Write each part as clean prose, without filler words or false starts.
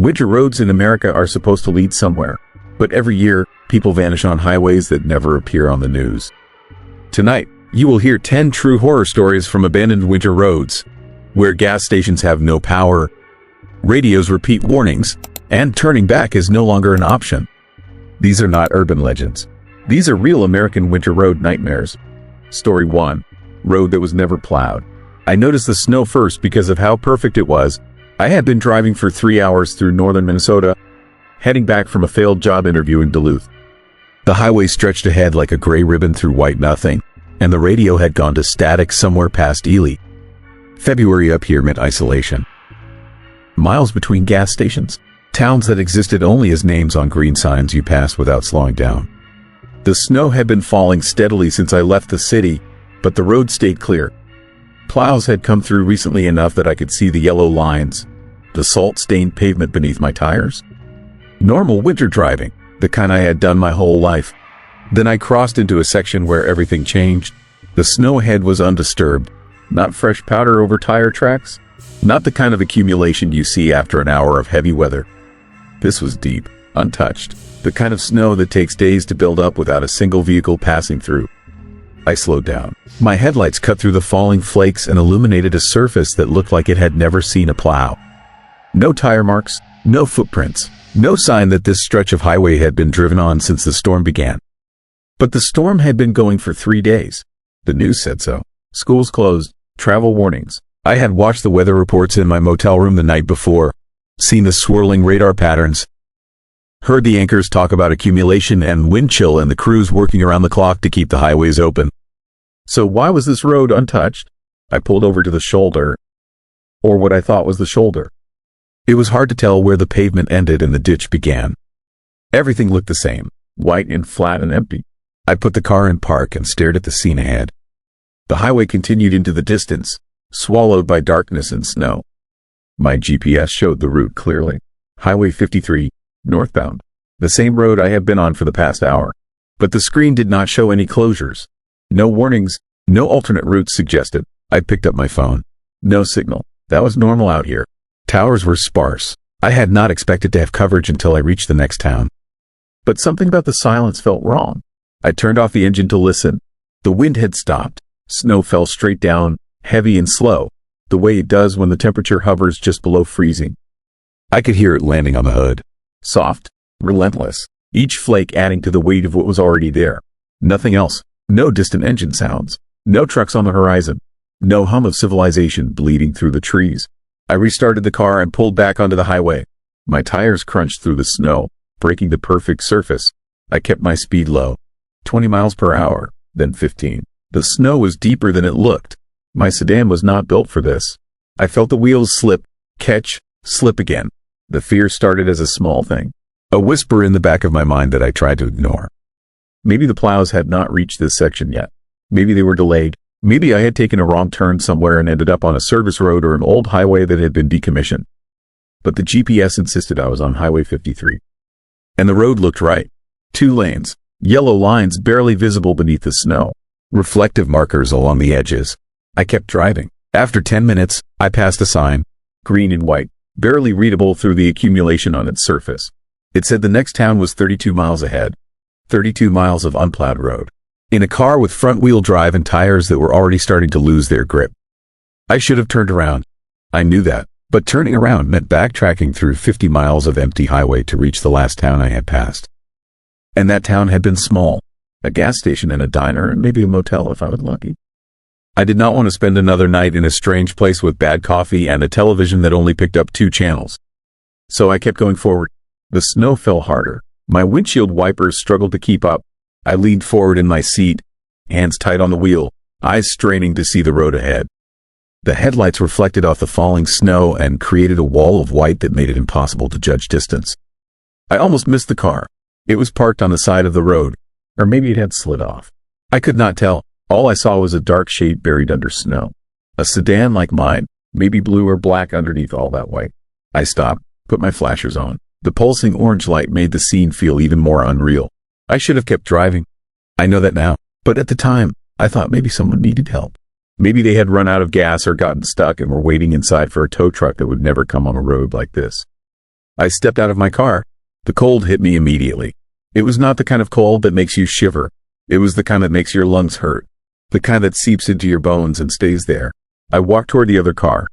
Winter roads in America are supposed to lead somewhere, but every year, people vanish on highways that never appear on the news. Tonight, you will hear 10 true horror stories from abandoned winter roads, where gas stations have no power, radios repeat warnings, and turning back is no longer an option. These are not urban legends. These are real American winter road nightmares. Story 1. Road that was never plowed. I noticed the snow first because of how perfect it was. I had been driving for 3 hours through northern Minnesota, heading back from a failed job interview in Duluth. The highway stretched ahead like a gray ribbon through white nothing, and the radio had gone to static somewhere past Ely. February up here meant isolation. Miles between gas stations, towns that existed only as names on green signs you passed without slowing down. The snow had been falling steadily since I left the city, but the road stayed clear. Plows had come through recently enough that I could see the yellow lines, the salt-stained pavement beneath my tires. Normal winter driving, the kind I had done my whole life. Then I crossed into a section where everything changed. The snow ahead was undisturbed, not fresh powder over tire tracks, not the kind of accumulation you see after an hour of heavy weather. This was deep, untouched, the kind of snow that takes days to build up without a single vehicle passing through. I slowed down. My headlights cut through the falling flakes and illuminated a surface that looked like it had never seen a plow. No tire marks, no footprints, no sign that this stretch of highway had been driven on since the storm began. But the storm had been going for 3 days. The news said so. Schools closed, travel warnings. I had watched the weather reports in my motel room the night before, seen the swirling radar patterns, heard the anchors talk about accumulation and wind chill and the crews working around the clock to keep the highways open. So why was this road untouched? I pulled over to the shoulder, or what I thought was the shoulder. It was hard to tell where the pavement ended and the ditch began. Everything looked the same, white and flat and empty. I put the car in park and stared at the scene ahead. The highway continued into the distance, swallowed by darkness and snow. My GPS showed the route clearly. Highway 53, northbound. The same road I had been on for the past hour. But the screen did not show any closures. No warnings, no alternate routes suggested. I picked up my phone. No signal. That was normal out here. Towers were sparse. I had not expected to have coverage until I reached the next town. But something about the silence felt wrong. I turned off the engine to listen. The wind had stopped. Snow fell straight down, heavy and slow, the way it does when the temperature hovers just below freezing. I could hear it landing on the hood. Soft, relentless, each flake adding to the weight of what was already there. Nothing else. No distant engine sounds. No trucks on the horizon. No hum of civilization bleeding through the trees. I restarted the car and pulled back onto the highway. My tires crunched through the snow, breaking the perfect surface. I kept my speed low. 20 miles per hour, then 15. The snow was deeper than it looked. My sedan was not built for this. I felt the wheels slip, catch, slip again. The fear started as a small thing. A whisper in the back of my mind that I tried to ignore. Maybe the plows had not reached this section yet. Maybe they were delayed. Maybe I had taken a wrong turn somewhere and ended up on a service road or an old highway that had been decommissioned. But the GPS insisted I was on Highway 53. And the road looked right. 2 lanes, yellow lines barely visible beneath the snow, reflective markers along the edges. I kept driving. After 10 minutes, I passed a sign, green and white, barely readable through the accumulation on its surface. It said the next town was 32 miles ahead. 32 miles of unplowed road. In a car with front-wheel drive and tires that were already starting to lose their grip. I should have turned around. I knew that, but turning around meant backtracking through 50 miles of empty highway to reach the last town I had passed. And that town had been small. A gas station and a diner and maybe a motel if I was lucky. I did not want to spend another night in a strange place with bad coffee and a television that only picked up 2 channels. So I kept going forward. The snow fell harder. My windshield wipers struggled to keep up. I leaned forward in my seat, hands tight on the wheel, eyes straining to see the road ahead. The headlights reflected off the falling snow and created a wall of white that made it impossible to judge distance. I almost missed the car. It was parked on the side of the road, or maybe it had slid off. I could not tell. All I saw was a dark shade buried under snow. A sedan like mine, maybe blue or black underneath all that white. I stopped, put my flashers on. The pulsing orange light made the scene feel even more unreal. I should have kept driving. I know that now, but at the time, I thought maybe someone needed help. Maybe they had run out of gas or gotten stuck and were waiting inside for a tow truck that would never come on a road like this. I stepped out of my car. The cold hit me immediately. It was not the kind of cold that makes you shiver. It was the kind that makes your lungs hurt. The kind that seeps into your bones and stays there. I walked toward the other car.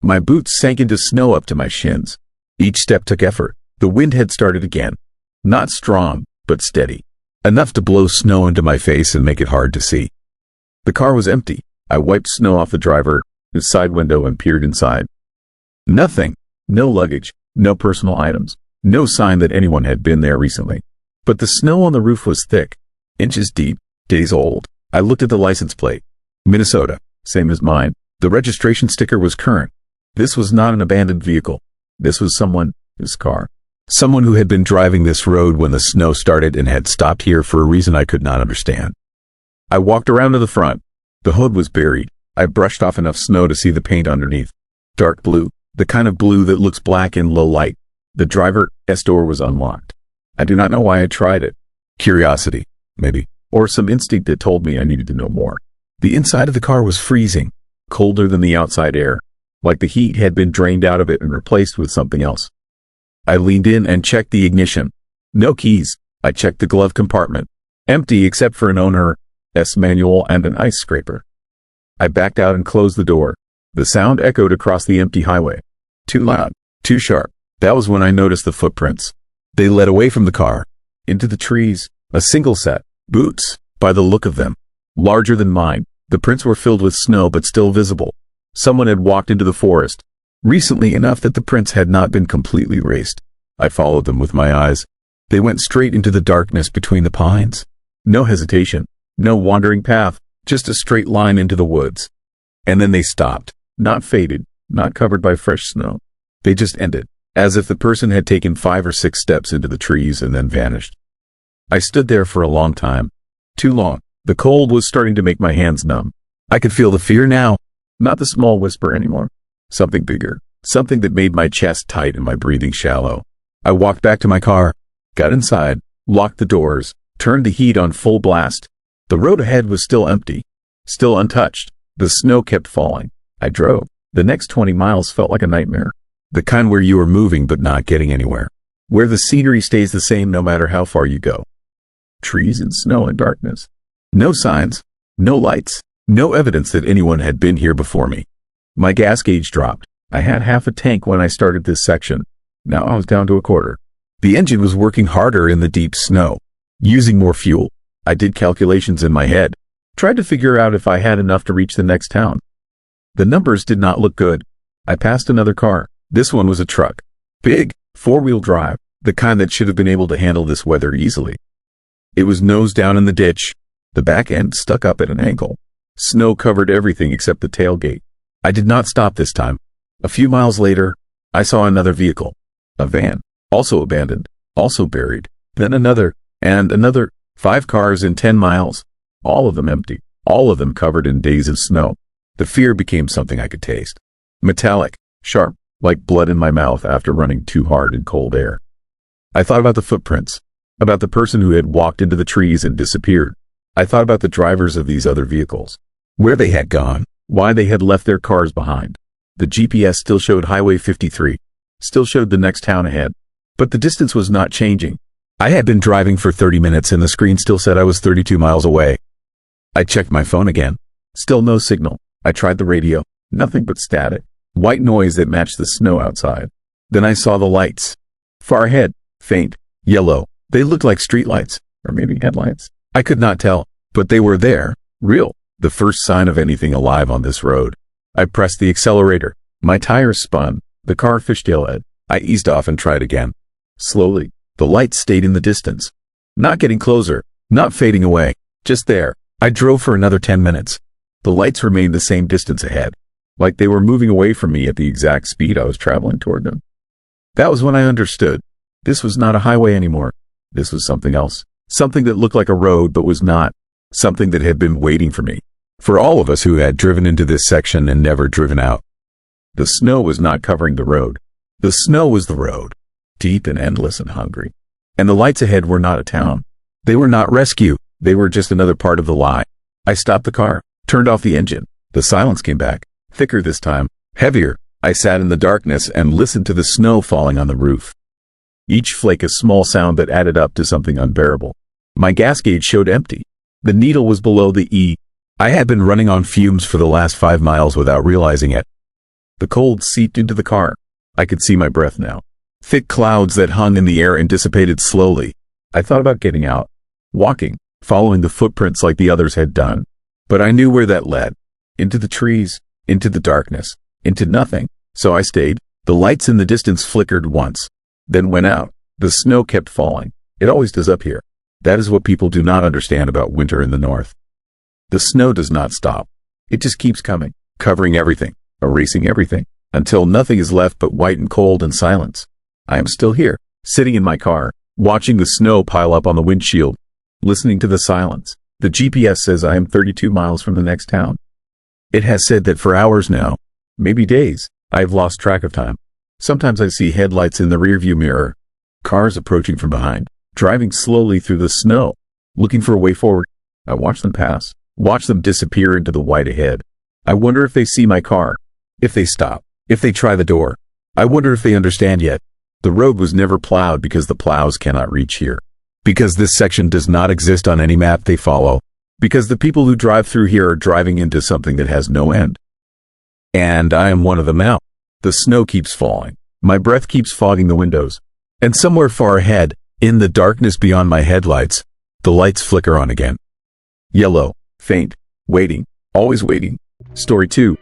My boots sank into snow up to my shins. Each step took effort. The wind had started again. Not strong, but steady. Enough to blow snow into my face and make it hard to see. The car was empty. I wiped snow off the driver's side window and peered inside. Nothing. No luggage. No personal items. No sign that anyone had been there recently. But the snow on the roof was thick. Inches deep. Days old. I looked at the license plate. Minnesota. Same as mine. The registration sticker was current. This was not an abandoned vehicle. This was someone's car. Someone who had been driving this road when the snow started and had stopped here for a reason I could not understand. I walked around to the front. The hood was buried. I brushed off enough snow to see the paint underneath. Dark blue. The kind of blue that looks black in low light. The driver's door was unlocked. I do not know why I tried it. Curiosity, maybe. Or some instinct that told me I needed to know more. The inside of the car was freezing. Colder than the outside air. Like the heat had been drained out of it and replaced with something else. I leaned in and checked the ignition. No keys. I checked the glove compartment. Empty except for an owner's manual and an ice scraper. I backed out and closed the door. The sound echoed across the empty highway. Too loud. Too sharp. That was when I noticed the footprints. They led away from the car. Into the trees. A single set. Boots. By the look of them. Larger than mine. The prints were filled with snow but still visible. Someone had walked into the forest. Recently enough that the prints had not been completely erased. I followed them with my eyes. They went straight into the darkness between the pines. No hesitation. No wandering path. Just a straight line into the woods. And then they stopped. Not faded. Not covered by fresh snow. They just ended. As if the person had taken 5 or 6 steps into the trees and then vanished. I stood there for a long time. Too long. The cold was starting to make my hands numb. I could feel the fear now. Not the small whisper anymore. Something bigger. Something that made my chest tight and my breathing shallow. I walked back to my car, got inside, locked the doors, turned the heat on full blast. The road ahead was still empty, still untouched. The snow kept falling. I drove. The next 20 miles felt like a nightmare. The kind where you are moving but not getting anywhere. Where the scenery stays the same no matter how far you go. Trees and snow and darkness. No signs. No lights. No evidence that anyone had been here before me. My gas gauge dropped. I had half a tank when I started this section. Now I was down to a quarter. The engine was working harder in the deep snow. Using more fuel. I did calculations in my head. Tried to figure out if I had enough to reach the next town. The numbers did not look good. I passed another car. This one was a truck. Big, 4-wheel drive. The kind that should have been able to handle this weather easily. It was nose down in the ditch. The back end stuck up at an angle. Snow covered everything except the tailgate. I did not stop this time. A few miles later, I saw another vehicle. A van. Also abandoned. Also buried. Then another. And another. 5 cars in 10 miles. All of them empty. All of them covered in days of snow. The fear became something I could taste. Metallic. Sharp. Like blood in my mouth after running too hard in cold air. I thought about the footprints. About the person who had walked into the trees and disappeared. I thought about the drivers of these other vehicles. Where they had gone. Why they had left their cars behind. The GPS still showed Highway 53. Still showed the next town ahead. But the distance was not changing. I had been driving for 30 minutes and the screen still said I was 32 miles away. I checked my phone again. Still no signal. I tried the radio. Nothing but static. White noise that matched the snow outside. Then I saw the lights. Far ahead. Faint. Yellow. They looked like streetlights. Or maybe headlights. I could not tell. But they were there. Real. The first sign of anything alive on this road. I pressed the accelerator. My tires spun. The car fishtailed. I eased off and tried again. Slowly. The lights stayed in the distance. Not getting closer. Not fading away. Just there. I drove for another 10 minutes. The lights remained the same distance ahead. Like they were moving away from me at the exact speed I was traveling toward them. That was when I understood. This was not a highway anymore. This was something else. Something that looked like a road but was not. Something that had been waiting for me. For all of us who had driven into this section and never driven out. The snow was not covering the road. The snow was the road. Deep and endless and hungry. And the lights ahead were not a town. They were not rescue. They were just another part of the lie. I stopped the car. Turned off the engine. The silence came back. Thicker this time. Heavier. I sat in the darkness and listened to the snow falling on the roof. Each flake a small sound that added up to something unbearable. My gas gauge showed empty. The needle was below the E. I had been running on fumes for the last 5 miles without realizing it. The cold seeped into the car. I could see my breath now. Thick clouds that hung in the air and dissipated slowly. I thought about getting out, walking, following the footprints like the others had done. But I knew where that led. Into the trees, into the darkness, into nothing. So I stayed. The lights in the distance flickered once, then went out. The snow kept falling. It always does up here. That is what people do not understand about winter in the north. The snow does not stop. It just keeps coming, covering everything, erasing everything, until nothing is left but white and cold and silence. I am still here, sitting in my car, watching the snow pile up on the windshield, listening to the silence. The GPS says I am 32 miles from the next town. It has said that for hours now, maybe days, I have lost track of time. Sometimes I see headlights in the rearview mirror, cars approaching from behind, driving slowly through the snow, looking for a way forward. I watch them pass, watch them disappear into the white ahead. I wonder if they see my car, if they stop, if they try the door. I wonder if they understand yet. The road was never plowed because the plows cannot reach here. Because this section does not exist on any map they follow. Because the people who drive through here are driving into something that has no end. And I am one of them now. The snow keeps falling. My breath keeps fogging the windows. And somewhere far ahead, in the darkness beyond my headlights, the lights flicker on again. Yellow, faint, waiting, always waiting. Story 2.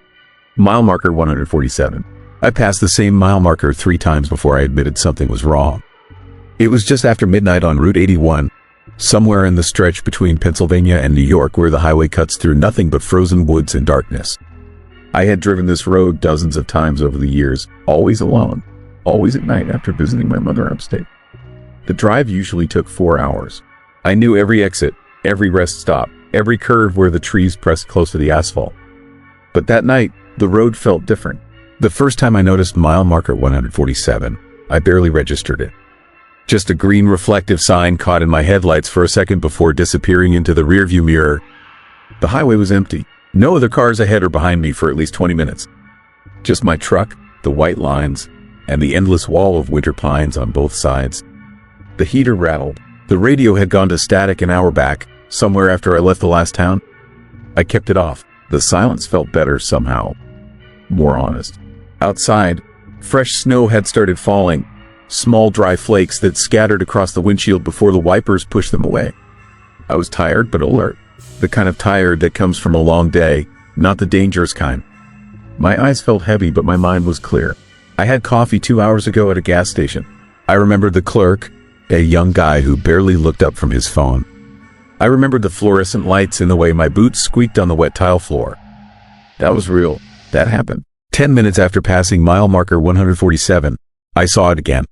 Mile marker 147. I passed the same mile marker 3 times before I admitted something was wrong. It was just after midnight on Route 81, somewhere in the stretch between Pennsylvania and New York where the highway cuts through nothing but frozen woods and darkness. I had driven this road dozens of times over the years, always alone, always at night after visiting my mother upstate. The drive usually took 4 hours. I knew every exit, every rest stop, every curve where the trees pressed close to the asphalt. But that night, the road felt different. The first time I noticed mile marker 147, I barely registered it. Just a green reflective sign caught in my headlights for a second before disappearing into the rearview mirror. The highway was empty. No other cars ahead or behind me for at least 20 minutes. Just my truck, the white lines, and the endless wall of winter pines on both sides. The heater rattled. The radio had gone to static an hour back, somewhere after I left the last town. I kept it off. The silence felt better somehow. More honest. Outside, fresh snow had started falling. Small dry flakes that scattered across the windshield before the wipers pushed them away. I was tired but alert. The kind of tired that comes from a long day, not the dangerous kind. My eyes felt heavy but my mind was clear. I had coffee 2 hours ago at a gas station. I remembered the clerk, a young guy who barely looked up from his phone. I remembered the fluorescent lights and the way my boots squeaked on the wet tile floor. That was real. That happened. 10 minutes after passing mile marker 147, I saw it again.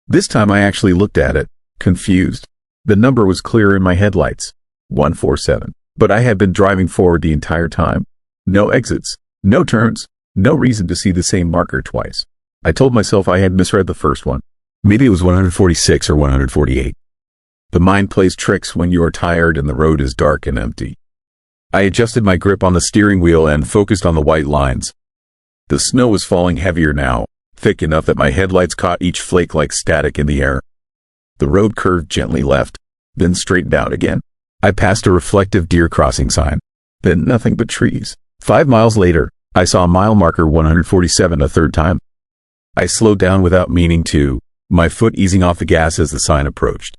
This time I actually looked at it, confused. The number was clear in my headlights, 147. But I had been driving forward the entire time. No exits, no turns, no reason to see the same marker twice. I told myself I had misread the first one. Maybe it was 146 or 148. The mind plays tricks when you are tired and the road is dark and empty. I adjusted my grip on the steering wheel and focused on the white lines. The snow was falling heavier now, thick enough that my headlights caught each flake like static in the air. The road curved gently left, then straightened out again. I passed a reflective deer crossing sign, then nothing but trees. 5 miles later, I saw mile marker 147 a third time. I slowed down without meaning to, my foot easing off the gas as the sign approached.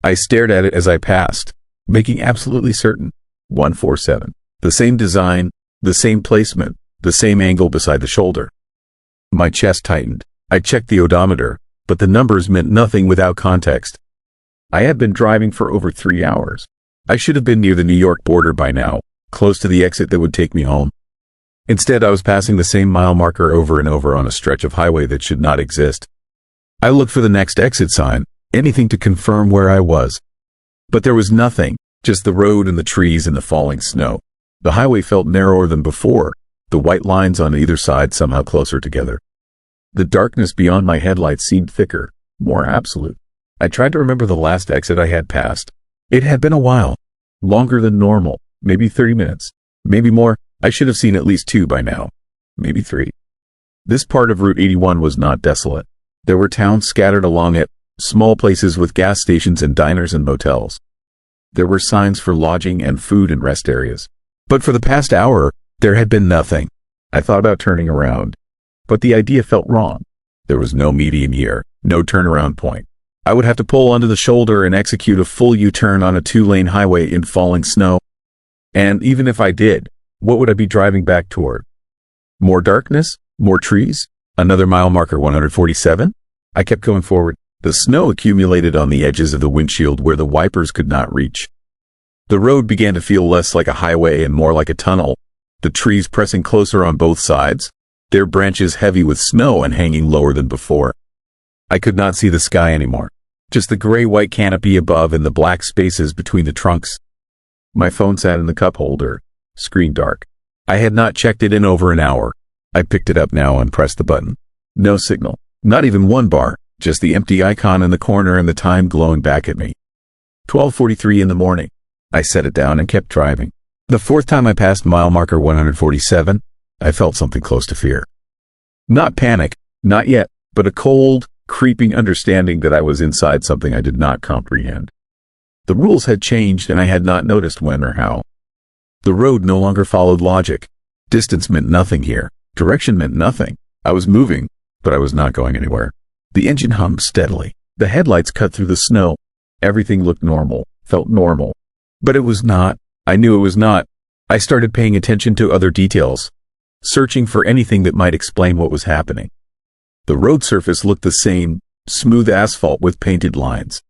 I stared at it as I passed, making absolutely certain. 147. The same design, the same placement, the same angle beside the shoulder. My chest tightened. I checked the odometer, but the numbers meant nothing without context. I had been driving for over 3 hours. I should have been near the New York border by now, close to the exit that would take me home. Instead, I was passing the same mile marker over and over on a stretch of highway that should not exist. I looked for the next exit sign, anything to confirm where I was. But there was nothing, just the road and the trees and the falling snow. The highway felt narrower than before, the white lines on either side somehow closer together. The darkness beyond my headlights seemed thicker, more absolute. I tried to remember the last exit I had passed. It had been a while, longer than normal, maybe 30 minutes, maybe more. I should have seen at least 2 by now, maybe 3. This part of Route 81 was not desolate. There were towns scattered along it, small places with gas stations and diners and motels. There were signs for lodging and food and rest areas. But for the past hour, there had been nothing. I thought about turning around, but the idea felt wrong. There was no median here, no turnaround point. I would have to pull onto the shoulder and execute a full U-turn on a 2-lane highway in falling snow. And even if I did, what would I be driving back toward? More darkness? More trees? Another mile marker 147? I kept going forward. The snow accumulated on the edges of the windshield where the wipers could not reach. The road began to feel less like a highway and more like a tunnel, the trees pressing closer on both sides, their branches heavy with snow and hanging lower than before. I could not see the sky anymore, just the gray-white canopy above and the black spaces between the trunks. My phone sat in the cup holder, screen dark. I had not checked it in over an hour. I picked it up now and pressed the button. No signal, not even one bar, just the empty icon in the corner and the time glowing back at me. 12:43 in the morning. I set it down and kept driving. The fourth time I passed mile marker 147, I felt something close to fear. Not panic, not yet, but a cold, creeping understanding that I was inside something I did not comprehend. The rules had changed and I had not noticed when or how. The road no longer followed logic. Distance meant nothing here. Direction meant nothing. I was moving, but I was not going anywhere. The engine hummed steadily. The headlights cut through the snow. Everything looked normal, felt normal. But it was not. I knew it was not. I started paying attention to other details, searching for anything that might explain what was happening. The road surface looked the same, smooth asphalt with painted lines.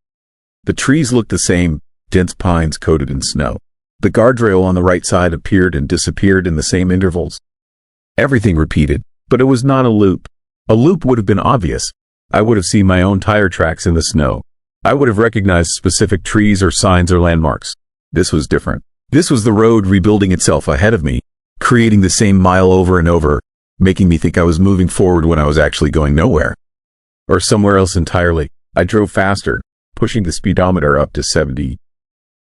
The trees looked the same, dense pines coated in snow. The guardrail on the right side appeared and disappeared in the same intervals. Everything repeated, but it was not a loop. A loop would have been obvious. I would have seen my own tire tracks in the snow. I would have recognized specific trees or signs or landmarks. This was different. This was the road rebuilding itself ahead of me, creating the same mile over and over, making me think I was moving forward when I was actually going nowhere. Or somewhere else entirely. I drove faster, pushing the speedometer up to 70,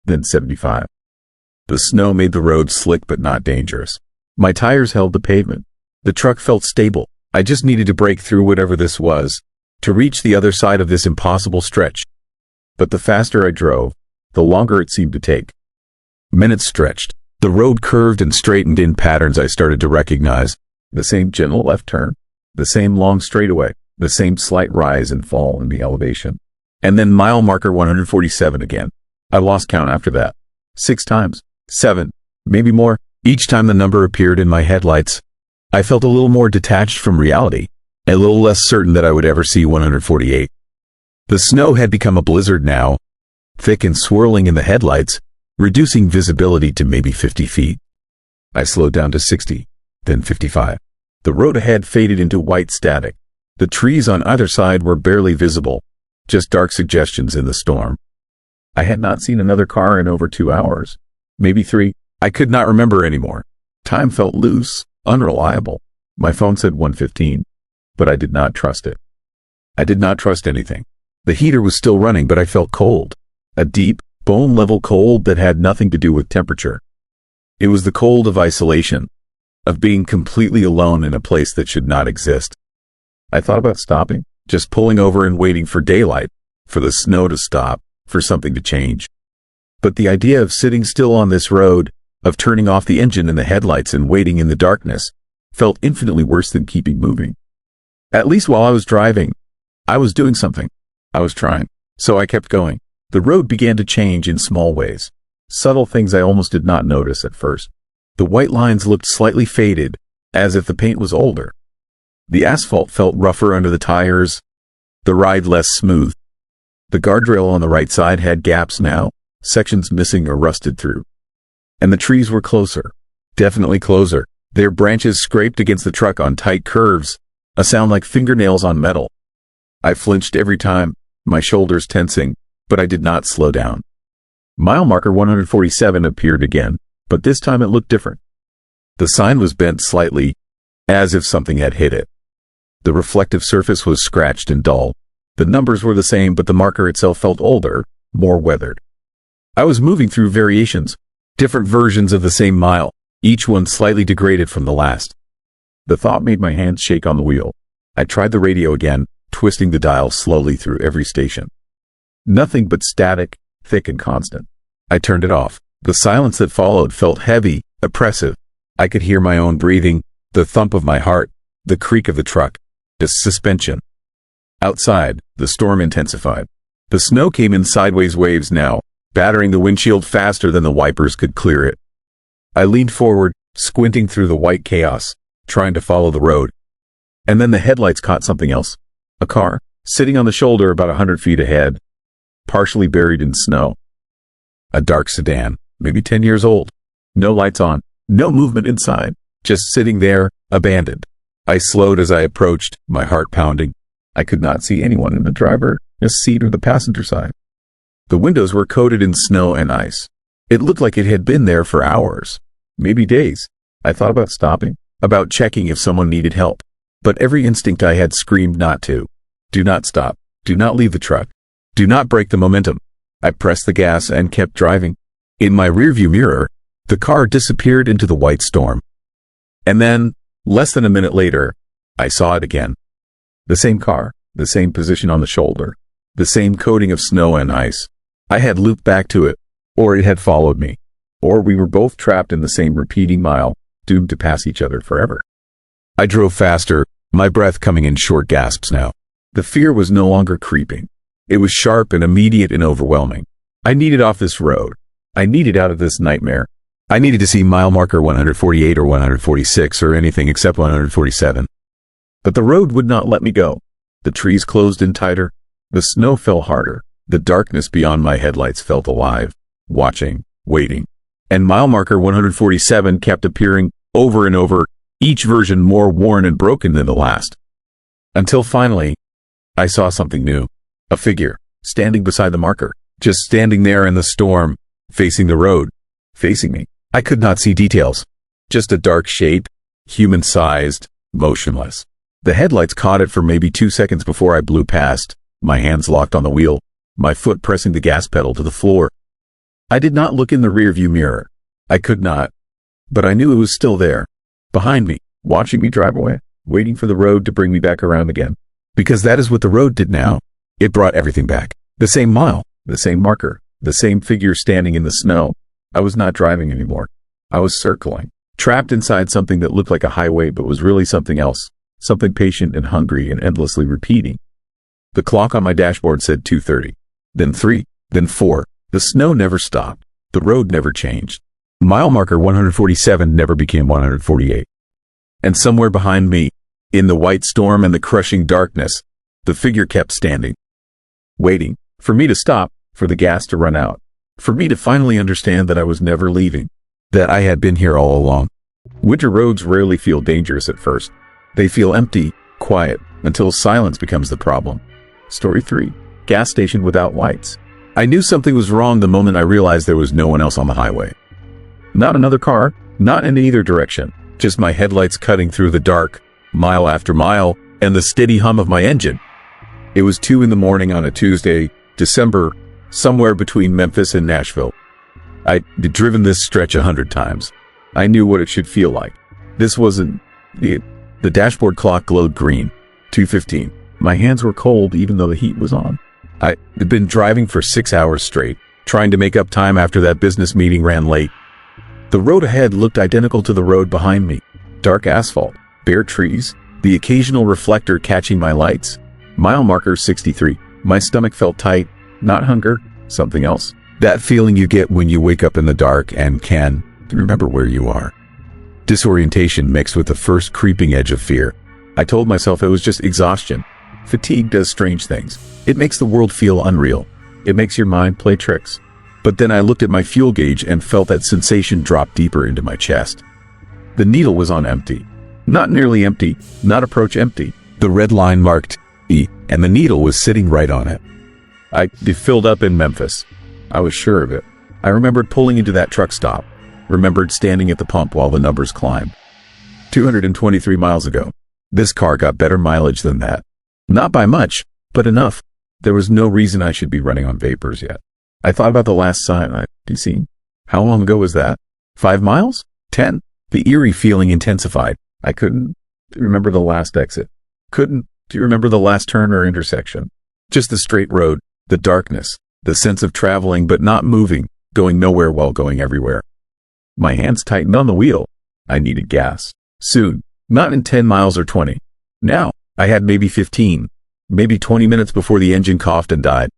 then 75. The snow made the road slick but not dangerous. My tires held the pavement. The truck felt stable. I just needed to break through whatever this was, to reach the other side of this impossible stretch. But the faster I drove, the longer it seemed to take. Minutes stretched. The road curved and straightened in patterns I started to recognize. The same gentle left turn, the same long straightaway, the same slight rise and fall in the elevation. And then mile marker 147 again. I lost count after that. 6 times. 7. Maybe more. Each time the number appeared in my headlights, I felt a little more detached from reality, a little less certain that I would ever see 148. The snow had become a blizzard now, thick and swirling in the headlights, reducing visibility to maybe 50 feet. I slowed down to 60, then 55. The road ahead faded into white static. The trees on either side were barely visible, just dark suggestions in the storm. I had not seen another car in over 2 hours, maybe 3. I could not remember anymore. Time felt loose, unreliable. My phone said 1:15, but I did not trust it. I did not trust anything. The heater was still running, but I felt cold. A deep, bone-level cold that had nothing to do with temperature. It was the cold of isolation, of being completely alone in a place that should not exist. I thought about stopping, just pulling over and waiting for daylight, for the snow to stop, for something to change. But the idea of sitting still on this road, of turning off the engine and the headlights and waiting in the darkness, felt infinitely worse than keeping moving. At least while I was driving, I was doing something. I was trying. So I kept going. The road began to change in small ways. Subtle things I almost did not notice at first. The white lines looked slightly faded, as if the paint was older. The asphalt felt rougher under the tires, the ride less smooth. The guardrail on the right side had gaps now, sections missing or rusted through. And the trees were closer, definitely closer. Their branches scraped against the truck on tight curves, a sound like fingernails on metal. I flinched every time, my shoulders tensing, but I did not slow down. Mile marker 147 appeared again, but this time it looked different. The sign was bent slightly, as if something had hit it. The reflective surface was scratched and dull. The numbers were the same, but the marker itself felt older, more weathered. I was moving through variations, different versions of the same mile, each one slightly degraded from the last. The thought made my hands shake on the wheel. I tried the radio again, twisting the dial slowly through every station. Nothing but static, thick and constant. I turned it off. The silence that followed felt heavy, oppressive. I could hear my own breathing, the thump of my heart, the creak of the truck, the suspension. Outside, the storm intensified. The snow came in sideways waves now, battering the windshield faster than the wipers could clear it. I leaned forward, squinting through the white chaos, trying to follow the road. And then the headlights caught something else. A car, sitting on the shoulder about 100 feet ahead, partially buried in snow. A dark sedan, maybe 10 years old. No lights on, no movement inside, just sitting there, abandoned. I slowed as I approached, my heart pounding. I could not see anyone in the driver's seat or the passenger side. The windows were coated in snow and ice. It looked like it had been there for hours, maybe days. I thought about stopping, about checking if someone needed help. But every instinct I had screamed not to. Do not stop. Do not leave the truck. Do not break the momentum. I pressed the gas and kept driving. In my rearview mirror, the car disappeared into the white storm. And then, less than a minute later, I saw it again. The same car, the same position on the shoulder, the same coating of snow and ice. I had looped back to it, or it had followed me, or we were both trapped in the same repeating mile, doomed to pass each other forever. I drove faster, my breath coming in short gasps now. The fear was no longer creeping. It was sharp and immediate and overwhelming. I needed off this road. I needed out of this nightmare. I needed to see mile marker 148 or 146 or anything except 147. But the road would not let me go. The trees closed in tighter. The snow fell harder. The darkness beyond my headlights felt alive, watching, waiting. And mile marker 147 kept appearing over and over, each version more worn and broken than the last. Until finally, I saw something new. A figure, standing beside the marker, just standing there in the storm, facing the road, facing me. I could not see details. Just a dark shape, human-sized, motionless. The headlights caught it for maybe 2 seconds before I blew past, my hands locked on the wheel, my foot pressing the gas pedal to the floor. I did not look in the rearview mirror. I could not. But I knew it was still there, behind me, watching me drive away, waiting for the road to bring me back around again. Because that is what the road did now. It brought everything back. The same mile, the same marker, the same figure standing in the snow. I was not driving anymore. I was circling, trapped inside something that looked like a highway but was really something else, something patient and hungry and endlessly repeating. The clock on my dashboard said 2:30, then 3, then 4. The snow never stopped. The road never changed. Mile marker 147 never became 148. And somewhere behind me, in the white storm and the crushing darkness, the figure kept standing, waiting for me to stop, for the gas to run out, for me to finally understand that I was never leaving, that I had been here all along. Winter roads rarely feel dangerous at first. They feel empty, quiet, until silence becomes the problem. Story 3. Gas station without lights. I knew something was wrong the moment I realized there was no one else on the highway. Not another car, not in either direction, just my headlights cutting through the dark, mile after mile, and the steady hum of my engine. It was 2 a.m. on a Tuesday, December, somewhere between Memphis and Nashville. I'd driven this stretch 100 times. I knew what it should feel like. This wasn't it. The dashboard clock glowed green. 2:15. My hands were cold even though the heat was on. I had been driving for 6 hours straight, trying to make up time after that business meeting ran late. The road ahead looked identical to the road behind me. Dark asphalt, bare trees, the occasional reflector catching my lights. Mile marker 63. My stomach felt tight, not hunger, something else. That feeling you get when you wake up in the dark and can remember where you are. Disorientation mixed with the first creeping edge of fear. I told myself it was just exhaustion. Fatigue does strange things. It makes the world feel unreal. It makes your mind play tricks. But then I looked at my fuel gauge and felt that sensation drop deeper into my chest. The needle was on empty. Not nearly empty, not approach empty. The red line marked E, and the needle was sitting right on it. It filled up in Memphis. I was sure of it. I remembered pulling into that truck stop. Remembered standing at the pump while the numbers climbed. 223 miles ago. This car got better mileage than that. Not by much, but enough. There was no reason I should be running on vapors yet. I thought about the last sign I'd seen. How long ago was that? 5 miles? 10? The eerie feeling intensified. I couldn't remember the last exit. Couldn't Do you remember the last turn or intersection? Just the straight road, the darkness, the sense of traveling but not moving, going nowhere while going everywhere. My hands tightened on the wheel. I needed gas. Soon. Not in 10 miles or 20. Now, I had maybe 15, maybe 20 minutes before the engine coughed and died.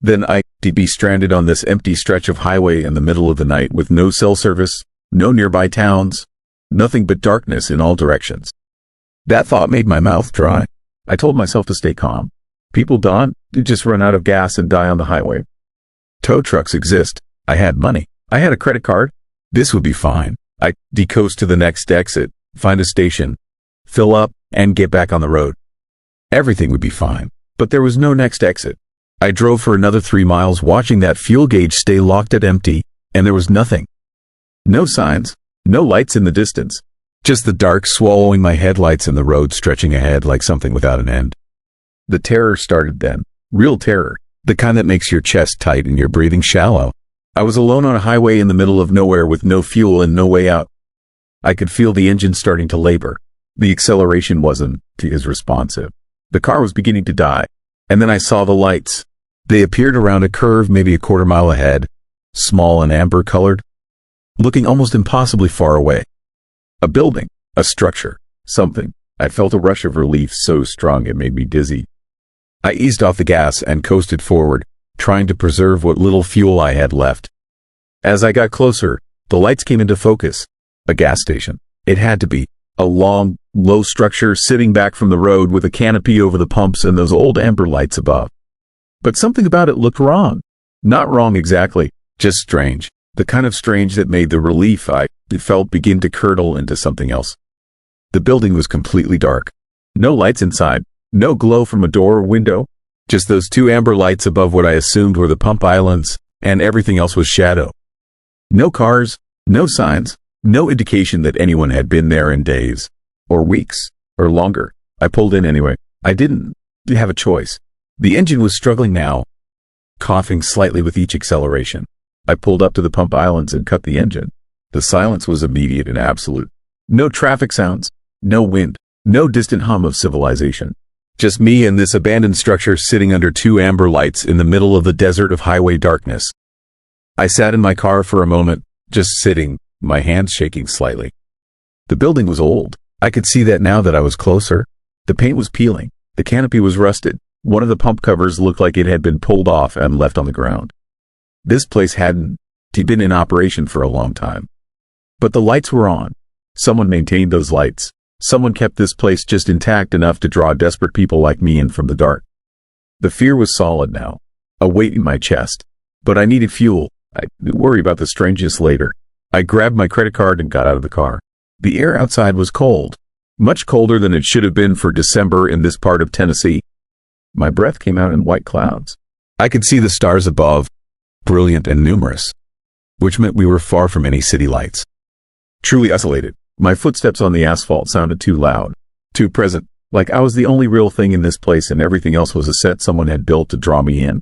Then I'd be stranded on this empty stretch of highway in the middle of the night with no cell service, no nearby towns, nothing but darkness in all directions. That thought made my mouth dry. I told myself to stay calm. People don't just run out of gas and die on the highway. Tow trucks exist. I had money. I had a credit card. This would be fine. I'd coast to the next exit, find a station, fill up, and get back on the road. Everything would be fine. But there was no next exit. I drove for another 3 miles watching that fuel gauge stay locked at empty, and there was nothing. No signs, no lights in the distance. Just the dark swallowing my headlights and the road stretching ahead like something without an end. The terror started then. Real terror. The kind that makes your chest tight and your breathing shallow. I was alone on a highway in the middle of nowhere with no fuel and no way out. I could feel the engine starting to labor. The acceleration wasn't as responsive. The car was beginning to die. And then I saw the lights. They appeared around a curve maybe a quarter mile ahead, small and amber-colored, looking almost impossibly far away. A building, a structure, something. I felt a rush of relief so strong it made me dizzy. I eased off the gas and coasted forward, trying to preserve what little fuel I had left. As I got closer, the lights came into focus. A gas station. It had to be. A long, low structure sitting back from the road with a canopy over the pumps and those old amber lights above. But something about it looked wrong. Not wrong exactly, just strange. The kind of strange that made the relief I felt begin to curdle into something else. The building was completely dark. No lights inside, no glow from a door or window, just those 2 amber lights above what I assumed were the pump islands, and everything else was shadow. No cars, no signs, no indication that anyone had been there in days, or weeks, or longer. I pulled in anyway. I didn't have a choice. The engine was struggling now, coughing slightly with each acceleration. I pulled up to the pump islands and cut the engine. The silence was immediate and absolute. No traffic sounds, no wind, no distant hum of civilization. Just me and this abandoned structure sitting under 2 amber lights in the middle of the desert of highway darkness. I sat in my car for a moment, just sitting, my hands shaking slightly. The building was old. I could see that now that I was closer. The paint was peeling. The canopy was rusted. One of the pump covers looked like it had been pulled off and left on the ground. This place hadn't been in operation for a long time. But the lights were on. Someone maintained those lights. Someone kept this place just intact enough to draw desperate people like me in from the dark. The fear was solid now, a weight in my chest. But I needed fuel. I'd worry about the strangeness later. I grabbed my credit card and got out of the car. The air outside was cold, much colder than it should have been for December in this part of Tennessee. My breath came out in white clouds. I could see the stars above, brilliant and numerous, which meant we were far from any city lights. Truly isolated. My footsteps on the asphalt sounded too loud, too present, like I was the only real thing in this place and everything else was a set someone had built to draw me in.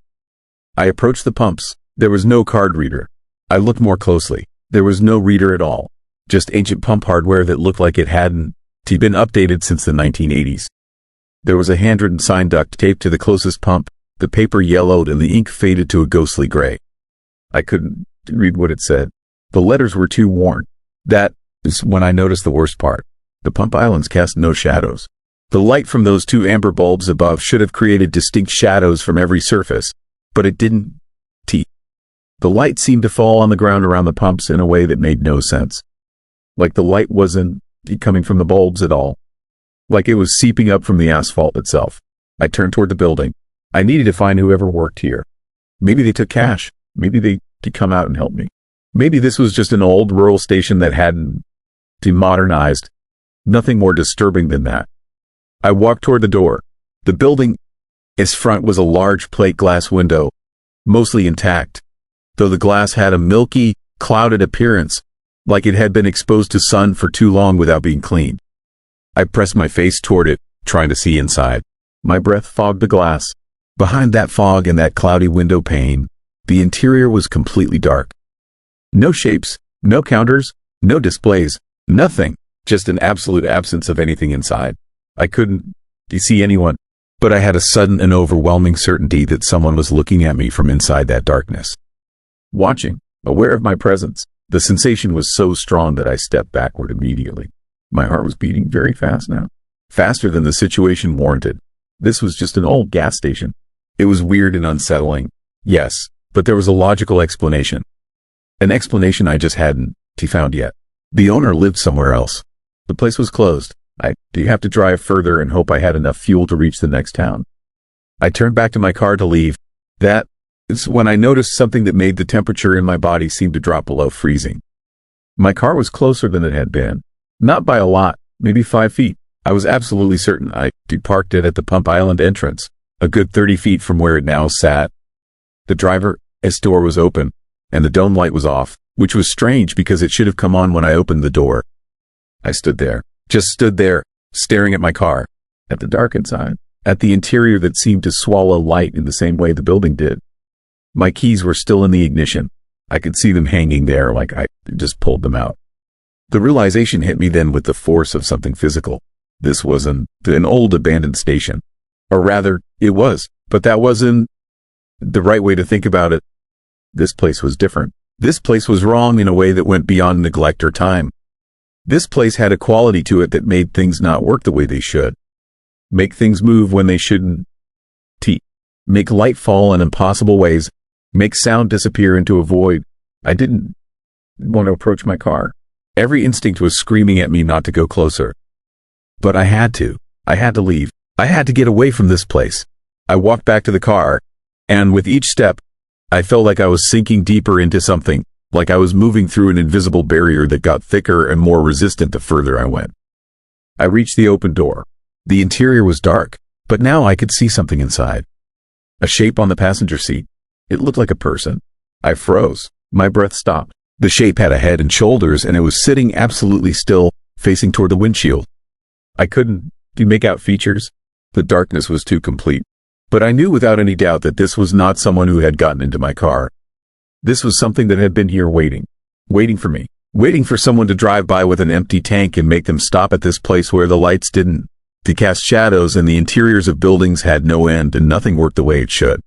I approached the pumps. There was no card reader. I looked more closely. There was no reader at all. Just ancient pump hardware that looked like it hadn't been updated since the 1980s. There was a handwritten sign duct taped to the closest pump. The paper yellowed and the ink faded to a ghostly gray. I couldn't read what it said. The letters were too worn. That is when I noticed the worst part. The pump islands cast no shadows. The light from those 2 amber bulbs above should have created distinct shadows from every surface, but it didn't. The light seemed to fall on the ground around the pumps in a way that made no sense. Like the light wasn't coming from the bulbs at all. Like it was seeping up from the asphalt itself. I turned toward the building. I needed to find whoever worked here. Maybe they took cash. Maybe they could come out and help me. Maybe this was just an old rural station that hadn't demodernized. Nothing more disturbing than that. I walked toward the door. The building, its front was a large plate glass window, mostly intact, though the glass had a milky, clouded appearance, like it had been exposed to sun for too long without being cleaned. I pressed my face toward it, trying to see inside. My breath fogged the glass. Behind that fog and that cloudy window pane, the interior was completely dark. No shapes, no counters, no displays, nothing, just an absolute absence of anything inside. I couldn't Do you see anyone? But I had a sudden and overwhelming certainty that someone was looking at me from inside that darkness. Watching, aware of my presence. The sensation was so strong that I stepped backward immediately. My heart was beating very fast now. Faster than the situation warranted. This was just an old gas station. It was weird and unsettling. Yes, but there was a logical explanation. An explanation I just hadn't found yet. The owner lived somewhere else. The place was closed. Do you have to drive further and hope I had enough fuel to reach the next town? I turned back to my car to leave. That is when I noticed something that made the temperature in my body seem to drop below freezing. My car was closer than it had been. Not by a lot, maybe 5 feet. I was absolutely certain I parked it at the Pump Island entrance, a good 30 feet from where it now sat. The driver's door was open, and the dome light was off, which was strange because it should have come on when I opened the door. I stood there, just stood there, staring at my car, at the dark inside, at the interior that seemed to swallow light in the same way the building did. My keys were still in the ignition. I could see them hanging there like I just pulled them out. The realization hit me then with the force of something physical. This wasn't an old abandoned station. Or rather, it was, but that wasn't the right way to think about it. This place was different. This place was wrong in a way that went beyond neglect or time. This place had a quality to it that made things not work the way they should. Make things move when they shouldn't. Make light fall in impossible ways. Make sound disappear into a void. I didn't want to approach my car. Every instinct was screaming at me not to go closer. But I had to. I had to leave. I had to get away from this place. I walked back to the car, and with each step, I felt like I was sinking deeper into something, like I was moving through an invisible barrier that got thicker and more resistant the further I went. I reached the open door. The interior was dark, but now I could see something inside. A shape on the passenger seat. It looked like a person. I froze. My breath stopped. The shape had a head and shoulders, and it was sitting absolutely still, facing toward the windshield. I couldn't make out features. The darkness was too complete. But I knew without any doubt that this was not someone who had gotten into my car. This was something that had been here waiting for me, waiting for someone to drive by with an empty tank and make them stop at this place where the lights didn't cast shadows and the interiors of buildings had no end and nothing worked the way it should.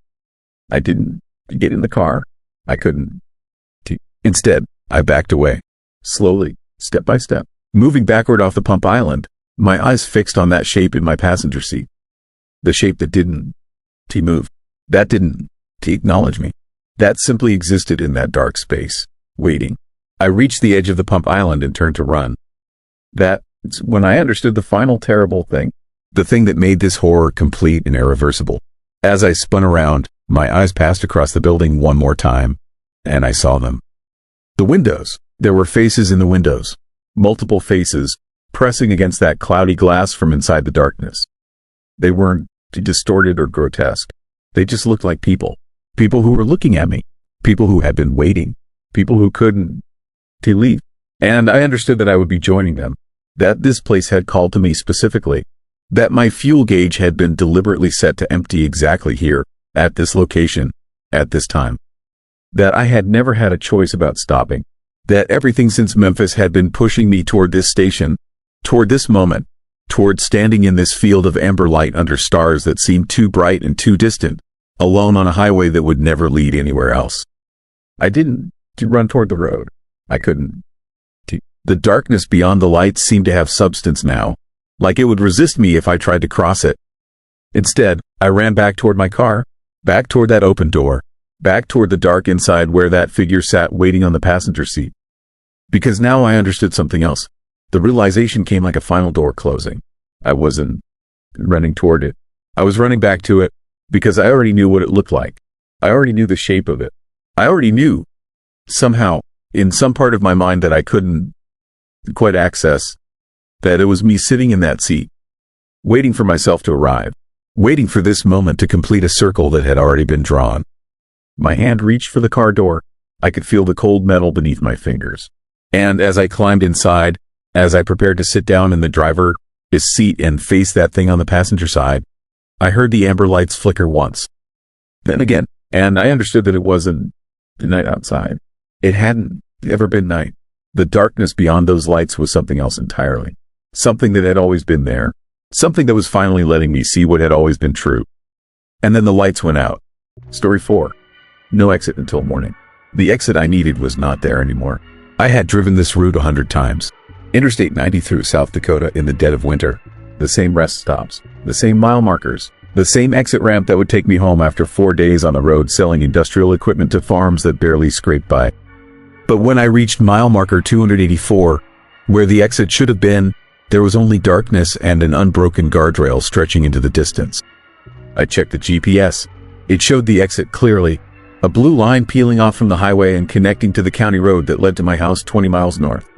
I didn't get in the car. I couldn't. Instead, I backed away, slowly, step by step, moving backward off the Pump Island, my eyes fixed on that shape in my passenger seat. The shape that didn't move, that didn't acknowledge me, that simply existed in that dark space, waiting. I reached the edge of the Pump Island and turned to run. That's when I understood the final terrible thing, the thing that made this horror complete and irreversible. As I spun around, my eyes passed across the building one more time, and I saw them. The windows. There were faces in the windows. Multiple faces, pressing against that cloudy glass from inside the darkness. They weren't distorted or grotesque. They just looked like people. People who were looking at me. People who had been waiting. People who couldn't leave. And I understood that I would be joining them. That this place had called to me specifically. That my fuel gauge had been deliberately set to empty exactly here, at this location, at this time. That I had never had a choice about stopping. That everything since Memphis had been pushing me toward this station, toward this moment, toward standing in this field of amber light under stars that seemed too bright and too distant, alone on a highway that would never lead anywhere else. I didn't run toward the road. I couldn't. The darkness beyond the lights seemed to have substance now, like it would resist me if I tried to cross it. Instead, I ran back toward my car, back toward that open door, back toward the dark inside where that figure sat waiting on the passenger seat. Because now I understood something else. The realization came like a final door closing. I wasn't running toward it. I was running back to it, because I already knew what it looked like. I already knew the shape of it. I already knew, somehow, in some part of my mind that I couldn't quite access, that it was me sitting in that seat, waiting for myself to arrive, waiting for this moment to complete a circle that had already been drawn. My hand reached for the car door. I could feel the cold metal beneath my fingers. And as I climbed inside, as I prepared to sit down in the driver's seat and face that thing on the passenger side, I heard the amber lights flicker once. Then again, and I understood that it wasn't the night outside. It hadn't ever been night. The darkness beyond those lights was something else entirely. Something that had always been there, Something that was finally letting me see what had always been true. And then the lights went out. Story 4. No exit until morning. The exit I needed was not there anymore. I had driven this route 100 times. Interstate 90 through South Dakota in the dead of winter. The same rest stops, the same mile markers, the same exit ramp that would take me home after 4 days on the road selling industrial equipment to farms that barely scraped by. But when I reached mile marker 284, where the exit should have been, there was only darkness and an unbroken guardrail stretching into the distance. I checked the GPS. It showed the exit clearly, a blue line peeling off from the highway and connecting to the county road that led to my house 20 miles north.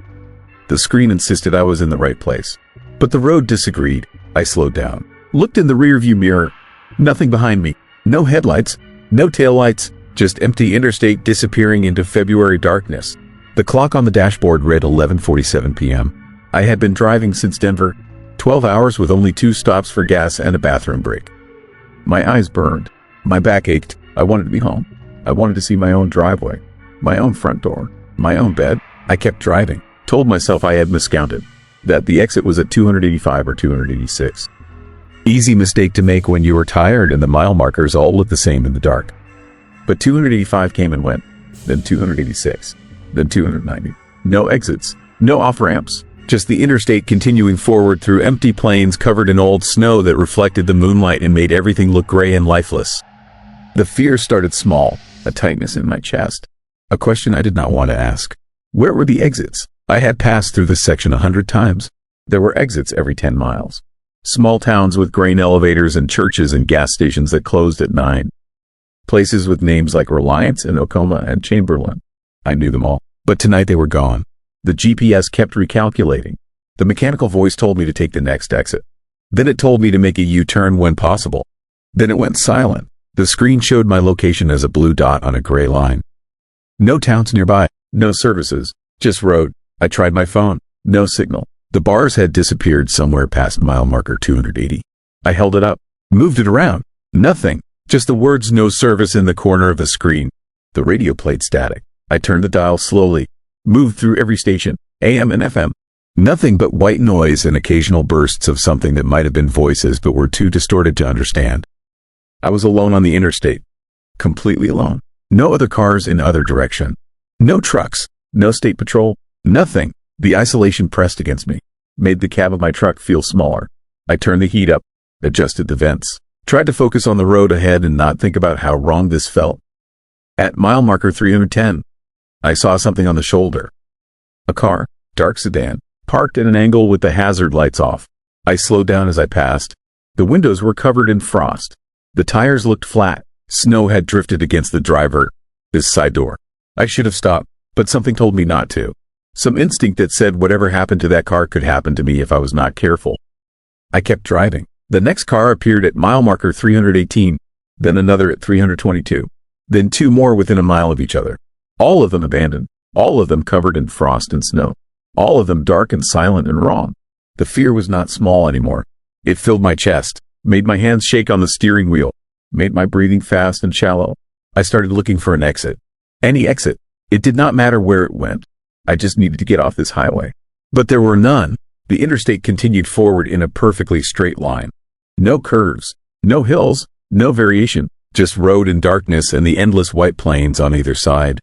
The screen insisted I was in the right place, but the road disagreed. I slowed down, looked in the rearview mirror. Nothing behind me, no headlights, no taillights, just empty interstate disappearing into February darkness. The clock on the dashboard read 11:47 p.m. I had been driving since Denver, 12 hours with only 2 stops for gas and a bathroom break. My eyes burned. My back ached. I wanted to be home. I wanted to see my own driveway, my own front door, my own bed. I kept driving, told myself I had miscounted, that the exit was at 285 or 286. Easy mistake to make when you were tired and the mile markers all look the same in the dark. But 285 came and went, then 286, then 290. No exits, no off-ramps, just the interstate continuing forward through empty plains covered in old snow that reflected the moonlight and made everything look gray and lifeless. The fear started small, a tightness in my chest, a question I did not want to ask. Where were the exits? I had passed through this section 100 times. There were exits every 10 miles. Small towns with grain elevators and churches and gas stations that closed at 9. Places with names like Reliance and Oklahoma and Chamberlain. I knew them all, but tonight they were gone. The GPS kept recalculating. The mechanical voice told me to take the next exit. Then it told me to make a U-turn when possible. Then it went silent. The screen showed my location as a blue dot on a gray line. No towns nearby, no services, just road. I tried my phone. No signal. The bars had disappeared somewhere past mile marker 280. I held it up, moved it around. Nothing. Just the words "no service" in the corner of the screen. The radio played static. I turned the dial slowly, moved through every station, AM and FM. Nothing but white noise and occasional bursts of something that might have been voices but were too distorted to understand. I was alone on the interstate. Completely alone. No other cars in either direction. No trucks. No state patrol. Nothing. The isolation pressed against me, made the cab of my truck feel smaller. I turned the heat up, adjusted the vents, tried to focus on the road ahead and not think about how wrong this felt. At mile marker 310, I saw something on the shoulder. A car, dark sedan, parked at an angle with the hazard lights off. I slowed down as I passed. The windows were covered in frost. The tires looked flat. Snow had drifted against the driver's side door. I should have stopped, but something told me not to. Some instinct that said whatever happened to that car could happen to me if I was not careful. I kept driving. The next car appeared at mile marker 318, then another at 322, then 2 more within a mile of each other. All of them abandoned, all of them covered in frost and snow, all of them dark and silent and wrong. The fear was not small anymore. It filled my chest, made my hands shake on the steering wheel, made my breathing fast and shallow. I started looking for an exit. Any exit. It did not matter where it went. I just needed to get off this highway. But there were none. The interstate continued forward in a perfectly straight line. No curves, no hills, no variation, just road and darkness and the endless white plains on either side.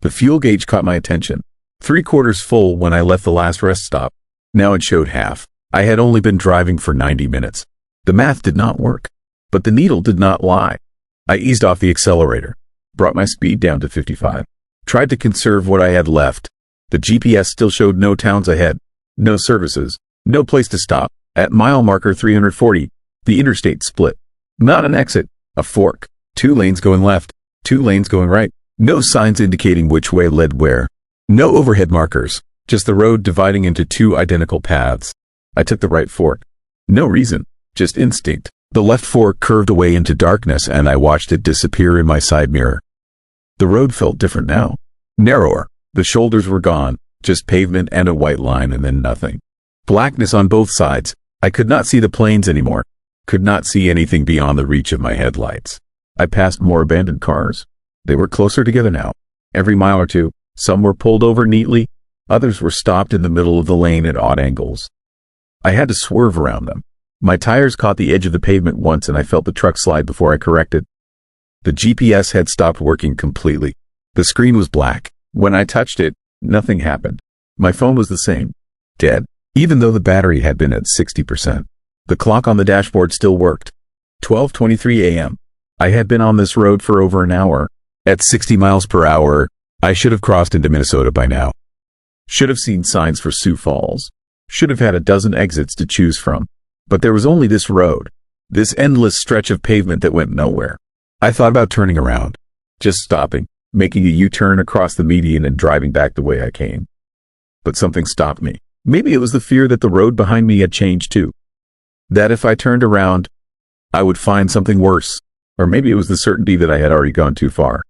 The fuel gauge caught my attention. 3/4 full when I left the last rest stop. Now it showed half. I had only been driving for 90 minutes. The math did not work, but the needle did not lie. I eased off the accelerator, brought my speed down to 55, tried to conserve what I had left. The GPS still showed no towns ahead, no services, no place to stop. At mile marker 340, the interstate split. Not an exit, a fork. 2 lanes going left, 2 lanes going right. No signs indicating which way led where. No overhead markers, just the road dividing into 2 identical paths. I took the right fork. No reason, just instinct. The left fork curved away into darkness and I watched it disappear in my side mirror. The road felt different now. Narrower. The shoulders were gone, just pavement and a white line and then nothing. Blackness on both sides. I could not see the plains anymore. Could not see anything beyond the reach of my headlights. I passed more abandoned cars. They were closer together now. Every mile or two, some were pulled over neatly. Others were stopped in the middle of the lane at odd angles. I had to swerve around them. My tires caught the edge of the pavement once and I felt the truck slide before I corrected. The GPS had stopped working completely. The screen was black. When I touched it, nothing happened. My phone was the same. Dead. Even though the battery had been at 60%. The clock on the dashboard still worked. 12:23 a.m. I had been on this road for over an hour. At 60 miles per hour, I should have crossed into Minnesota by now. Should have seen signs for Sioux Falls. Should have had a dozen exits to choose from. But there was only this road. This endless stretch of pavement that went nowhere. I thought about turning around. Just stopping, making a U-turn across the median and driving back the way I came. But something stopped me. Maybe it was the fear that the road behind me had changed too. That if I turned around, I would find something worse. Or maybe it was the certainty that I had already gone too far.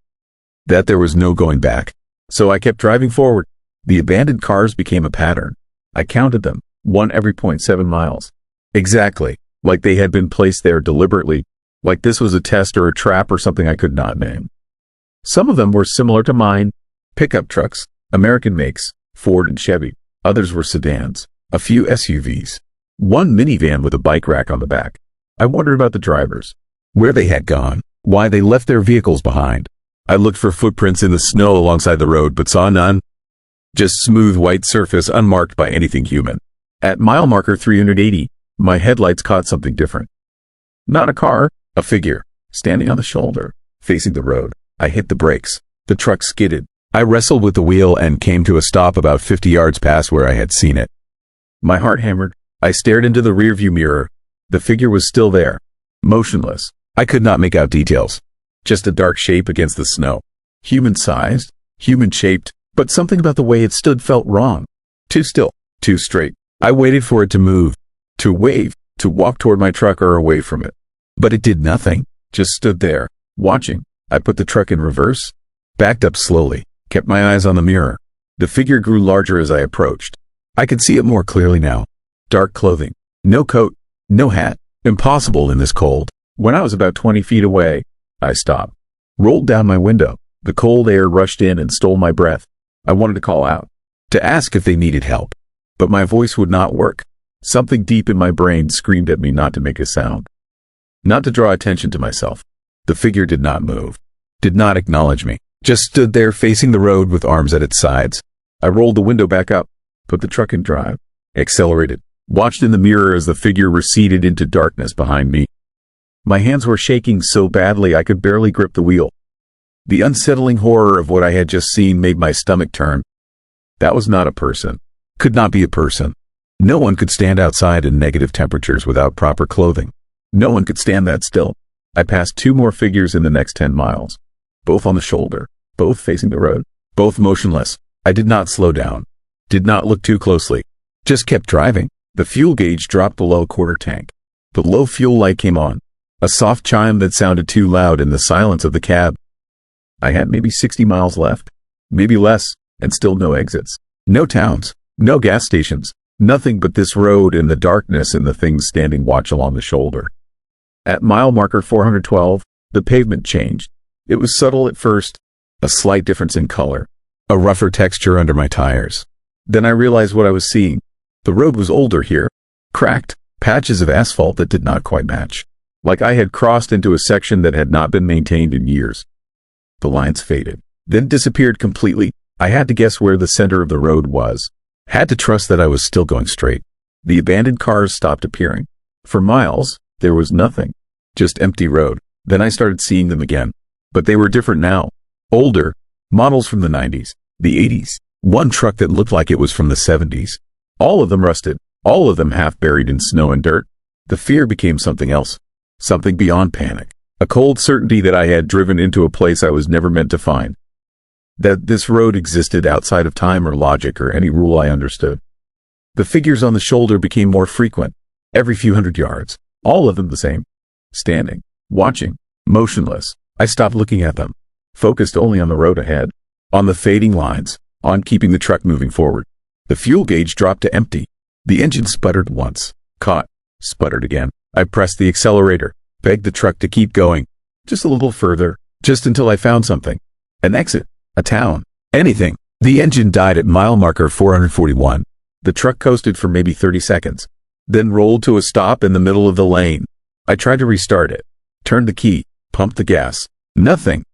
That there was no going back. So I kept driving forward. The abandoned cars became a pattern. I counted them, one every 0.7 miles. Exactly, like they had been placed there deliberately, like this was a test or a trap or something I could not name. Some of them were similar to mine, pickup trucks, American makes, Ford and Chevy. Others were sedans, a few SUVs, one minivan with a bike rack on the back. I wondered about the drivers, where they had gone, why they left their vehicles behind. I looked for footprints in the snow alongside the road but saw none. Just smooth white surface unmarked by anything human. At mile marker 380, my headlights caught something different. Not a car, a figure, standing on the shoulder, facing the road. I hit the brakes. The truck skidded. I wrestled with the wheel and came to a stop about 50 yards past where I had seen it. My heart hammered. I stared into the rearview mirror. The figure was still there, motionless. I could not make out details. Just a dark shape against the snow. Human-sized, human-shaped, but something about the way it stood felt wrong. Too still, too straight. I waited for it to move, to wave, to walk toward my truck or away from it. But it did nothing, just stood there, watching. I put the truck in reverse, backed up slowly, kept my eyes on the mirror. The figure grew larger as I approached. I could see it more clearly now. Dark clothing, no coat, no hat, impossible in this cold. When I was about 20 feet away, I stopped, rolled down my window. The cold air rushed in and stole my breath. I wanted to call out, to ask if they needed help. But my voice would not work. Something deep in my brain screamed at me not to make a sound. Not to draw attention to myself. The figure did not move, did not acknowledge me, just stood there facing the road with arms at its sides. I rolled the window back up, put the truck in drive, accelerated, watched in the mirror as the figure receded into darkness behind me. My hands were shaking so badly I could barely grip the wheel. The unsettling horror of what I had just seen made my stomach turn. That was not a person. Could not be a person. No one could stand outside in negative temperatures without proper clothing. No one could stand that still. I passed two more figures in the next 10 miles. Both on the shoulder, both facing the road, both motionless. I did not slow down. Did not look too closely. Just kept driving. The fuel gauge dropped below a quarter tank. The low fuel light came on. A soft chime that sounded too loud in the silence of the cab. I had maybe 60 miles left. Maybe less, and still no exits. No towns. No gas stations. Nothing but this road and the darkness and the things standing watch along the shoulder. At mile marker 412, the pavement changed. It was subtle at first, a slight difference in color, a rougher texture under my tires. Then I realized what I was seeing. The road was older here, cracked, patches of asphalt that did not quite match. Like I had crossed into a section that had not been maintained in years. The lines faded, then disappeared completely. I had to guess where the center of the road was. Had to trust that I was still going straight. The abandoned cars stopped appearing. For miles, there was nothing. Just empty road. Then I started seeing them again. But they were different now. Older. Models from the 90s. The 80s. One truck that looked like it was from the 70s. All of them rusted. All of them half buried in snow and dirt. The fear became something else. Something beyond panic. A cold certainty that I had driven into a place I was never meant to find. That this road existed outside of time or logic or any rule I understood. The figures on the shoulder became more frequent. Every few hundred yards. All of them the same. Standing. Watching. Motionless. I stopped looking at them. Focused only on the road ahead. On the fading lines. On keeping the truck moving forward. The fuel gauge dropped to empty. The engine sputtered once. Caught. Sputtered again. I pressed the accelerator. Begged the truck to keep going. Just a little further. Just until I found something. An exit. A town. Anything. The engine died at mile marker 441. The truck coasted for maybe 30 seconds. then rolled to a stop in the middle of the lane. I tried to restart it, turned the key, pumped the gas. Nothing.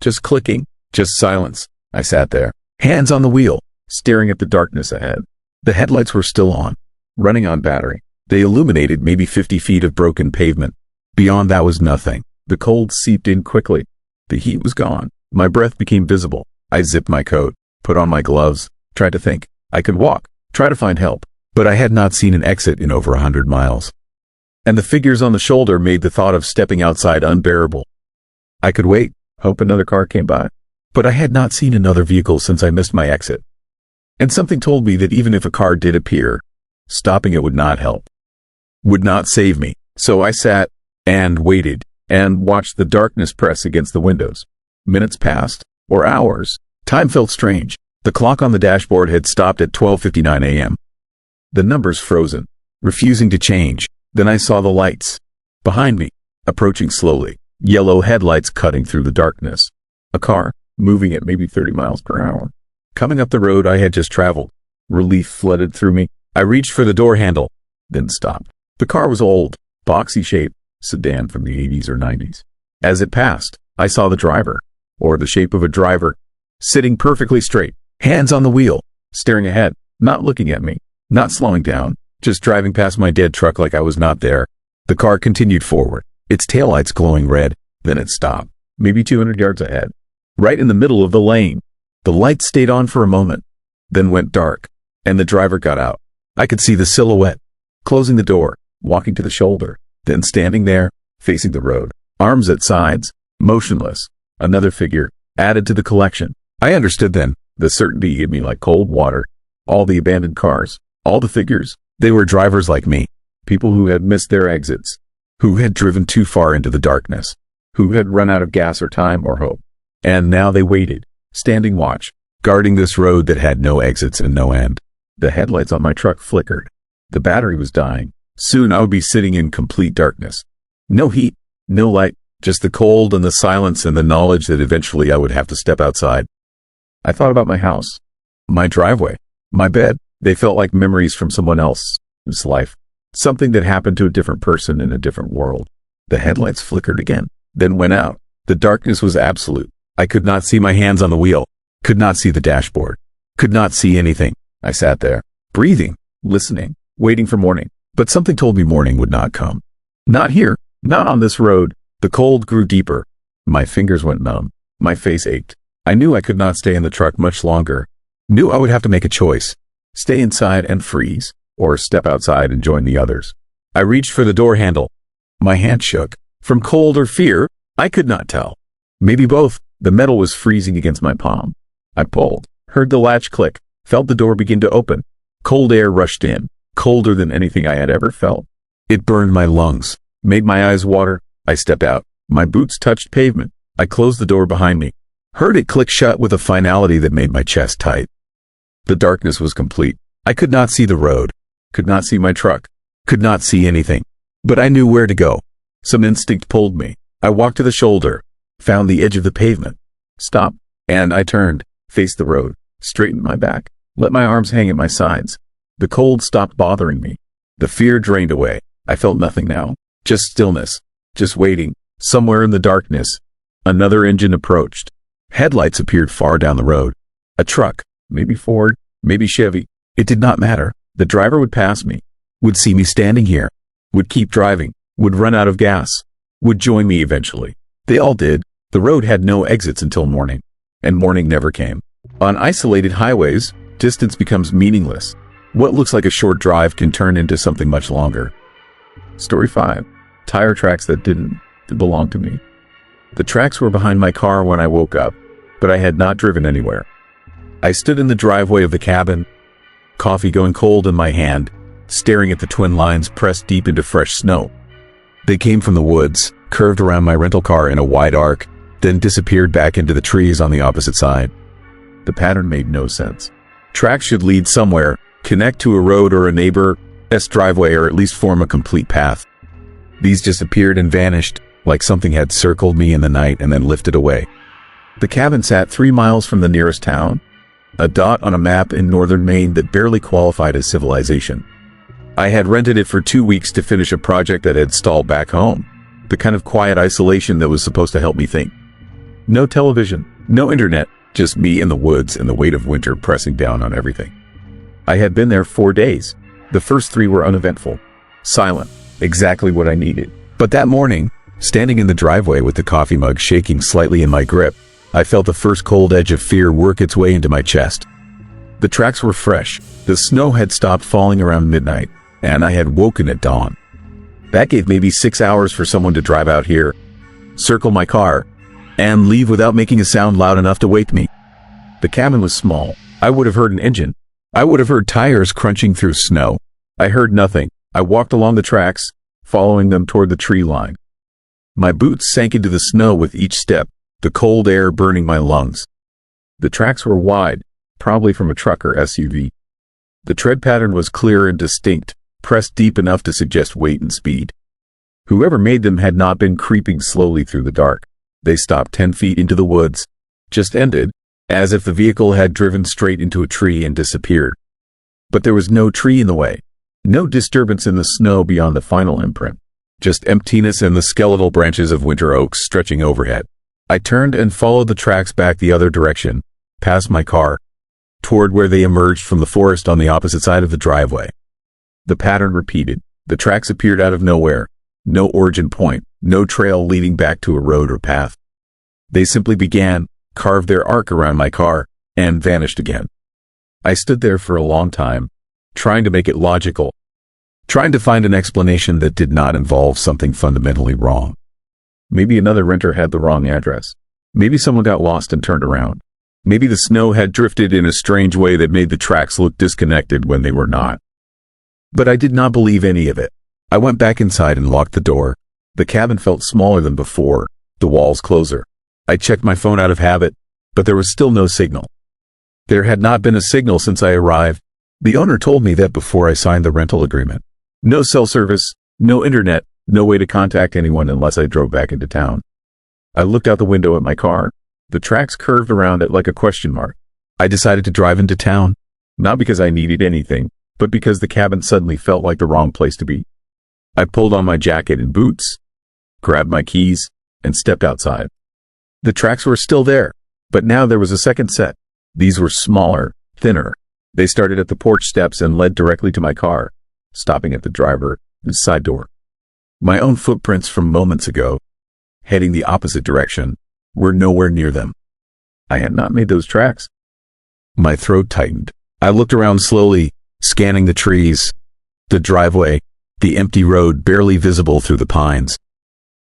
Just clicking, just silence. I sat there, hands on the wheel, staring at the darkness ahead. The headlights were still on, running on battery. They illuminated maybe 50 feet of broken pavement. Beyond that was nothing. The cold seeped in quickly. The heat was gone. My breath became visible. I zipped my coat, put on my gloves, tried to think. I could walk, try to find help, but I had not seen an exit in over 100 miles. And the figures on the shoulder made the thought of stepping outside unbearable. I could wait, hope another car came by, but I had not seen another vehicle since I missed my exit. And something told me that even if a car did appear, stopping it would not help, would not save me. So I sat and waited and watched the darkness press against the windows. Minutes passed, or hours. Time felt strange. The clock on the dashboard had stopped at 12:59 a.m. The numbers frozen, refusing to change. Then I saw the lights. Behind me, approaching slowly, yellow headlights cutting through the darkness. A car, moving at maybe 30 miles per hour. Coming up the road I had just traveled. Relief flooded through me. I reached for the door handle, then stopped. The car was old, boxy shape, sedan from the 80s or 90s. As it passed, I saw the driver, or the shape of a driver, sitting perfectly straight, hands on the wheel, staring ahead, not looking at me, not slowing down, just driving past my dead truck like I was not there. The car continued forward, its taillights glowing red, then it stopped, maybe 200 yards ahead, right in the middle of the lane. The lights stayed on for a moment, then went dark, and the driver got out. I could see the silhouette, closing the door, walking to the shoulder, then standing there, facing the road, arms at sides, motionless. Another figure, added to the collection. I understood then. The certainty hit me like cold water. All the abandoned cars, all the figures, they were drivers like me, people who had missed their exits, who had driven too far into the darkness, who had run out of gas or time or hope. And now they waited, standing watch, guarding this road that had no exits and no end. The headlights on my truck flickered. The battery was dying. Soon I would be sitting in complete darkness. No heat, no light, just the cold and the silence and the knowledge that eventually I would have to step outside. I thought about my house, my driveway, my bed. They felt like memories from someone else's life, something that happened to a different person in a different world. The headlights flickered again, then went out. The darkness was absolute. I could not see my hands on the wheel, could not see the dashboard, could not see anything. I sat there, breathing, listening, waiting for morning. But something told me morning would not come. Not here, not on this road. The cold grew deeper. My fingers went numb. My face ached. I knew I could not stay in the truck much longer. Knew I would have to make a choice. Stay inside and freeze, or step outside and join the others. I reached for the door handle. My hand shook. From cold or fear, I could not tell. Maybe both. The metal was freezing against my palm. I pulled, heard the latch click, felt the door begin to open. Cold air rushed in, colder than anything I had ever felt. It burned my lungs, made my eyes water. I stepped out. My boots touched pavement. I closed the door behind me, heard it click shut with a finality that made my chest tight. The darkness was complete. I could not see the road, could not see my truck, could not see anything. But I knew where to go. Some instinct pulled me. I walked to the shoulder, found the edge of the pavement, stopped, and I turned, faced the road, straightened my back, let my arms hang at my sides. The cold stopped bothering me. The fear drained away. I felt nothing now, just stillness, just waiting. Somewhere in the darkness, another engine approached. Headlights appeared far down the road. A truck, maybe Ford, maybe Chevy. It did not matter. The driver would pass me, would see me standing here, would keep driving, would run out of gas, would join me eventually. They all did. The road had no exits until morning, and morning never came. On isolated highways, distance becomes meaningless. What looks like a short drive can turn into something much longer. Story 5. Tire tracks that didn't belong to me. The tracks were behind my car when I woke up, but I had not driven anywhere. I stood in the driveway of the cabin, coffee going cold in my hand, staring at the twin lines pressed deep into fresh snow. They came from the woods, curved around my rental car in a wide arc, then disappeared back into the trees on the opposite side. The pattern made no sense. Tracks should lead somewhere, connect to a road or a neighbor's driveway, or at least form a complete path. These just appeared and vanished, like something had circled me in the night and then lifted away. The cabin sat 3 miles from the nearest town, a dot on a map in northern Maine that barely qualified as civilization. I had rented it for 2 weeks to finish a project that had stalled back home. The kind of quiet isolation that was supposed to help me think. No television, no internet, just me in the woods and the weight of winter pressing down on everything. I had been there 4 days. The first 3 were uneventful, silent, exactly what I needed. But that morning, standing in the driveway with the coffee mug shaking slightly in my grip, I felt the first cold edge of fear work its way into my chest. The tracks were fresh. The snow had stopped falling around midnight, and I had woken at dawn. That gave maybe 6 hours for someone to drive out here, circle my car, and leave without making a sound loud enough to wake me. The cabin was small. I would have heard an engine. I would have heard tires crunching through snow. I heard nothing. I walked along the tracks, following them toward the tree line. My boots sank into the snow with each step, the cold air burning my lungs. The tracks were wide, probably from a truck or SUV. The tread pattern was clear and distinct, pressed deep enough to suggest weight and speed. Whoever made them had not been creeping slowly through the dark. They stopped 10 feet into the woods, just ended, as if the vehicle had driven straight into a tree and disappeared. But there was no tree in the way, no disturbance in the snow beyond the final imprint, just emptiness and the skeletal branches of winter oaks stretching overhead. I turned and followed the tracks back the other direction, past my car, toward where they emerged from the forest on the opposite side of the driveway. The pattern repeated. The tracks appeared out of nowhere, no origin point, no trail leading back to a road or path. They simply began, carved their arc around my car, and vanished again. I stood there for a long time, trying to make it logical, trying to find an explanation that did not involve something fundamentally wrong. Maybe another renter had the wrong address. Maybe someone got lost and turned around. Maybe the snow had drifted in a strange way that made the tracks look disconnected when they were not. But I did not believe any of it. I went back inside and locked the door. The cabin felt smaller than before, the walls closer. I checked my phone out of habit, but there was still no signal. There had not been a signal since I arrived. The owner told me that before I signed the rental agreement. No cell service, no internet, no way to contact anyone unless I drove back into town. I looked out the window at my car. The tracks curved around it like a question mark. I decided to drive into town, not because I needed anything, but because the cabin suddenly felt like the wrong place to be. I pulled on my jacket and boots, grabbed my keys, and stepped outside. The tracks were still there, but now there was a second set. These were smaller, thinner. They started at the porch steps and led directly to my car, stopping at the driver's side door. My own footprints from moments ago, heading the opposite direction, were nowhere near them. I had not made those tracks. My throat tightened. I looked around slowly, scanning the trees, the driveway, the empty road barely visible through the pines.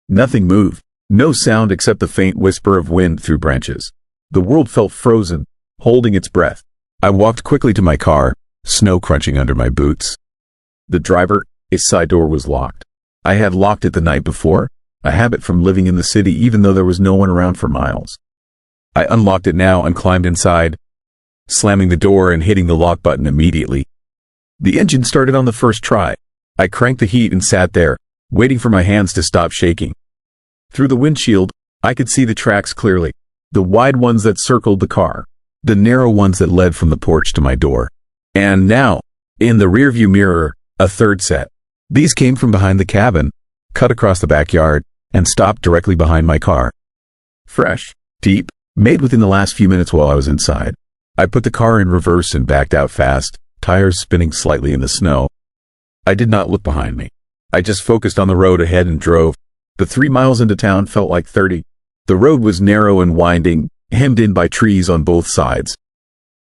Nothing moved. No sound except the faint whisper of wind through branches. The world felt frozen, holding its breath. I walked quickly to my car, snow crunching under my boots. The driver's side door was locked. I had locked it the night before, a habit from living in the city even though there was no one around for miles. I unlocked it now and climbed inside, slamming the door and hitting the lock button immediately. The engine started on the first try. I cranked the heat and sat there, waiting for my hands to stop shaking. Through the windshield, I could see the tracks clearly, the wide ones that circled the car, the narrow ones that led from the porch to my door. And now, in the rearview mirror, a third set. These came from behind the cabin, cut across the backyard, and stopped directly behind my car. Fresh, deep, made within the last few minutes while I was inside. I put the car in reverse and backed out fast, tires spinning slightly in the snow. I did not look behind me. I just focused on the road ahead and drove. The 3 miles into town felt like 30. The road was narrow and winding, hemmed in by trees on both sides.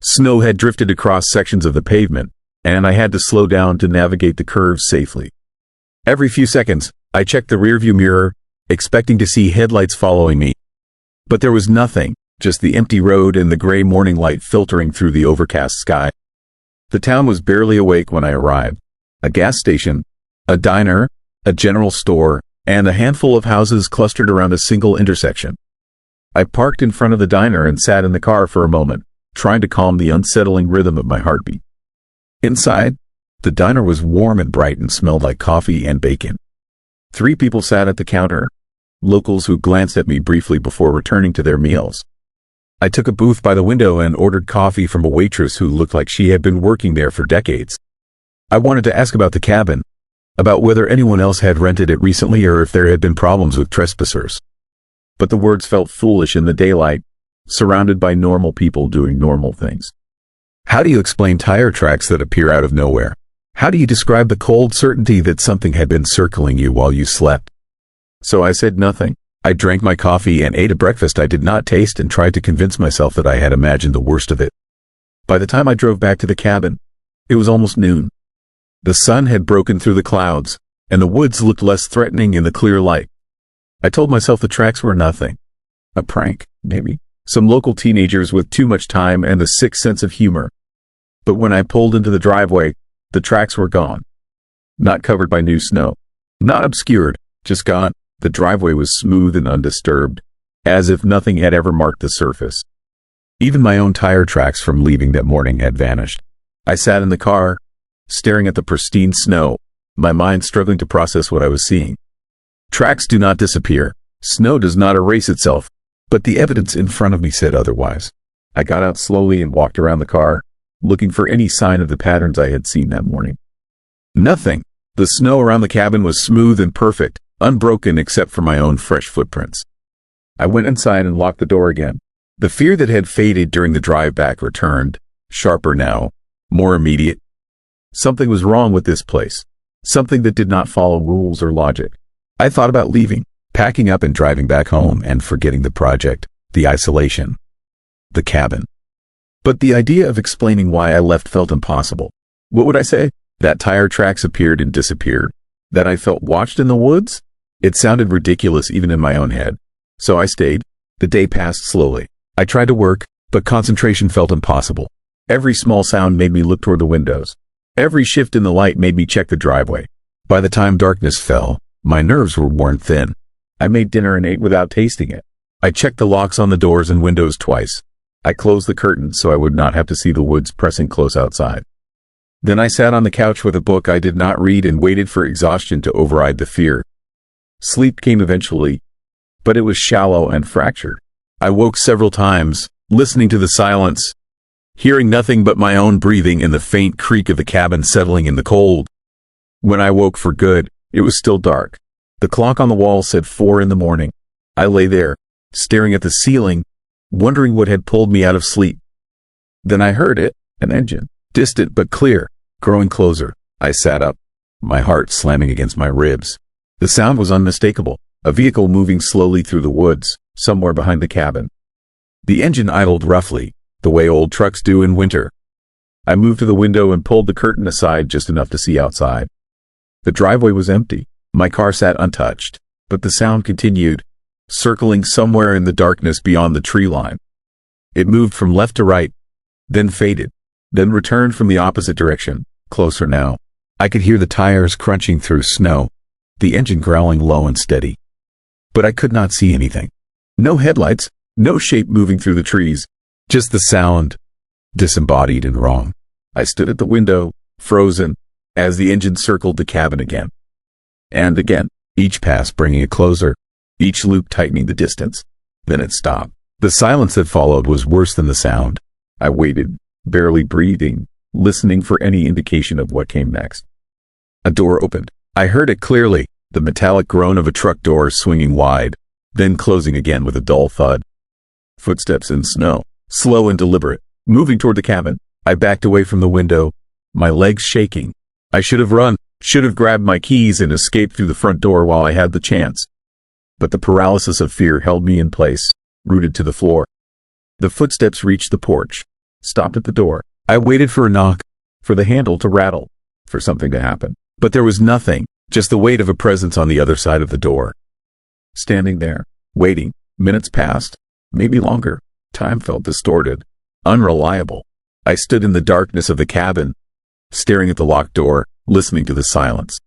Snow had drifted across sections of the pavement, and I had to slow down to navigate the curves safely. Every few seconds, I checked the rearview mirror, expecting to see headlights following me. But there was nothing, just the empty road and the gray morning light filtering through the overcast sky. The town was barely awake when I arrived. A gas station, a diner, a general store, and a handful of houses clustered around a single intersection. I parked in front of the diner and sat in the car for a moment, trying to calm the unsettling rhythm of my heartbeat. Inside, the diner was warm and bright and smelled like coffee and bacon. 3 people sat at the counter, locals who glanced at me briefly before returning to their meals. I took a booth by the window and ordered coffee from a waitress who looked like she had been working there for decades. I wanted to ask about the cabin, about whether anyone else had rented it recently or if there had been problems with trespassers. But the words felt foolish in the daylight, surrounded by normal people doing normal things. How do you explain tire tracks that appear out of nowhere? How do you describe the cold certainty that something had been circling you while you slept? So I said nothing. I drank my coffee and ate a breakfast I did not taste and tried to convince myself that I had imagined the worst of it. By the time I drove back to the cabin, it was almost noon. The sun had broken through the clouds, and the woods looked less threatening in the clear light. I told myself the tracks were nothing. A prank, maybe. Some local teenagers with too much time and a sick sense of humor. But when I pulled into the driveway, the tracks were gone. Not covered by new snow. Not obscured, just gone. The driveway was smooth and undisturbed, as if nothing had ever marked the surface. Even my own tire tracks from leaving that morning had vanished. I sat in the car, staring at the pristine snow, my mind struggling to process what I was seeing. Tracks do not disappear. Snow does not erase itself, but the evidence in front of me said otherwise. I got out slowly and walked around the car, looking for any sign of the patterns I had seen that morning. Nothing. The snow around the cabin was smooth and perfect, unbroken except for my own fresh footprints. I went inside and locked the door again. The fear that had faded during the drive back returned, sharper now, more immediate. Something was wrong with this place, something that did not follow rules or logic. I thought about leaving, packing up and driving back home and forgetting the project, the isolation, the cabin. But the idea of explaining why I left felt impossible. What would I say? That tire tracks appeared and disappeared? That I felt watched in the woods? It sounded ridiculous even in my own head. So I stayed. The day passed slowly. I tried to work, but concentration felt impossible. Every small sound made me look toward the windows. Every shift in the light made me check the driveway. By the time darkness fell, my nerves were worn thin. I made dinner and ate without tasting it. I checked the locks on the doors and windows twice. I closed the curtains so I would not have to see the woods pressing close outside. Then I sat on the couch with a book I did not read and waited for exhaustion to override the fear. Sleep came eventually, but it was shallow and fractured. I woke several times, listening to the silence, hearing nothing but my own breathing and the faint creak of the cabin settling in the cold. When I woke for good, it was still dark. The clock on the wall said 4 a.m. I lay there, staring at the ceiling, wondering what had pulled me out of sleep. Then I heard it, an engine, distant but clear, growing closer. I sat up, my heart slamming against my ribs. The sound was unmistakable, a vehicle moving slowly through the woods, somewhere behind the cabin. The engine idled roughly, the way old trucks do in winter. I moved to the window and pulled the curtain aside just enough to see outside. The driveway was empty. My car sat untouched, but the sound continued, circling somewhere in the darkness beyond the tree line. It moved from left to right, then faded, then returned from the opposite direction, closer now. I could hear the tires crunching through snow, the engine growling low and steady. But I could not see anything. No headlights, no shape moving through the trees, just the sound, disembodied and wrong. I stood at the window, frozen, as the engine circled the cabin again. And again, each pass bringing it closer, each loop tightening the distance. Then it stopped. The silence that followed was worse than the sound. I waited, barely breathing, listening for any indication of what came next. A door opened. I heard it clearly, the metallic groan of a truck door swinging wide, then closing again with a dull thud. Footsteps in snow, slow and deliberate, moving toward the cabin. I backed away from the window, my legs shaking. I should have run, should have grabbed my keys and escaped through the front door while I had the chance. But the paralysis of fear held me in place, rooted to the floor. The footsteps reached the porch, stopped at the door. I waited for a knock, for the handle to rattle, for something to happen. But there was nothing, just the weight of a presence on the other side of the door. Standing there, waiting, minutes passed, maybe longer. Time felt distorted, unreliable. I stood in the darkness of the cabin, staring at the locked door, listening to the silence.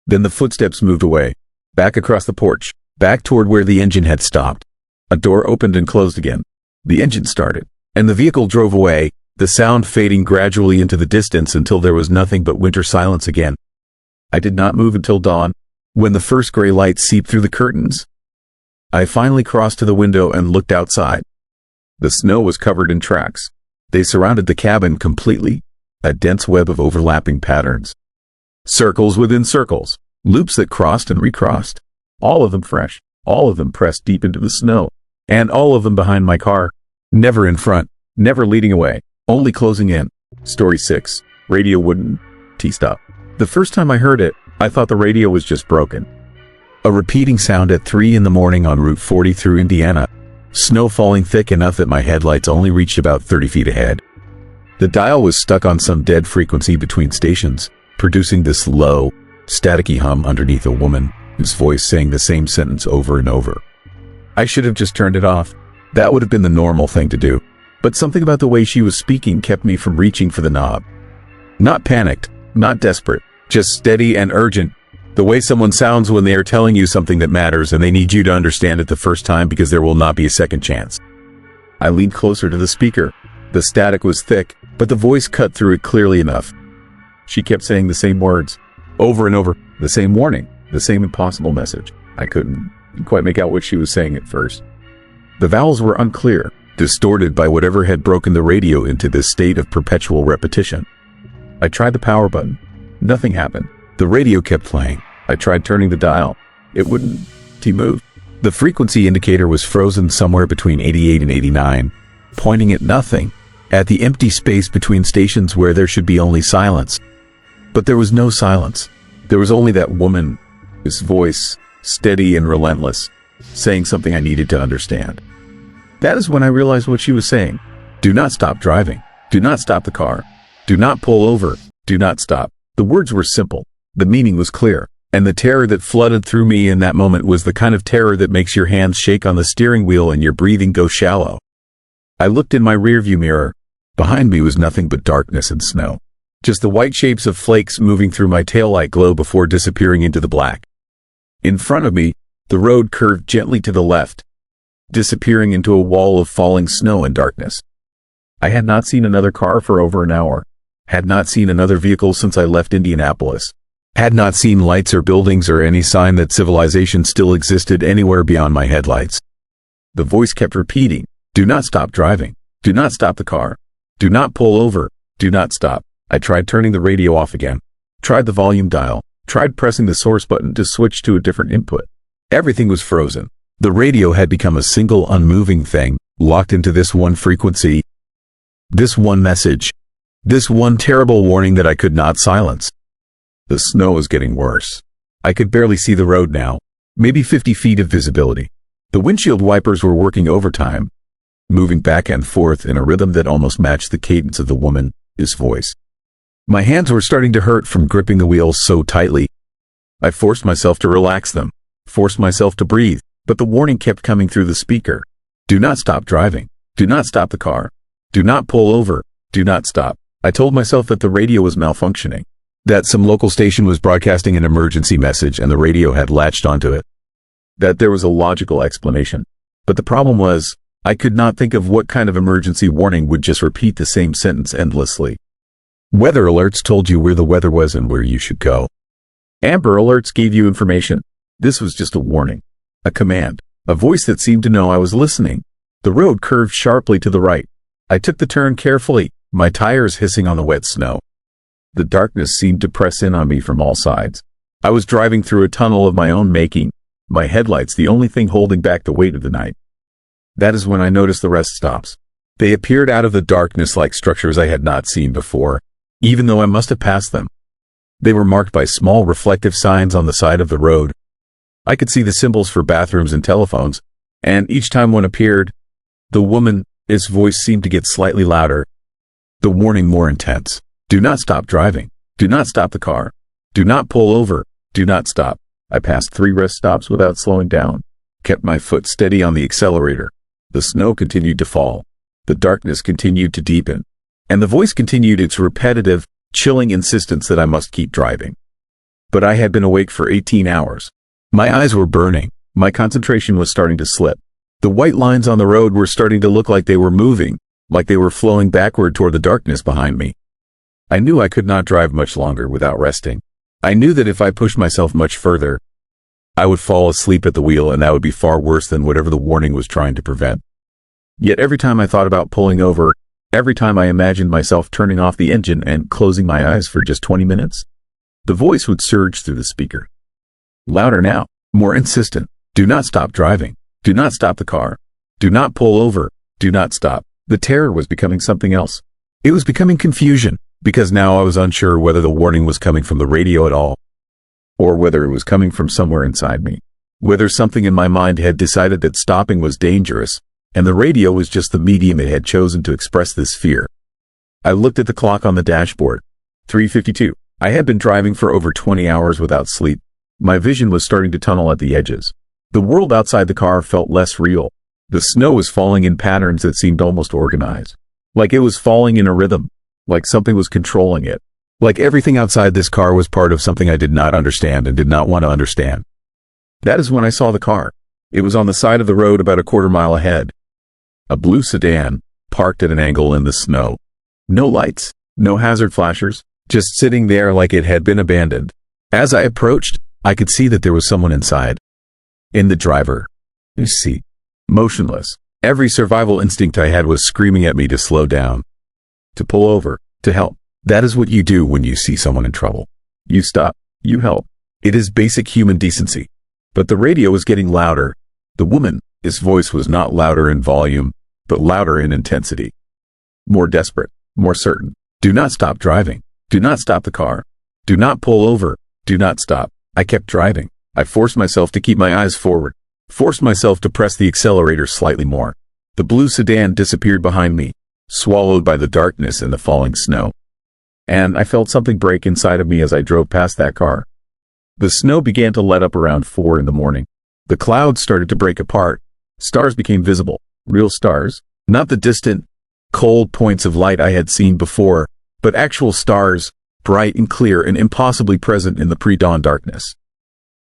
Then the footsteps moved away, back across the porch, back toward where the engine had stopped. A door opened and closed again. The engine started, and the vehicle drove away, the sound fading gradually into the distance until there was nothing but winter silence again. I did not move until dawn, when the first gray light seeped through the curtains. I finally crossed to the window and looked outside. The snow was covered in tracks. They surrounded the cabin completely, a dense web of overlapping patterns. Circles within circles, loops that crossed and recrossed, all of them fresh, all of them pressed deep into the snow, and all of them behind my car, never in front, never leading away, only closing in. Story 6. Radio wouldn't T-stop. The first time I heard it, I thought the radio was just broken. A repeating sound at 3 in the morning on Route 40 through Indiana, snow falling thick enough that my headlights only reached about 30 feet ahead. The dial was stuck on some dead frequency between stations, producing this low, staticky hum underneath a woman whose voice saying the same sentence over and over. I should have just turned it off. That would have been the normal thing to do. But something about the way she was speaking kept me from reaching for the knob. Not panicked, not desperate, just steady and urgent. The way someone sounds when they are telling you something that matters and they need you to understand it the first time because there will not be a second chance. I leaned closer to the speaker. The static was thick, but the voice cut through it clearly enough. She kept saying the same words, over and over, the same warning, the same impossible message. I couldn't quite make out what she was saying at first. The vowels were unclear, distorted by whatever had broken the radio into this state of perpetual repetition. I tried the power button. Nothing happened. The radio kept playing. I tried turning the dial. It wouldn't move. The frequency indicator was frozen somewhere between 88 and 89, pointing at nothing, at the empty space between stations where there should be only silence. But there was no silence. There was only that woman, this voice, steady and relentless, saying something I needed to understand. That is when I realized what she was saying. Do not stop driving. Do not stop the car. Do not pull over. Do not stop. The words were simple. The meaning was clear. And the terror that flooded through me in that moment was the kind of terror that makes your hands shake on the steering wheel and your breathing go shallow. I looked in my rearview mirror. Behind me was nothing but darkness and snow. Just the white shapes of flakes moving through my taillight glow before disappearing into the black. In front of me, the road curved gently to the left, disappearing into a wall of falling snow and darkness. I had not seen another car for over an hour. Had not seen another vehicle since I left Indianapolis. Had not seen lights or buildings or any sign that civilization still existed anywhere beyond my headlights. The voice kept repeating, do not stop driving. Do not stop the car. Do not pull over. Do not stop. I tried turning the radio off again. Tried the volume dial. Tried pressing the source button to switch to a different input. Everything was frozen. The radio had become a single unmoving thing, locked into this one frequency. This one message. This one terrible warning that I could not silence. The snow was getting worse. I could barely see the road now, maybe 50 feet of visibility. The windshield wipers were working overtime, moving back and forth in a rhythm that almost matched the cadence of the woman's voice. My hands were starting to hurt from gripping the wheels so tightly. I forced myself to relax them, forced myself to breathe, but the warning kept coming through the speaker. Do not stop driving. Do not stop the car. Do not pull over. Do not stop. I told myself that the radio was malfunctioning, that some local station was broadcasting an emergency message and the radio had latched onto it, that there was a logical explanation. But the problem was, I could not think of what kind of emergency warning would just repeat the same sentence endlessly. Weather alerts told you where the weather was and where you should go. Amber alerts gave you information. This was just a warning, a command, a voice that seemed to know I was listening. The road curved sharply to the right. I took the turn carefully, my tires hissing on the wet snow. The darkness seemed to press in on me from all sides. I was driving through a tunnel of my own making, my headlights the only thing holding back the weight of the night. That is when I noticed the rest stops. They appeared out of the darkness like structures I had not seen before, even though I must have passed them. They were marked by small reflective signs on the side of the road. I could see the symbols for bathrooms and telephones, and each time one appeared, the woman's voice seemed to get slightly louder, the warning more intense. Do not stop driving. Do not stop the car. Do not pull over. Do not stop. I passed 3 rest stops without slowing down, kept my foot steady on the accelerator. The snow continued to fall. The darkness continued to deepen, and the voice continued its repetitive, chilling insistence that I must keep driving. But I had been awake for 18 hours. My eyes were burning. My concentration was starting to slip. The white lines on the road were starting to look like they were moving, like they were flowing backward toward the darkness behind me. I knew I could not drive much longer without resting. I knew that if I pushed myself much further, I would fall asleep at the wheel, and that would be far worse than whatever the warning was trying to prevent. Yet every time I thought about pulling over, every time I imagined myself turning off the engine and closing my eyes for just 20 minutes. The voice would surge through the speaker. Louder now, more insistent. Do not stop driving. Do not stop the car. Do not pull over. Do not stop. The terror was becoming something else. It was becoming confusion, because now I was unsure whether the warning was coming from the radio at all, or whether it was coming from somewhere inside me. Whether something in my mind had decided that stopping was dangerous, and the radio was just the medium it had chosen to express this fear. I looked at the clock on the dashboard. 3:52. I had been driving for over 20 hours without sleep. My vision was starting to tunnel at the edges. The world outside the car felt less real. The snow was falling in patterns that seemed almost organized. Like it was falling in a rhythm. Like something was controlling it. Like everything outside this car was part of something I did not understand and did not want to understand. That is when I saw the car. It was on the side of the road about a quarter mile ahead. A blue sedan, parked at an angle in the snow. No lights, no hazard flashers, just sitting there like it had been abandoned. As I approached, I could see that there was someone inside. In the driver's seat. Motionless. Every survival instinct I had was screaming at me to slow down. To pull over. To help. That is what you do when you see someone in trouble. You stop. You help. It is basic human decency. But the radio was getting louder. The woman's voice was not louder in volume, but louder in intensity. More desperate. More certain. Do not stop driving. Do not stop the car. Do not pull over. Do not stop. I kept driving. I forced myself to keep my eyes forward. Forced myself to press the accelerator slightly more. The blue sedan disappeared behind me, swallowed by the darkness and the falling snow. And I felt something break inside of me as I drove past that car. The snow began to let up around 4 in the morning. The clouds started to break apart. Stars became visible. Real stars. Not the distant, cold points of light I had seen before, but actual stars, bright and clear and impossibly present in the pre-dawn darkness.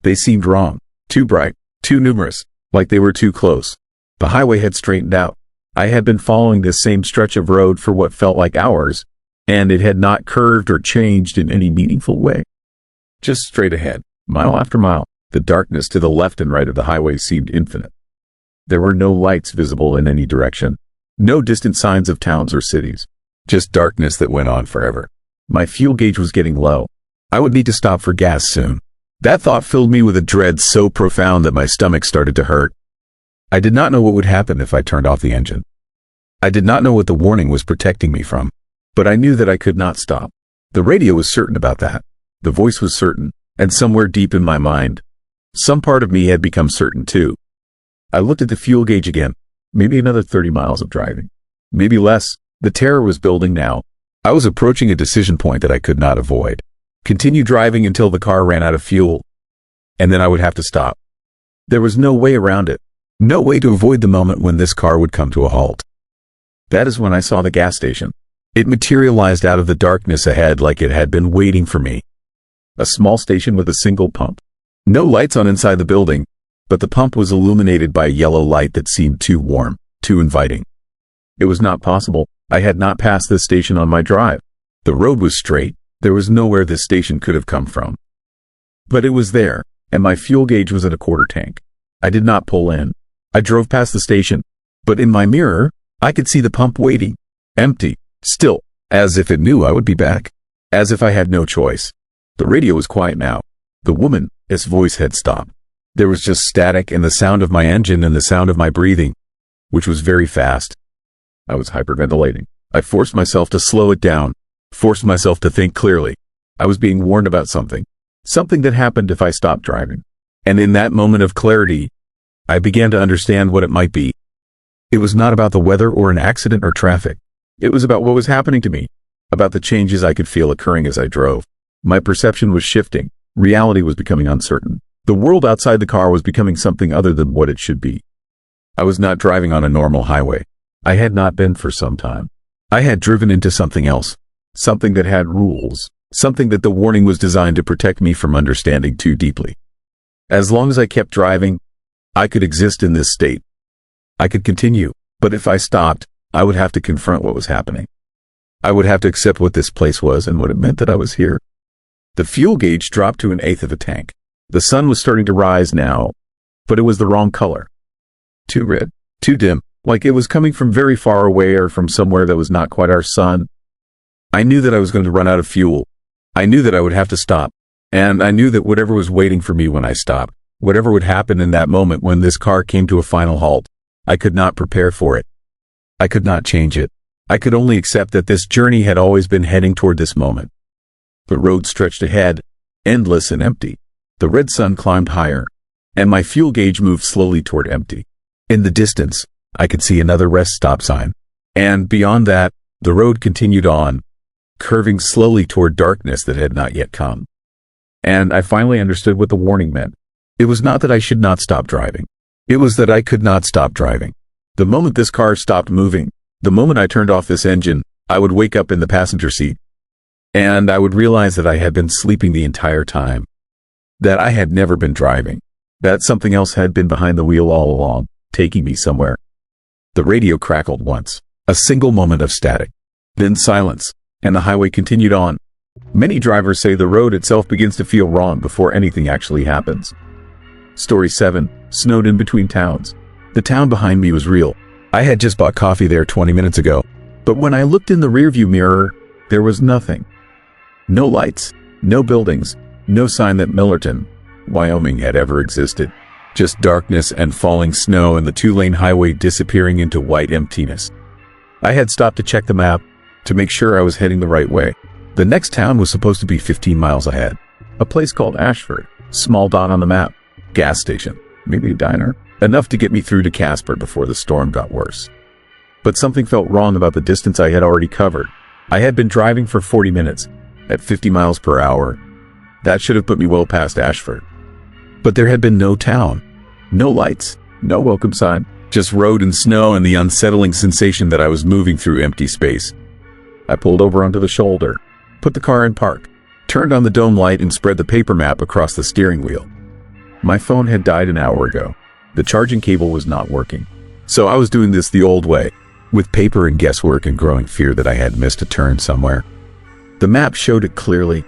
They seemed wrong. Too bright. Too numerous. Like they were too close. The highway had straightened out. I had been following this same stretch of road for what felt like hours, and it had not curved or changed in any meaningful way. Just straight ahead, mile after mile, the darkness to the left and right of the highway seemed infinite. There were no lights visible in any direction. No distant signs of towns or cities. Just darkness that went on forever. My fuel gauge was getting low. I would need to stop for gas soon. That thought filled me with a dread so profound that my stomach started to hurt. I did not know what would happen if I turned off the engine. I did not know what the warning was protecting me from, but I knew that I could not stop. The radio was certain about that. The voice was certain, and somewhere deep in my mind, some part of me had become certain too. I looked at the fuel gauge again. Maybe another 30 miles of driving. Maybe less. The terror was building now. I was approaching a decision point that I could not avoid. Continue driving until the car ran out of fuel, and then I would have to stop. There was no way around it. No way to avoid the moment when this car would come to a halt. That is when I saw the gas station. It materialized out of the darkness ahead like it had been waiting for me. A small station with a single pump. No lights on inside the building, but the pump was illuminated by a yellow light that seemed too warm, too inviting. It was not possible. I had not passed this station on my drive. The road was straight. There was nowhere this station could have come from. But it was there, and my fuel gauge was at a quarter tank. I did not pull in. I drove past the station, but in my mirror, I could see the pump waiting. Empty. Still. As if it knew I would be back. As if I had no choice. The radio was quiet now. The woman's voice had stopped. There was just static and the sound of my engine and the sound of my breathing, which was very fast. I was hyperventilating. I forced myself to slow it down. Forced myself to think clearly. I was being warned about something. Something that happened if I stopped driving. And in that moment of clarity, I began to understand what it might be. It was not about the weather or an accident or traffic. It was about what was happening to me. About the changes I could feel occurring as I drove. My perception was shifting. Reality was becoming uncertain. The world outside the car was becoming something other than what it should be. I was not driving on a normal highway. I had not been for some time. I had driven into something else. Something that had rules. Something that the warning was designed to protect me from understanding too deeply. As long as I kept driving, I could exist in this state. I could continue, but if I stopped, I would have to confront what was happening. I would have to accept what this place was and what it meant that I was here. The fuel gauge dropped to 1/8 of a tank. The sun was starting to rise now, but it was the wrong color. Too red, too dim, like it was coming from very far away or from somewhere that was not quite our sun. I knew that I was going to run out of fuel. I knew that I would have to stop. And I knew that whatever was waiting for me when I stopped, whatever would happen in that moment when this car came to a final halt, I could not prepare for it. I could not change it. I could only accept that this journey had always been heading toward this moment. The road stretched ahead, endless and empty. The red sun climbed higher, and my fuel gauge moved slowly toward empty. In the distance, I could see another rest stop sign. And beyond that, the road continued on, curving slowly toward darkness that had not yet come. And I finally understood what the warning meant. It was not that I should not stop driving. It was that I could not stop driving. The moment this car stopped moving, the moment I turned off this engine, I would wake up in the passenger seat. And I would realize that I had been sleeping the entire time. That I had never been driving. That something else had been behind the wheel all along, taking me somewhere. The radio crackled once, a single moment of static. Then silence, and the highway continued on. Many drivers say the road itself begins to feel wrong before anything actually happens. Story 7, snowed in between towns. The town behind me was real. I had just bought coffee there 20 minutes ago. But when I looked in the rearview mirror, there was nothing. No lights, no buildings, no sign that Millerton, Wyoming had ever existed. Just darkness and falling snow and the two-lane highway disappearing into white emptiness. I had stopped to check the map, to make sure I was heading the right way. The next town was supposed to be 15 miles ahead. A place called Ashford, small dot on the map, gas station, maybe a diner, enough to get me through to Casper before the storm got worse. But something felt wrong about the distance I had already covered. I had been driving for 40 minutes, at 50 miles per hour. That should have put me well past Ashford. But there had been no town, no lights, no welcome sign, just road and snow and the unsettling sensation that I was moving through empty space. I pulled over onto the shoulder, put the car in park, turned on the dome light and spread the paper map across the steering wheel. My phone had died an hour ago. The charging cable was not working. So I was doing this the old way, with paper and guesswork and growing fear that I had missed a turn somewhere. The map showed it clearly.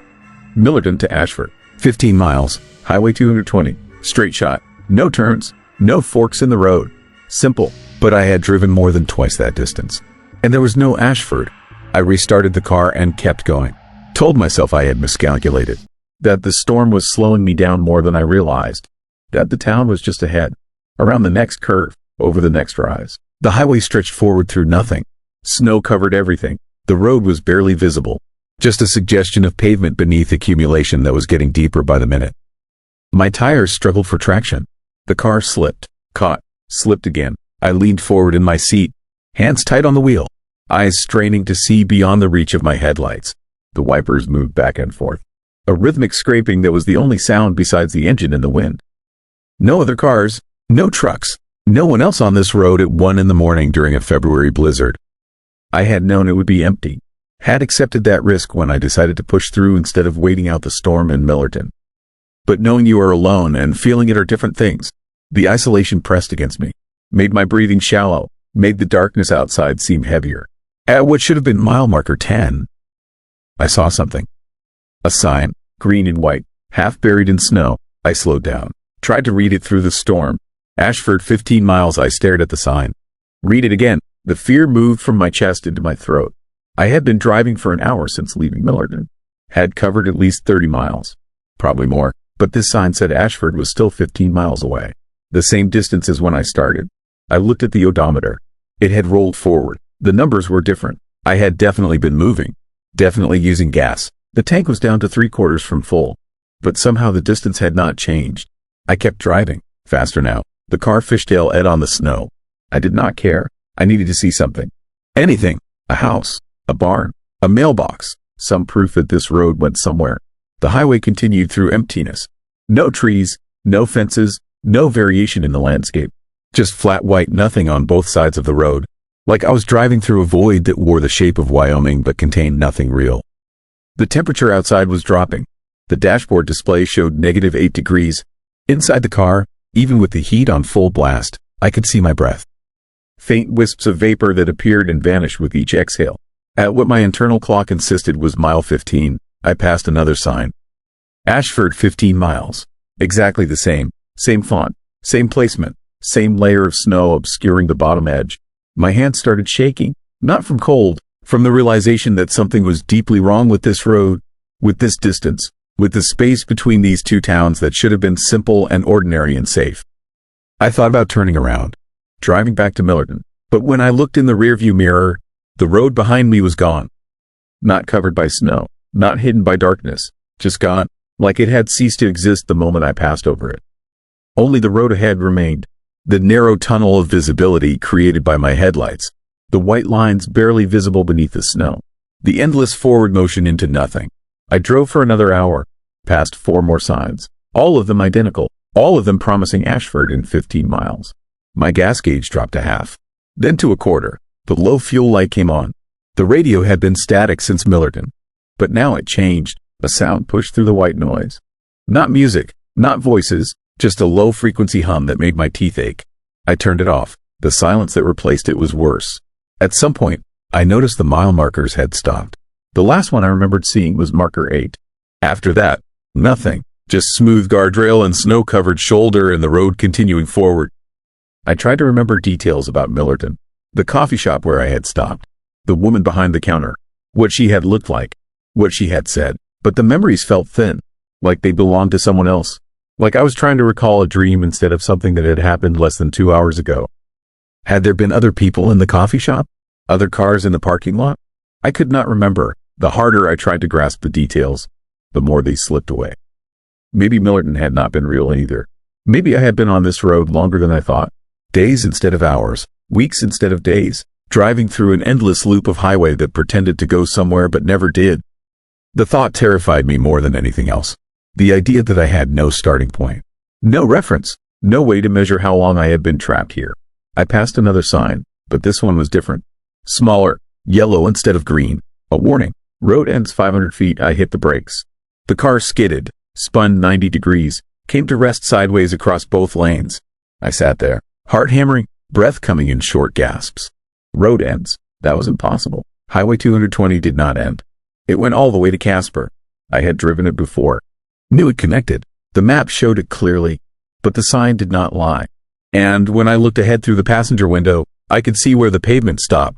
Millerton to Ashford, 15 miles, Highway 220, straight shot, no turns, no forks in the road. Simple, but I had driven more than twice that distance. And there was no Ashford. I restarted the car and kept going. Told myself I had miscalculated. That the storm was slowing me down more than I realized. That the town was just ahead, around the next curve, over the next rise. The highway stretched forward through nothing. Snow covered everything. The road was barely visible. Just a suggestion of pavement beneath accumulation that was getting deeper by the minute. My tires struggled for traction. The car slipped, caught, slipped again. I leaned forward in my seat, hands tight on the wheel, eyes straining to see beyond the reach of my headlights. The wipers moved back and forth. A rhythmic scraping that was the only sound besides the engine and the wind. No other cars, no trucks, no one else on this road at 1 a.m. during a February blizzard. I had known it would be empty, had accepted that risk when I decided to push through instead of waiting out the storm in Millerton. But knowing you are alone and feeling it are different things. The isolation pressed against me, made my breathing shallow, made the darkness outside seem heavier. At what should have been mile marker 10, I saw something. A sign, green and white, half buried in snow. I slowed down, tried to read it through the storm. Ashford, 15 miles. I stared at the sign. Read it again. The fear moved from my chest into my throat. I had been driving for an hour since leaving Millerton. Had covered at least 30 miles. Probably more, but this sign said Ashford was still 15 miles away. The same distance as when I started. I looked at the odometer. It had rolled forward. The numbers were different. I had definitely been moving. Definitely using gas. The tank was down to 3/4 from full. But somehow the distance had not changed. I kept driving. Faster now. The car fishtail ed on the snow. I did not care. I needed to see something. Anything. A house. A barn. A mailbox. Some proof that this road went somewhere. The highway continued through emptiness. No trees. No fences. No variation in the landscape. Just flat white nothing on both sides of the road. Like I was driving through a void that wore the shape of Wyoming but contained nothing real. The temperature outside was dropping. The dashboard display showed -8 degrees. Inside the car, even with the heat on full blast, I could see my breath. Faint wisps of vapor that appeared and vanished with each exhale. At what my internal clock insisted was mile 15, I passed another sign. Ashford, 15 miles. Exactly the same. Same font. Same placement. Same layer of snow obscuring the bottom edge. My hands started shaking, not from cold, from the realization that something was deeply wrong with this road, with this distance, with the space between these two towns that should have been simple and ordinary and safe. I thought about turning around, driving back to Millerton, but when I looked in the rearview mirror, the road behind me was gone. Not covered by snow, not hidden by darkness, just gone, like it had ceased to exist the moment I passed over it. Only the road ahead remained, the narrow tunnel of visibility created by my headlights, the white lines barely visible beneath the snow, the endless forward motion into nothing. I drove for another hour, past 4 more signs, all of them identical, all of them promising Ashford in 15 miles. My gas gauge dropped to half, then to a quarter. The low fuel light came on. The radio had been static since Millerton, but now it changed. A sound pushed through the white noise. Not music, not voices, just a low-frequency hum that made my teeth ache. I turned it off. The silence that replaced it was worse. At some point, I noticed the mile markers had stopped. The last one I remembered seeing was marker 8. After that, nothing. Just smooth guardrail and snow-covered shoulder and the road continuing forward. I tried to remember details about Millerton, the coffee shop where I had stopped, the woman behind the counter, what she had looked like, what she had said, but the memories felt thin, like they belonged to someone else, like I was trying to recall a dream instead of something that had happened less than 2 hours ago. Had there been other people in the coffee shop? Other cars in the parking lot? I could not remember. The harder I tried to grasp the details, the more they slipped away. Maybe Millerton had not been real either. Maybe I had been on this road longer than I thought. Days instead of hours, weeks instead of days, driving through an endless loop of highway that pretended to go somewhere but never did. The thought terrified me more than anything else. The idea that I had no starting point, no reference, no way to measure how long I had been trapped here. I passed another sign, but this one was different. Smaller, yellow instead of green. A warning. Road ends 500 feet. I hit the brakes. The car skidded, spun 90 degrees, came to rest sideways across both lanes. I sat there, heart hammering, breath coming in short gasps. Road ends. That was impossible. Highway 220 did not end. It went all the way to Casper. I had driven it before. Knew it connected. The map showed it clearly, but the sign did not lie. And when I looked ahead through the passenger window, I could see where the pavement stopped,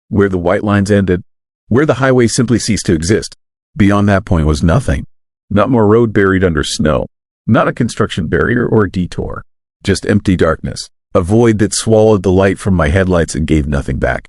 where the white lines ended, where the highway simply ceased to exist. Beyond that point was nothing. Not more road buried under snow. Not a construction barrier or a detour. Just empty darkness. A void that swallowed the light from my headlights and gave nothing back.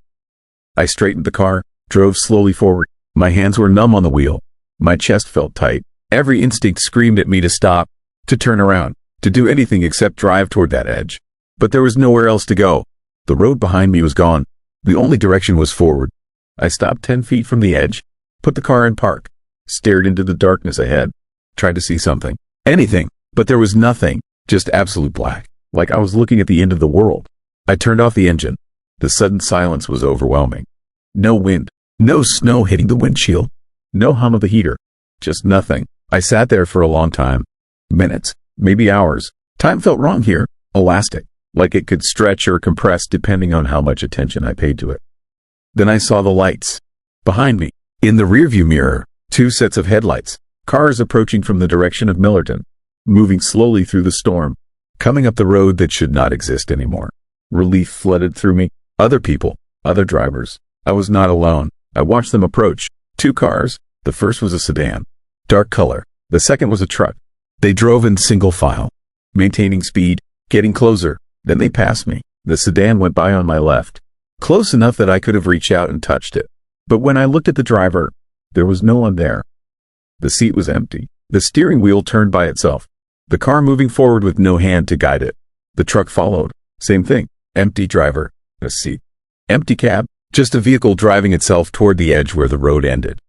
I straightened the car, drove slowly forward. My hands were numb on the wheel. My chest felt tight. Every instinct screamed at me to stop, to turn around, to do anything except drive toward that edge. But there was nowhere else to go. The road behind me was gone. The only direction was forward. I stopped 10 feet from the edge, put the car in park, stared into the darkness ahead, tried to see something, anything, but there was nothing, just absolute black, like I was looking at the end of the world. I turned off the engine. The sudden silence was overwhelming. No wind, no snow hitting the windshield, no hum of the heater, just nothing. I sat there for a long time, minutes, maybe hours. Time felt wrong here, elastic, like it could stretch or compress depending on how much attention I paid to it. Then I saw the lights. Behind me, in the rearview mirror, 2 sets of headlights, cars approaching from the direction of Millerton, moving slowly through the storm, coming up the road that should not exist anymore. Relief flooded through me. Other people, other drivers. I was not alone. I watched them approach. 2 cars. The first was a sedan, dark color. The second was a truck. They drove in single file, maintaining speed, getting closer. Then they passed me. The sedan went by on my left, close enough that I could have reached out and touched it. But when I looked at the driver, there was no one there. The seat was empty. The steering wheel turned by itself. The car moving forward with no hand to guide it. The truck followed. Same thing. Empty driver. A seat. Empty cab. Just a vehicle driving itself toward the edge where the road ended.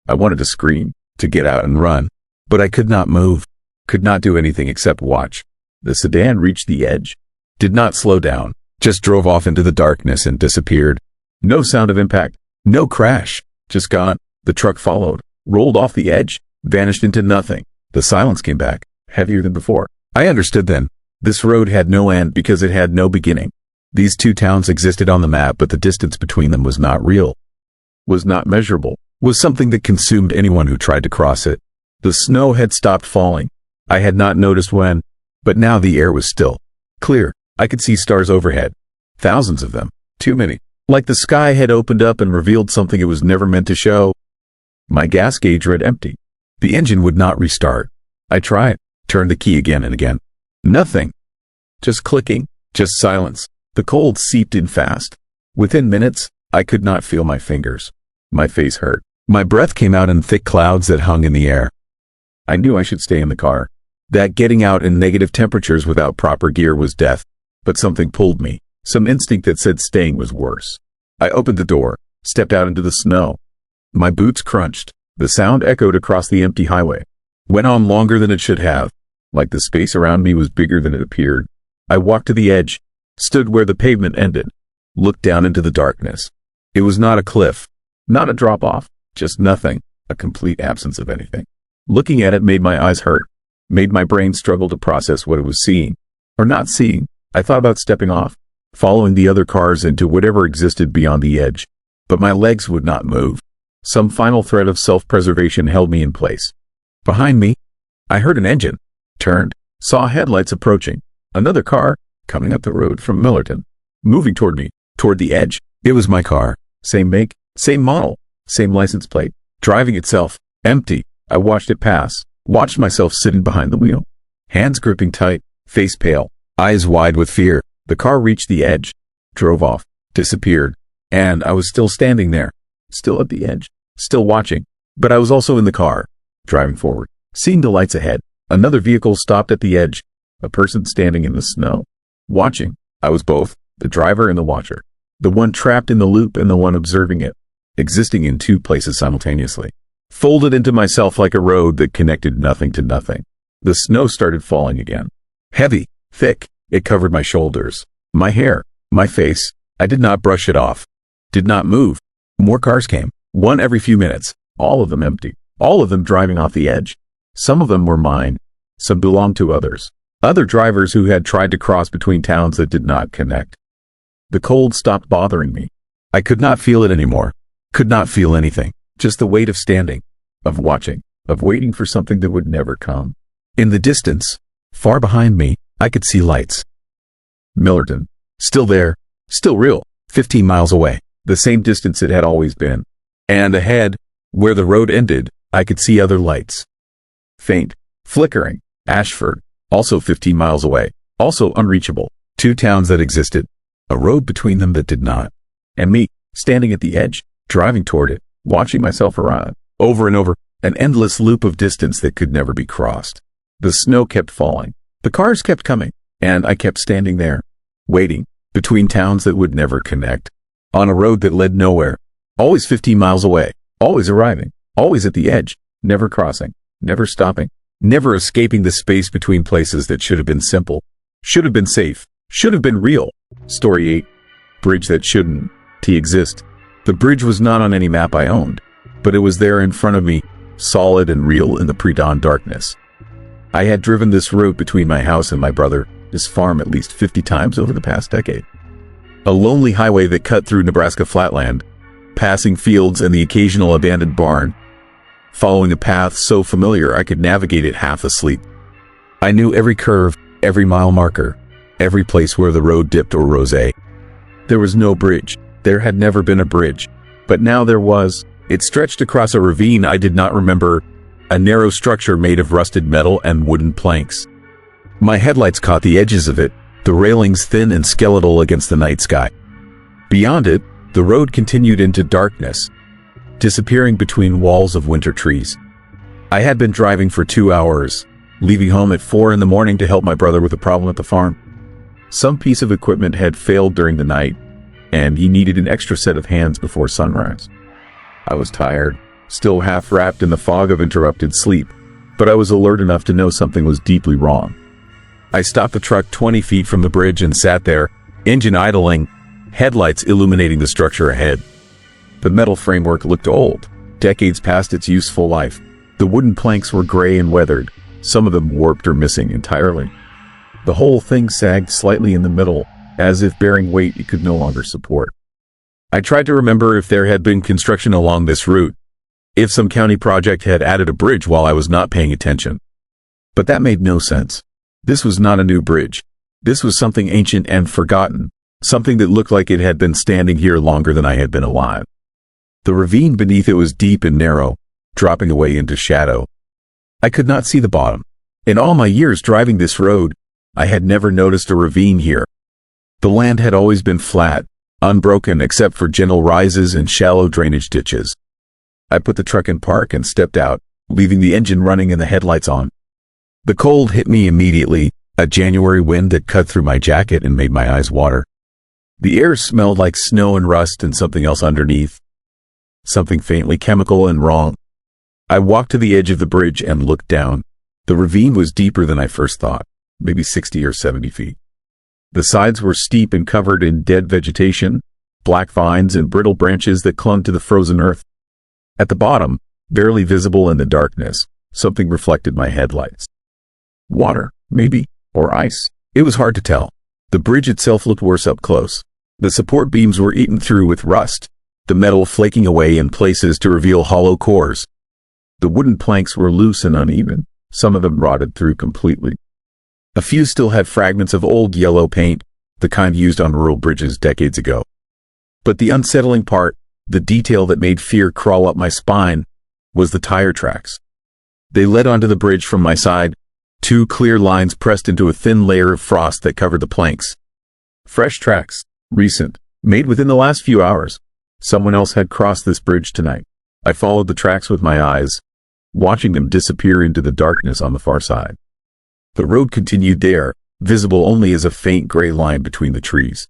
I wanted to scream, to get out and run, but I could not move, could not do anything except watch. The sedan reached the edge, did not slow down, just drove off into the darkness and disappeared. No sound of impact, no crash, just gone. The truck followed, rolled off the edge, vanished into nothing. The silence came back, heavier than before. I understood then. This road had no end because it had no beginning. These 2 towns existed on the map, but the distance between them was not real, was not measurable, was something that consumed anyone who tried to cross it. The snow had stopped falling. I had not noticed when, but now the air was still, clear. I could see stars overhead. Thousands of them. Too many. Like the sky had opened up and revealed something it was never meant to show. My gas gauge read empty. The engine would not restart. I tried, turned the key again and again. Nothing. Just clicking, just silence. The cold seeped in fast. Within minutes, I could not feel my fingers. My face hurt. My breath came out in thick clouds that hung in the air. I knew I should stay in the car. That getting out in negative temperatures without proper gear was death. But something pulled me. Some instinct that said staying was worse. I opened the door, stepped out into the snow. My boots crunched. The sound echoed across the empty highway. Went on longer than it should have. Like the space around me was bigger than it appeared. I walked to the edge, stood where the pavement ended, looked down into the darkness. It was not a cliff, not a drop-off, just nothing, a complete absence of anything. Looking at it made my eyes hurt, made my brain struggle to process what it was seeing, or not seeing. I thought about stepping off, following the other cars into whatever existed beyond the edge, but my legs would not move. Some final thread of self-preservation held me in place. Behind me, I heard an engine, turned, saw headlights approaching. Another car, coming up the road from Millerton, moving toward me, toward the edge. It was my car, same make, same model, same license plate, driving itself, empty. I watched it pass, watched myself sitting behind the wheel, hands gripping tight, face pale, eyes wide with fear. The car reached the edge, drove off, disappeared, and I was still standing there, still at the edge, still watching. But I was also in the car, driving forward, seeing the lights ahead. Another vehicle stopped at the edge, a person standing in the snow, watching. I was both, the driver and the watcher, the one trapped in the loop and the one observing it, existing in two places simultaneously, folded into myself like a road that connected nothing to nothing. The snow started falling again. Heavy, thick, it covered my shoulders, my hair, my face. I did not brush it off, did not move. More cars came, one every few minutes, all of them empty, all of them driving off the edge. Some of them were mine, some belonged to others. Other drivers who had tried to cross between towns that did not connect. The cold stopped bothering me. I could not feel it anymore. Could not feel anything. Just the weight of standing, of watching, of waiting for something that would never come. In the distance, far behind me, I could see lights. Millerton. Still there. Still real. 15 miles away. The same distance it had always been. And ahead, where the road ended, I could see other lights. Faint. Flickering. Ashford. Also 15 miles away, also unreachable. Two towns that existed, a road between them that did not. And me, standing at the edge, driving toward it, watching myself arrive, over and over, an endless loop of distance that could never be crossed. The snow kept falling, the cars kept coming, and I kept standing there, waiting, between towns that would never connect, on a road that led nowhere, always 15 miles away, always arriving, always at the edge, never crossing, never stopping. Never escaping the space between places that should have been simple, should have been safe, should have been real. Story 8. Bridge that shouldn't exist. The bridge was not on any map I owned, but it was there in front of me, solid and real in the pre-dawn darkness. I had driven this road between my house and my brother, his farm, at least 50 times over the past decade. A lonely highway that cut through Nebraska flatland, passing fields and the occasional abandoned barn, following a path so familiar I could navigate it half asleep. I knew every curve, every mile marker, every place where the road dipped or rose. There was no bridge. There had never been a bridge. But now there was. It stretched across a ravine I did not remember, a narrow structure made of rusted metal and wooden planks. My headlights caught the edges of it, the railings thin and skeletal against the night sky. Beyond it, the road continued into darkness, disappearing between walls of winter trees. I had been driving for 2 hours, leaving home at 4 in the morning to help my brother with a problem at the farm. Some piece of equipment had failed during the night, and he needed an extra set of hands before sunrise. I was tired, still half wrapped in the fog of interrupted sleep, but I was alert enough to know something was deeply wrong. I stopped the truck 20 feet from the bridge and sat there, engine idling, headlights illuminating the structure ahead. The metal framework looked old, decades past its useful life. The wooden planks were gray and weathered, some of them warped or missing entirely. The whole thing sagged slightly in the middle, as if bearing weight it could no longer support. I tried to remember if there had been construction along this route, if some county project had added a bridge while I was not paying attention. But that made no sense. This was not a new bridge. This was something ancient and forgotten, something that looked like it had been standing here longer than I had been alive. The ravine beneath it was deep and narrow, dropping away into shadow. I could not see the bottom. In all my years driving this road, I had never noticed a ravine here. The land had always been flat, unbroken except for gentle rises and shallow drainage ditches. I put the truck in park and stepped out, leaving the engine running and the headlights on. The cold hit me immediately, a January wind that cut through my jacket and made my eyes water. The air smelled like snow and rust and something else underneath. Something faintly chemical and wrong. I walked to the edge of the bridge and looked down. The ravine was deeper than I first thought, maybe 60 or 70 feet. The sides were steep and covered in dead vegetation, black vines and brittle branches that clung to the frozen earth. At the bottom, barely visible in the darkness, something reflected my headlights. Water, maybe, or ice. It was hard to tell. The bridge itself looked worse up close. The support beams were eaten through with rust, the metal flaking away in places to reveal hollow cores. The wooden planks were loose and uneven, some of them rotted through completely. A few still had fragments of old yellow paint, the kind used on rural bridges decades ago. But the unsettling part, the detail that made fear crawl up my spine, was the tire tracks. They led onto the bridge from my side, two clear lines pressed into a thin layer of frost that covered the planks. Fresh tracks, recent, made within the last few hours. Someone else had crossed this bridge tonight. I followed the tracks with my eyes, watching them disappear into the darkness on the far side. The road continued there, visible only as a faint gray line between the trees.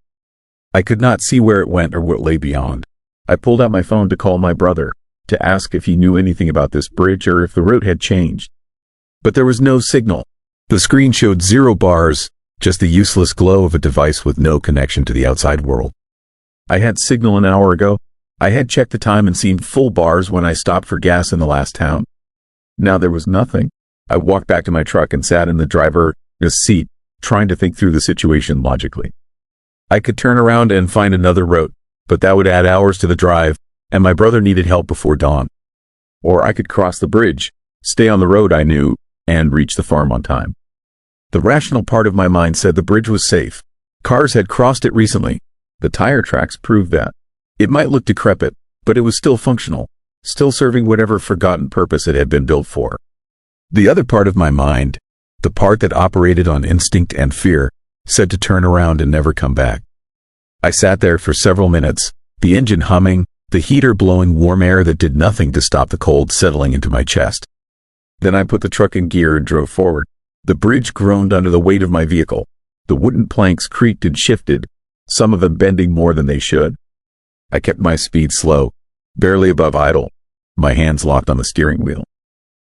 I could not see where it went or what lay beyond. I pulled out my phone to call my brother, to ask if he knew anything about this bridge or if the route had changed. But there was no signal. The screen showed 0 bars, just the useless glow of a device with no connection to the outside world. I had signal an hour ago. I had checked the time and seen full bars when I stopped for gas in the last town. Now there was nothing. I walked back to my truck and sat in the driver's seat, trying to think through the situation logically. I could turn around and find another route, but that would add hours to the drive, and my brother needed help before dawn. Or I could cross the bridge, stay on the road I knew, and reach the farm on time. The rational part of my mind said the bridge was safe. Cars had crossed it recently. The tire tracks proved that. It might look decrepit, but it was still functional, still serving whatever forgotten purpose it had been built for. The other part of my mind, the part that operated on instinct and fear, said to turn around and never come back. I sat there for several minutes, the engine humming, the heater blowing warm air that did nothing to stop the cold settling into my chest. Then I put the truck in gear and drove forward. The bridge groaned under the weight of my vehicle. The wooden planks creaked and shifted, some of them bending more than they should. I kept my speed slow, barely above idle, my hands locked on the steering wheel.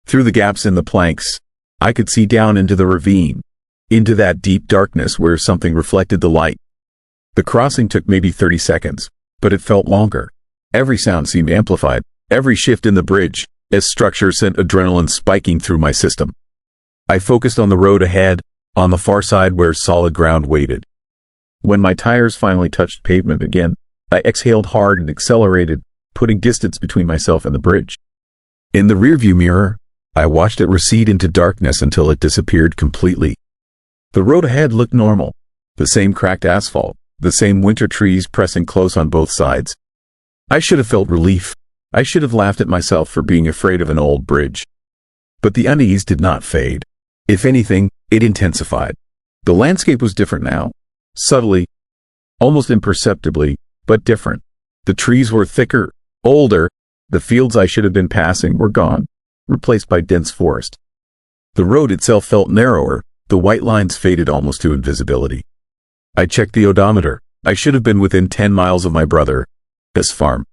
Through the gaps in the planks, I could see down into the ravine, into that deep darkness where something reflected the light. The crossing took maybe 30 seconds, but it felt longer. Every sound seemed amplified, every shift in the bridge, as structure sent adrenaline spiking through my system. I focused on the road ahead, on the far side where solid ground waited. When my tires finally touched pavement again, I exhaled hard and accelerated, putting distance between myself and the bridge. In the rearview mirror, I watched it recede into darkness until it disappeared completely. The road ahead looked normal. The same cracked asphalt, the same winter trees pressing close on both sides. I should have felt relief. I should have laughed at myself for being afraid of an old bridge. But the unease did not fade. If anything, it intensified. The landscape was different now. Subtly, almost imperceptibly, but different. The trees were thicker, older. The fields I should have been passing were gone, replaced by dense forest. The road itself felt narrower, the white lines faded almost to invisibility. I checked the odometer. I should have been within 10 miles of my brother's farm.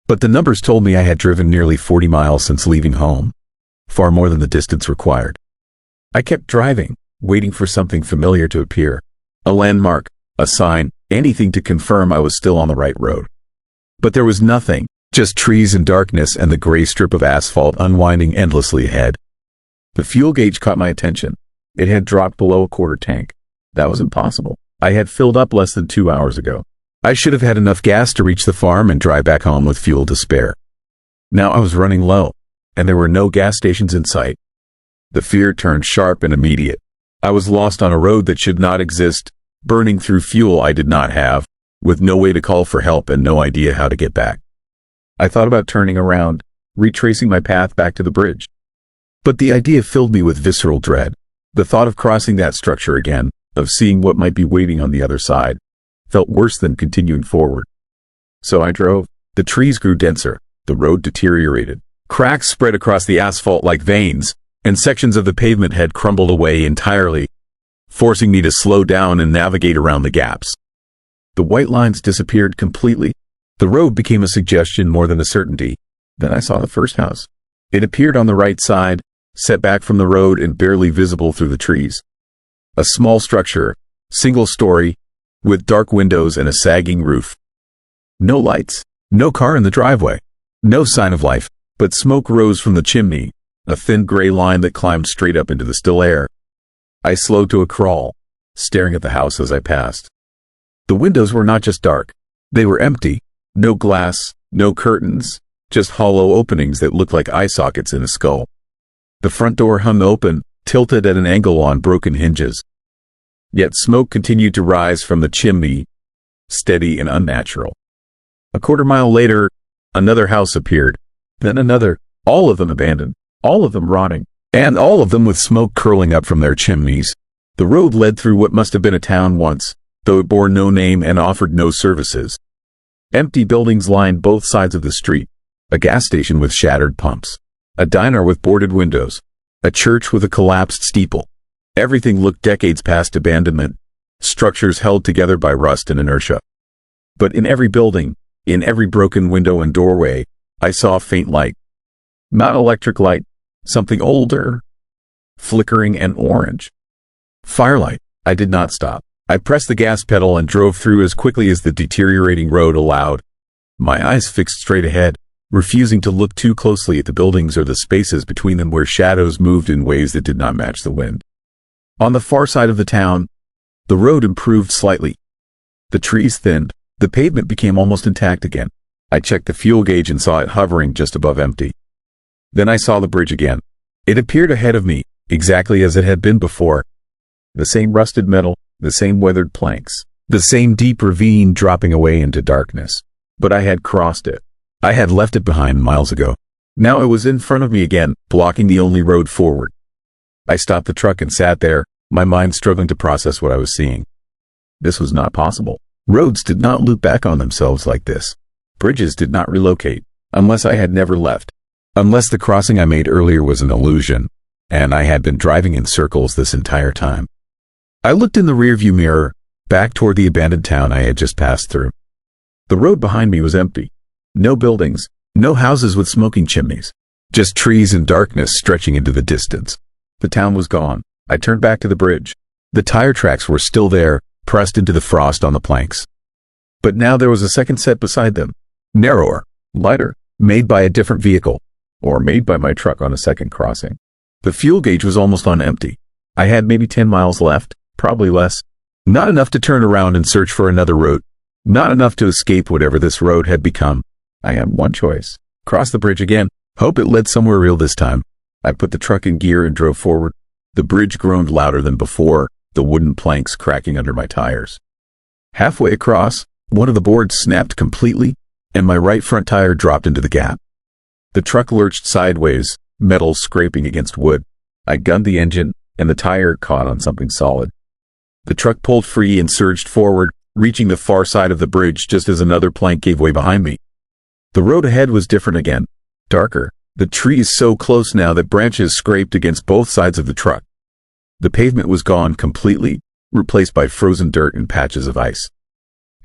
But the numbers told me I had driven nearly 40 miles since leaving home, far more than the distance required. I kept driving, waiting for something familiar to appear. A landmark, a sign, anything to confirm I was still on the right road. But there was nothing. Just trees and darkness and the gray strip of asphalt unwinding endlessly ahead. The fuel gauge caught my attention. It had dropped below a quarter tank. That was impossible. I had filled up less than 2 hours ago. I should have had enough gas to reach the farm and drive back home with fuel to spare. Now I was running low, and there were no gas stations in sight. The fear turned sharp and immediate. I was lost on a road that should not exist, burning through fuel I did not have, with no way to call for help and no idea how to get back. I thought about turning around, retracing my path back to the bridge. But the idea filled me with visceral dread. The thought of crossing that structure again, of seeing what might be waiting on the other side, felt worse than continuing forward. So I drove. The trees grew denser, the road deteriorated. Cracks spread across the asphalt like veins, and sections of the pavement had crumbled away entirely, forcing me to slow down and navigate around the gaps. The white lines disappeared completely. The road became a suggestion more than a certainty. Then I saw the first house. It appeared on the right side, set back from the road and barely visible through the trees. A small structure, single story, with dark windows and a sagging roof. No lights, no car in the driveway, no sign of life, but smoke rose from the chimney, a thin gray line that climbed straight up into the still air. I slowed to a crawl, staring at the house as I passed. The windows were not just dark, they were empty. No glass, no curtains, just hollow openings that looked like eye sockets in a skull. The front door hung open, tilted at an angle on broken hinges. Yet smoke continued to rise from the chimney, steady and unnatural. A quarter-mile later, another house appeared, then another, all of them abandoned, all of them rotting, and all of them with smoke curling up from their chimneys. The road led through what must have been a town once, though it bore no name and offered no services. Empty buildings lined both sides of the street, a gas station with shattered pumps, a diner with boarded windows, a church with a collapsed steeple. Everything looked decades past abandonment, structures held together by rust and inertia. But in every building, in every broken window and doorway, I saw a faint light. Not electric light, something older, flickering and orange. Firelight. I did not stop. I pressed the gas pedal and drove through as quickly as the deteriorating road allowed, my eyes fixed straight ahead, refusing to look too closely at the buildings or the spaces between them where shadows moved in ways that did not match the wind. On the far side of the town, the road improved slightly. The trees thinned, the pavement became almost intact again. I checked the fuel gauge and saw it hovering just above empty. Then I saw the bridge again. It appeared ahead of me, exactly as it had been before. The same rusted metal, the same weathered planks, the same deep ravine dropping away into darkness. But I had crossed it. I had left it behind miles ago. Now it was in front of me again, blocking the only road forward. I stopped the truck and sat there, my mind struggling to process what I was seeing. This was not possible. Roads did not loop back on themselves like this. Bridges did not relocate, unless I had never left. Unless the crossing I made earlier was an illusion, and I had been driving in circles this entire time. I looked in the rearview mirror, back toward the abandoned town I had just passed through. The road behind me was empty. No buildings, no houses with smoking chimneys. Just trees and darkness stretching into the distance. The town was gone. I turned back to the bridge. The tire tracks were still there, pressed into the frost on the planks. But now there was a second set beside them. Narrower, lighter, made by a different vehicle, or made by my truck on a second crossing. The fuel gauge was almost on empty. I had maybe 10 miles left. Probably less. Not enough to turn around and search for another route. Not enough to escape whatever this road had become. I had one choice. Cross the bridge again. Hope it led somewhere real this time. I put the truck in gear and drove forward. The bridge groaned louder than before, the wooden planks cracking under my tires. Halfway across, one of the boards snapped completely, and my right front tire dropped into the gap. The truck lurched sideways, metal scraping against wood. I gunned the engine, and the tire caught on something solid. The truck pulled free and surged forward, reaching the far side of the bridge just as another plank gave way behind me. The road ahead was different again, darker, the trees so close now that branches scraped against both sides of the truck. The pavement was gone completely, replaced by frozen dirt and patches of ice.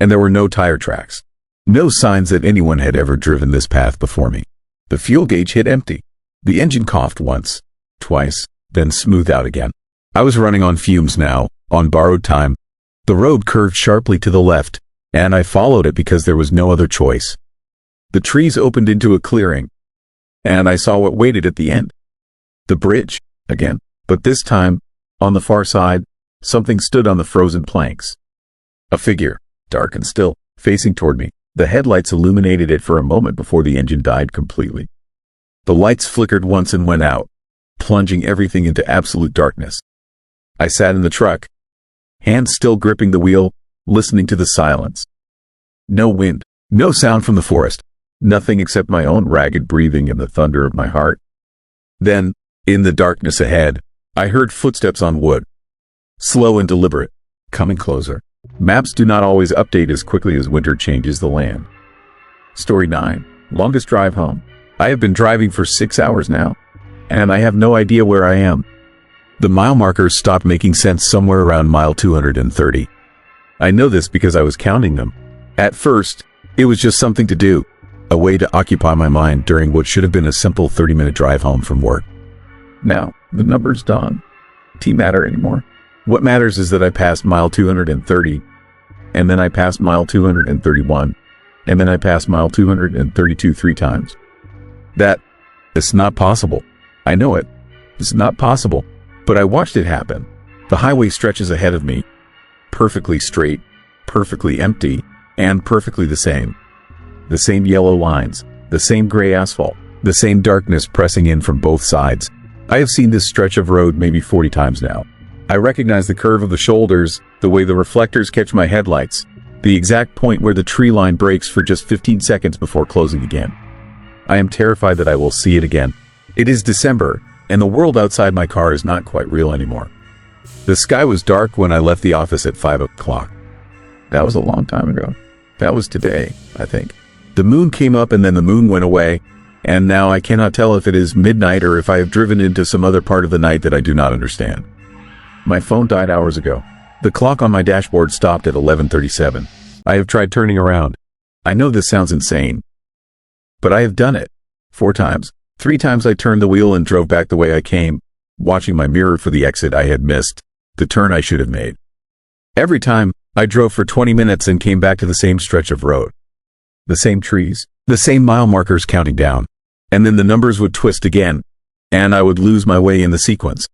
And there were no tire tracks. No signs that anyone had ever driven this path before me. The fuel gauge hit empty. The engine coughed once, twice, then smoothed out again. I was running on fumes now, on borrowed time. The road curved sharply to the left, and I followed it because there was no other choice. The trees opened into a clearing, and I saw what waited at the end. The bridge, again, but this time, on the far side, something stood on the frozen planks. A figure, dark and still, facing toward me. The headlights illuminated it for a moment before the engine died completely. The lights flickered once and went out, plunging everything into absolute darkness. I sat in the truck, hands still gripping the wheel, listening to the silence. No wind, no sound from the forest, nothing except my own ragged breathing and the thunder of my heart. Then, in the darkness ahead, I heard footsteps on wood. Slow and deliberate, coming closer. Maps do not always update as quickly as winter changes the land. Story 9. Longest drive home. I have been driving for 6 hours now, and I have no idea where I am. The mile markers stopped making sense somewhere around mile 230. I know this because I was counting them. At first, it was just something to do, a way to occupy my mind during what should have been a simple 30-minute drive home from work. Now, the numbers don't matter anymore. What matters is that I passed mile 230, and then I passed mile 231, and then I passed mile 232 3 times. It's not possible. I know it. It's not possible. But I watched it happen. The highway stretches ahead of me, perfectly straight, perfectly empty, and perfectly the same. The same yellow lines, the same gray asphalt, the same darkness pressing in from both sides. I have seen this stretch of road maybe 40 times now. I recognize the curve of the shoulders, the way the reflectors catch my headlights, the exact point where the tree line breaks for just 15 seconds before closing again. I am terrified that I will see it again. It is December, and the world outside my car is not quite real anymore. The sky was dark when I left the office at 5 o'clock. That was a long time ago. That was today, I think. The moon came up and then the moon went away, and now I cannot tell if it is midnight or if I have driven into some other part of the night that I do not understand. My phone died hours ago. The clock on my dashboard stopped at 11:37. I have tried turning around. I know this sounds insane, but I have done it 4 times. 3 times I turned the wheel and drove back the way I came, watching my mirror for the exit I had missed, the turn I should have made. Every time, I drove for 20 minutes and came back to the same stretch of road. The same trees, the same mile markers counting down, and then the numbers would twist again, and I would lose my way in the sequence.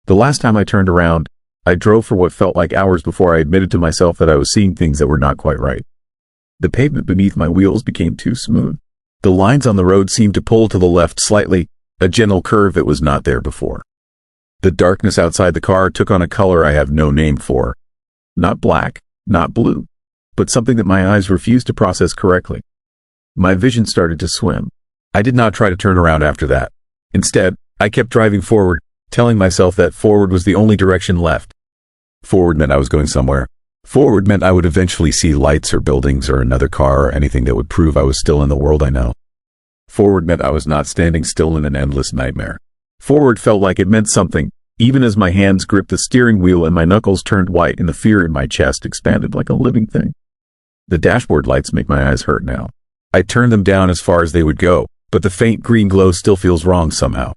The last time I turned around, I drove for what felt like hours before I admitted to myself that I was seeing things that were not quite right. The pavement beneath my wheels became too smooth. The lines on the road seemed to pull to the left slightly, a gentle curve that was not there before. The darkness outside the car took on a color I have no name for. Not black, not blue, but something that my eyes refused to process correctly. My vision started to swim. I did not try to turn around after that. Instead, I kept driving forward, telling myself that forward was the only direction left. Forward meant I was going somewhere. Forward meant I would eventually see lights or buildings or another car or anything that would prove I was still in the world I know. Forward meant I was not standing still in an endless nightmare. Forward felt like it meant something, even as my hands gripped the steering wheel and my knuckles turned white and the fear in my chest expanded like a living thing. The dashboard lights make my eyes hurt now. I turned them down as far as they would go, but the faint green glow still feels wrong somehow.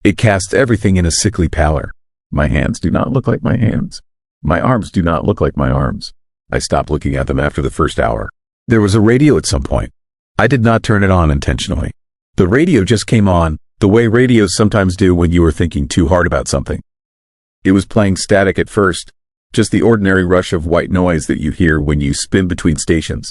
It casts everything in a sickly pallor. My hands do not look like my hands. My arms do not look like my arms. I stopped looking at them after the first hour. There was a radio at some point. I did not turn it on intentionally. The radio just came on, the way radios sometimes do when you are thinking too hard about something. It was playing static at first, just the ordinary rush of white noise that you hear when you spin between stations.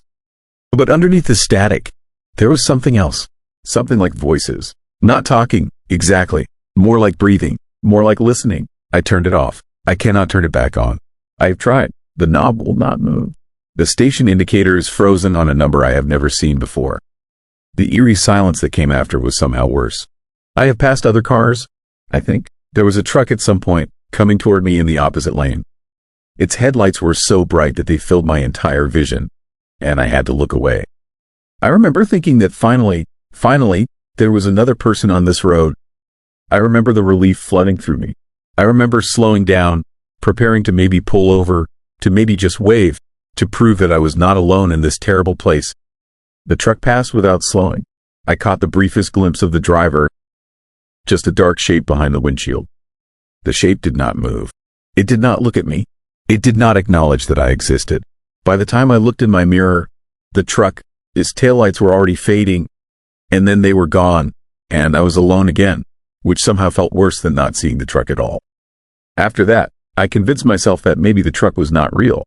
But underneath the static, there was something else. Something like voices. Not talking, exactly. More like breathing. More like listening. I turned it off. I cannot turn it back on. I have tried. The knob will not move. The station indicator is frozen on a number I have never seen before. The eerie silence that came after was somehow worse. I have passed other cars, I think. There was a truck at some point, coming toward me in the opposite lane. Its headlights were so bright that they filled my entire vision, and I had to look away. I remember thinking that finally, there was another person on this road. I remember the relief flooding through me. I remember slowing down, preparing to maybe pull over, to maybe just wave, to prove that I was not alone in this terrible place. The truck passed without slowing. I caught the briefest glimpse of the driver, just a dark shape behind the windshield. The shape did not move. It did not look at me. It did not acknowledge that I existed. By the time I looked in my mirror, the truck, its taillights were already fading, and then they were gone, and I was alone again, which somehow felt worse than not seeing the truck at all. After that, I convinced myself that maybe the truck was not real.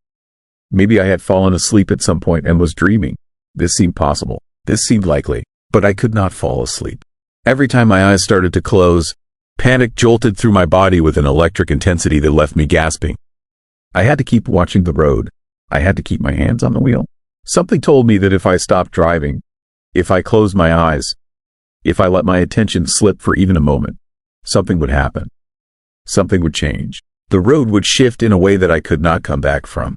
Maybe I had fallen asleep at some point and was dreaming. This seemed possible. This seemed likely, but I could not fall asleep. Every time my eyes started to close, Panic jolted through my body with an electric intensity that left me gasping. I had to keep watching the road. I had to keep my hands on the wheel. Something told me that if I stopped driving, if I closed my eyes, if I let my attention slip for even a moment, something would happen. Something would change. The road would shift in a way that I could not come back from.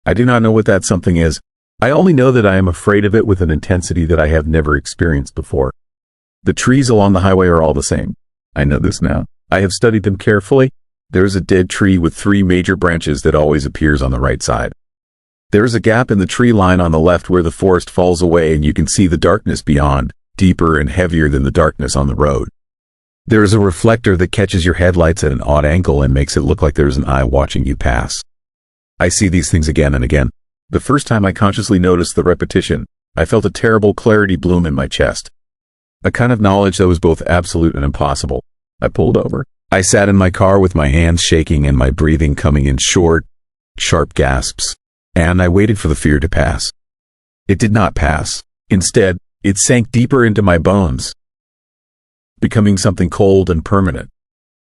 I do not know what that something is. I only know that I am afraid of it with an intensity that I have never experienced before. The trees along the highway are all the same. I know this now. I have studied them carefully. There is a dead tree with 3 major branches that always appears on the right side. There is a gap in the tree line on the left where the forest falls away and you can see the darkness beyond, deeper and heavier than the darkness on the road. There is a reflector that catches your headlights at an odd angle and makes it look like there is an eye watching you pass. I see these things again and again. The first time I consciously noticed the repetition, I felt a terrible clarity bloom in my chest. A kind of knowledge that was both absolute and impossible. I pulled over. I sat in my car with my hands shaking and my breathing coming in short, sharp gasps, and I waited for the fear to pass. It did not pass. Instead, it sank deeper into my bones, becoming something cold and permanent.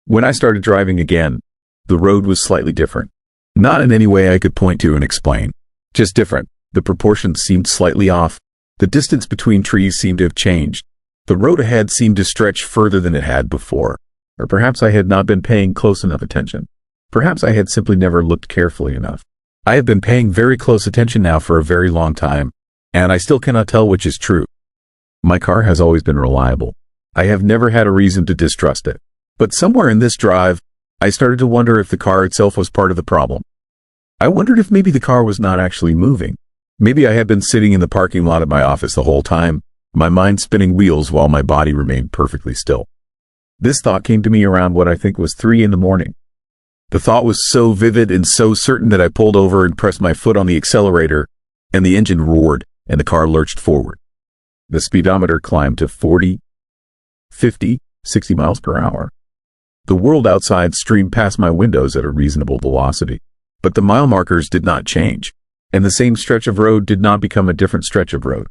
When I started driving again, the road was slightly different. Not in any way I could point to and explain. Just different. The proportions seemed slightly off. The distance between trees seemed to have changed. The road ahead seemed to stretch further than it had before. Or perhaps I had not been paying close enough attention. Perhaps I had simply never looked carefully enough. I have been paying very close attention now for a very long time, and I still cannot tell which is true. My car has always been reliable. I have never had a reason to distrust it. But somewhere in this drive, I started to wonder if the car itself was part of the problem. I wondered if maybe the car was not actually moving. Maybe I had been sitting in the parking lot of my office the whole time, my mind spinning wheels while my body remained perfectly still. This thought came to me around what I think was 3 a.m. The thought was so vivid and so certain that I pulled over and pressed my foot on the accelerator, and the engine roared, and the car lurched forward. The speedometer climbed to 40, 50, 60 miles per hour. The world outside streamed past my windows at a reasonable velocity, but the mile markers did not change, and the same stretch of road did not become a different stretch of road.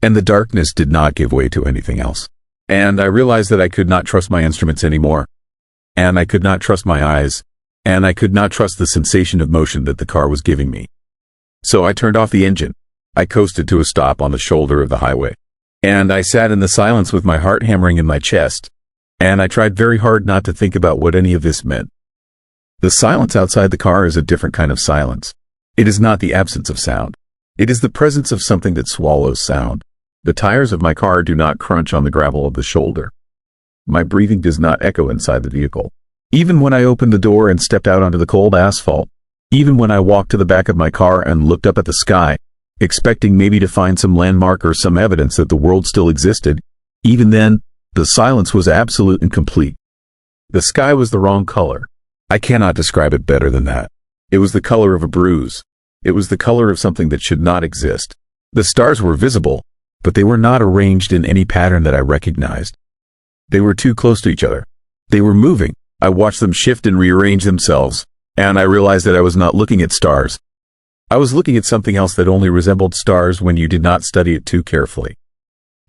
And the darkness did not give way to anything else. And I realized that I could not trust my instruments anymore. And I could not trust my eyes. And I could not trust the sensation of motion that the car was giving me. So I turned off the engine. I coasted to a stop on the shoulder of the highway. And I sat in the silence with my heart hammering in my chest. And I tried very hard not to think about what any of this meant. The silence outside the car is a different kind of silence. It is not the absence of sound. It is the presence of something that swallows sound. The tires of my car do not crunch on the gravel of the shoulder. My breathing does not echo inside the vehicle. Even when I opened the door and stepped out onto the cold asphalt, even when I walked to the back of my car and looked up at the sky, expecting maybe to find some landmark or some evidence that the world still existed, even then, the silence was absolute and complete. The sky was the wrong color. I cannot describe it better than that. It was the color of a bruise. It was the color of something that should not exist. The stars were visible, but they were not arranged in any pattern that I recognized. They were too close to each other. They were moving. I watched them shift and rearrange themselves, and I realized that I was not looking at stars. I was looking at something else that only resembled stars when you did not study it too carefully.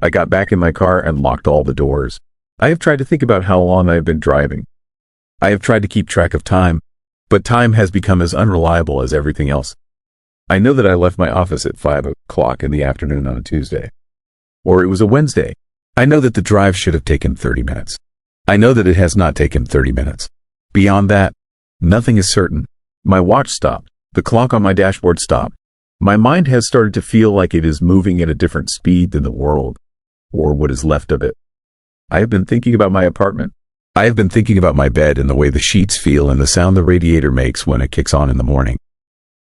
I got back in my car and locked all the doors. I have tried to think about how long I have been driving. I have tried to keep track of time, but time has become as unreliable as everything else. I know that I left my office at 5 o'clock in the afternoon on a Tuesday. Or it was a Wednesday. I know that the drive should have taken 30 minutes. I know that it has not taken 30 minutes. Beyond that, nothing is certain. My watch stopped. The clock on my dashboard stopped. My mind has started to feel like it is moving at a different speed than the world, or what is left of it. I have been thinking about my apartment. I have been thinking about my bed and the way the sheets feel and the sound the radiator makes when it kicks on in the morning.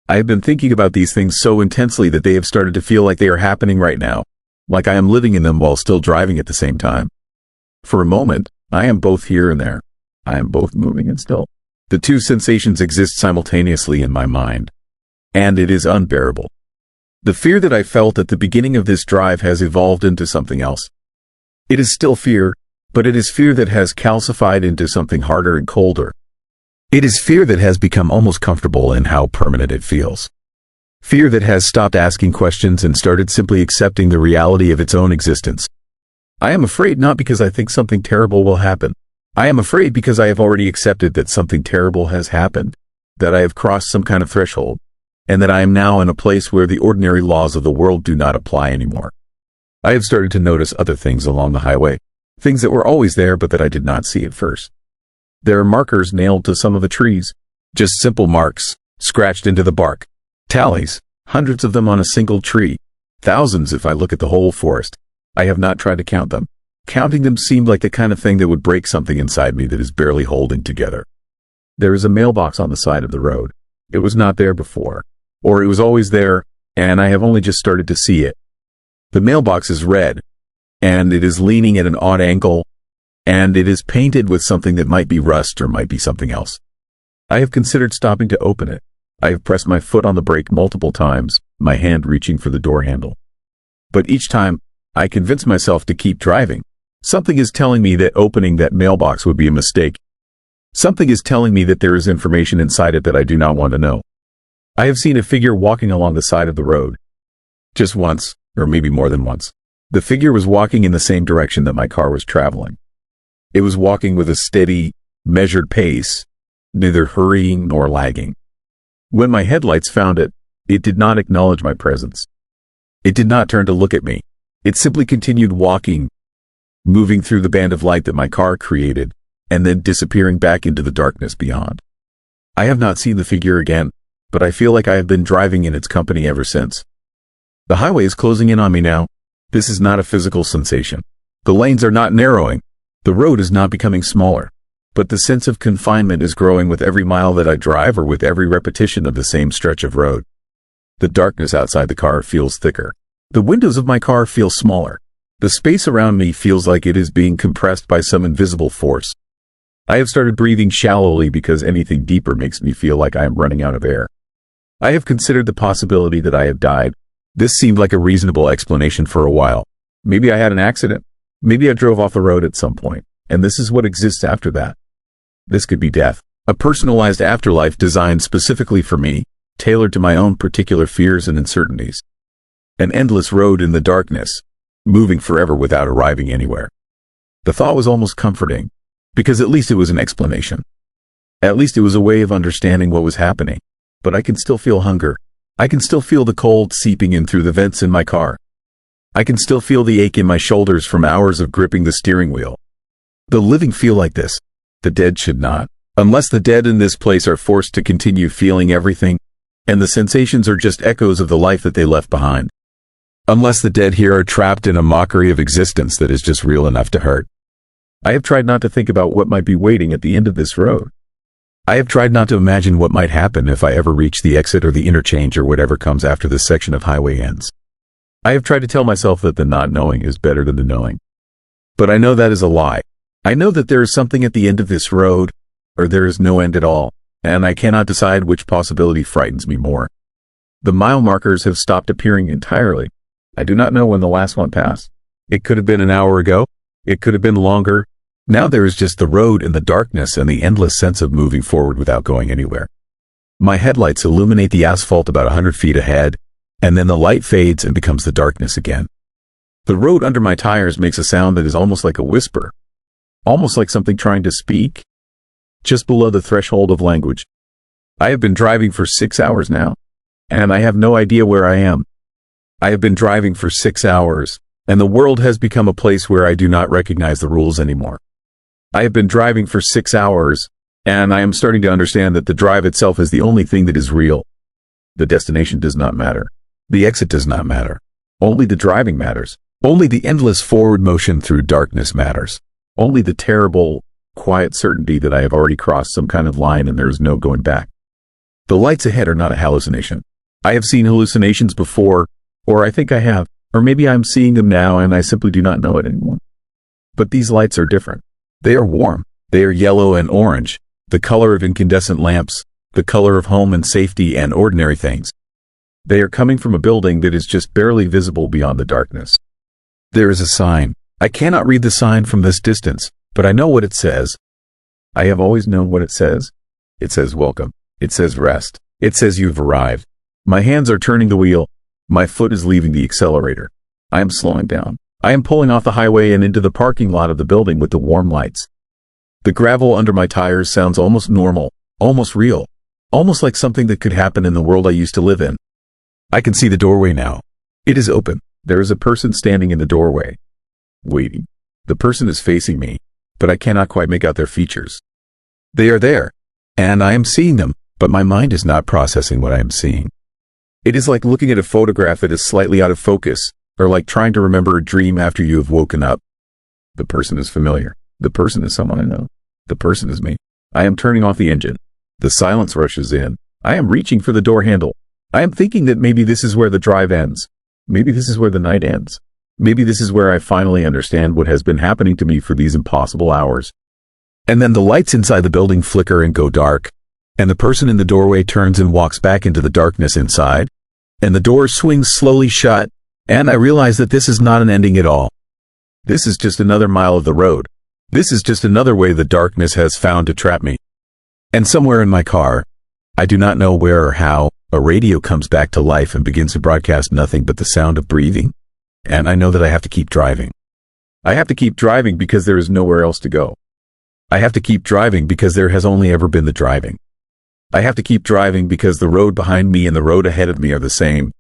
I have been thinking about these things so intensely that they have started to feel like they are happening right now, like I am living in them while still driving at the same time. For a moment, I am both here and there. I am both moving and still. The two sensations exist simultaneously in my mind, and it is unbearable. The fear that I felt at the beginning of this drive has evolved into something else. It is still fear, but it is fear that has calcified into something harder and colder. It is fear that has become almost comfortable in how permanent it feels. Fear that has stopped asking questions and started simply accepting the reality of its own existence. I am afraid not because I think something terrible will happen. I am afraid because I have already accepted that something terrible has happened, that I have crossed some kind of threshold, and that I am now in a place where the ordinary laws of the world do not apply anymore. I have started to notice other things along the highway, things that were always there but that I did not see at first. There are markers nailed to some of the trees, just simple marks, scratched into the bark. Tallies, hundreds of them on a single tree, thousands if I look at the whole forest. I have not tried to count them. Counting them seemed like the kind of thing that would break something inside me that is barely holding together. There is a mailbox on the side of the road. It was not there before, or it was always there, and I have only just started to see it. The mailbox is red, and it is leaning at an odd angle, and it is painted with something that might be rust or might be something else. I have considered stopping to open it. I have pressed my foot on the brake multiple times, my hand reaching for the door handle. But each time, I convince myself to keep driving. Something is telling me that opening that mailbox would be a mistake. Something is telling me that there is information inside it that I do not want to know. I have seen a figure walking along the side of the road. Just once, or maybe more than once. The figure was walking in the same direction that my car was traveling. It was walking with a steady, measured pace, neither hurrying nor lagging. When my headlights found it, it did not acknowledge my presence. It did not turn to look at me. It simply continued walking, moving through the band of light that my car created, and then disappearing back into the darkness beyond. I have not seen the figure again, but I feel like I have been driving in its company ever since. The highway is closing in on me now. This is not a physical sensation. The lanes are not narrowing. The road is not becoming smaller. But the sense of confinement is growing with every mile that I drive or with every repetition of the same stretch of road. The darkness outside the car feels thicker. The windows of my car feel smaller. The space around me feels like it is being compressed by some invisible force. I have started breathing shallowly because anything deeper makes me feel like I am running out of air. I have considered the possibility that I have died. This seemed like a reasonable explanation for a while. Maybe I had an accident. Maybe I drove off the road at some point, and this is what exists after that. This could be death, a personalized afterlife designed specifically for me, tailored to my own particular fears and uncertainties. An endless road in the darkness, moving forever without arriving anywhere. The thought was almost comforting, because at least it was an explanation. At least it was a way of understanding what was happening. But I can still feel hunger. I can still feel the cold seeping in through the vents in my car. I can still feel the ache in my shoulders from hours of gripping the steering wheel. The living feel like this. The dead should not. Unless the dead in this place are forced to continue feeling everything, and the sensations are just echoes of the life that they left behind. Unless the dead here are trapped in a mockery of existence that is just real enough to hurt. I have tried not to think about what might be waiting at the end of this road. I have tried not to imagine what might happen if I ever reach the exit or the interchange or whatever comes after this section of highway ends. I have tried to tell myself that the not knowing is better than the knowing. But I know that is a lie. I know that there is something at the end of this road, or there is no end at all, and I cannot decide which possibility frightens me more. The mile markers have stopped appearing entirely. I do not know when the last one passed. It could have been an hour ago. It could have been longer. Now there is just the road and the darkness and the endless sense of moving forward without going anywhere. My headlights illuminate the asphalt about 100 feet ahead, and then the light fades and becomes the darkness again. The road under my tires makes a sound that is almost like a whisper, almost like something trying to speak, just below the threshold of language. I have been driving for 6 hours now, and I have no idea where I am. I have been driving for 6 hours, and the world has become a place where I do not recognize the rules anymore. I have been driving for 6 hours, and I am starting to understand that the drive itself is the only thing that is real. The destination does not matter. The exit does not matter. Only the driving matters. Only the endless forward motion through darkness matters. Only the terrible, quiet certainty that I have already crossed some kind of line and there is no going back. The lights ahead are not a hallucination. I have seen hallucinations before, or I think I have, or maybe I'm seeing them now and I simply do not know it anymore. But these lights are different. They are warm. They are yellow and orange, the color of incandescent lamps, the color of home and safety and ordinary things. They are coming from a building that is just barely visible beyond the darkness. There is a sign. I cannot read the sign from this distance, but I know what it says. I have always known what it says. It says welcome. It says rest. It says you've arrived. My hands are turning the wheel. My foot is leaving the accelerator. I am slowing down. I am pulling off the highway and into the parking lot of the building with the warm lights. The gravel under my tires sounds almost normal, almost real, almost like something that could happen in the world I used to live in. I can see the doorway now. It is open. There is a person standing in the doorway, waiting. The person is facing me, but I cannot quite make out their features. They are there, and I am seeing them, but my mind is not processing what I am seeing. It is like looking at a photograph that is slightly out of focus, or like trying to remember a dream after you have woken up. The person is familiar. The person is someone I know. The person is me. I am turning off the engine. The silence rushes in. I am reaching for the door handle. I am thinking that maybe this is where the drive ends. Maybe this is where the night ends. Maybe this is where I finally understand what has been happening to me for these impossible hours. And then the lights inside the building flicker and go dark, and the person in the doorway turns and walks back into the darkness inside, and the door swings slowly shut, and I realize that this is not an ending at all. This is just another mile of the road. This is just another way the darkness has found to trap me. And somewhere in my car, I do not know where or how, a radio comes back to life and begins to broadcast nothing but the sound of breathing. And I know that I have to keep driving. I have to keep driving because there is nowhere else to go. I have to keep driving because there has only ever been the driving. I have to keep driving because the road behind me and the road ahead of me are the same.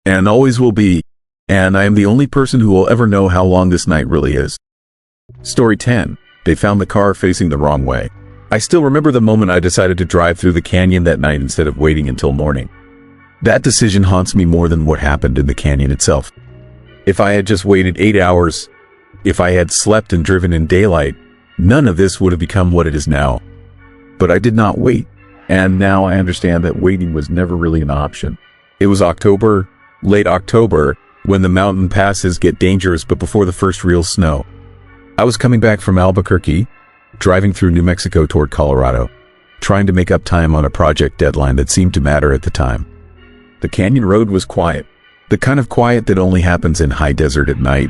And always will be. And I am the only person who will ever know how long this night really is. Story 10. They found the car facing the wrong way. I still remember the moment I decided to drive through the canyon that night instead of waiting until morning. That decision haunts me more than what happened in the canyon itself. If I had just waited 8 hours, if I had slept and driven in daylight, none of this would have become what it is now. But I did not wait, and now I understand that waiting was never really an option. It was October, late October, when the mountain passes get dangerous but before the first real snow. I was coming back from Albuquerque, driving through New Mexico toward Colorado, trying to make up time on a project deadline that seemed to matter at the time. The canyon road was quiet, the kind of quiet that only happens in high desert at night,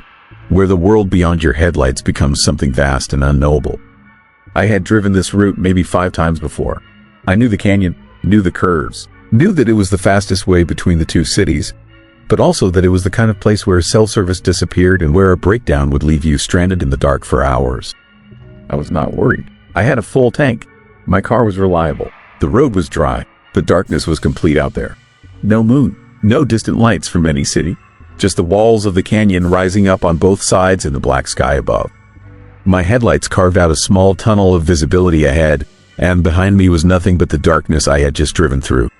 where the world beyond your headlights becomes something vast and unknowable. I had driven this route maybe 5 times before. I knew the canyon, knew the curves, knew that it was the fastest way between the two cities, but also that it was the kind of place where cell service disappeared and where a breakdown would leave you stranded in the dark for hours. I was not worried. I had a full tank. My car was reliable. The road was dry. The darkness was complete out there. No moon, no distant lights from any city, just the walls of the canyon rising up on both sides and the black sky above. My headlights carved out a small tunnel of visibility ahead, and behind me was nothing but the darkness I had just driven through.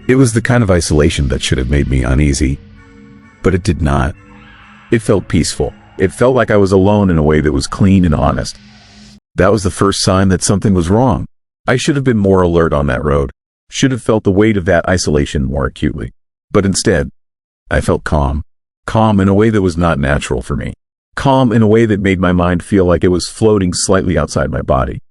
It was the kind of isolation that should have made me uneasy, but it did not. It felt peaceful. It felt like I was alone in a way that was clean and honest. That was the first sign that something was wrong. I should have been more alert on that road, should have felt the weight of that isolation more acutely. But instead, I felt calm. Calm in a way that was not natural for me. Calm in a way that made my mind feel like it was floating slightly outside my body.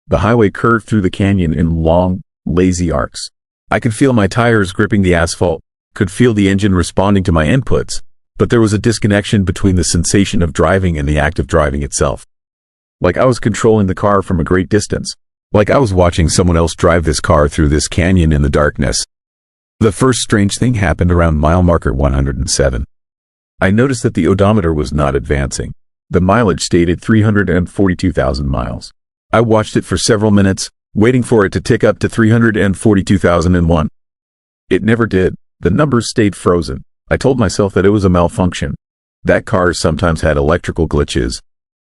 The highway curved through the canyon in long, lazy arcs. I could feel my tires gripping the asphalt, could feel the engine responding to my inputs, but there was a disconnection between the sensation of driving and the act of driving itself. Like I was controlling the car from a great distance. Like I was watching someone else drive this car through this canyon in the darkness. The first strange thing happened around mile marker 107. I noticed that the odometer was not advancing. The mileage stayed at 342,000 miles. I watched it for several minutes, waiting for it to tick up to 342,001. It never did. The numbers stayed frozen. I told myself that it was a malfunction. That cars sometimes had electrical glitches.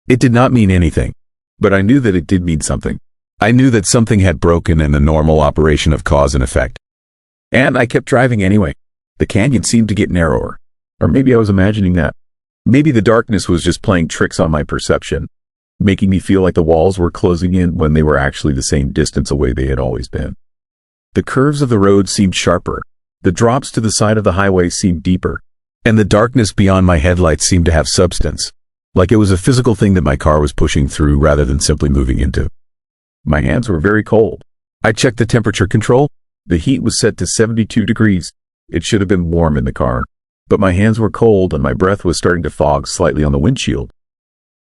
It did not mean anything, but I knew that it did mean something. I knew that something had broken in the normal operation of cause and effect. And I kept driving anyway. The canyon seemed to get narrower. Or maybe I was imagining that. Maybe the darkness was just playing tricks on my perception, making me feel like the walls were closing in when they were actually the same distance away they had always been. The curves of the road seemed sharper. The drops to the side of the highway seemed deeper. And the darkness beyond my headlights seemed to have substance. Like it was a physical thing that my car was pushing through rather than simply moving into. My hands were very cold. I checked the temperature control. The heat was set to 72 degrees. It should have been warm in the car. But my hands were cold and my breath was starting to fog slightly on the windshield.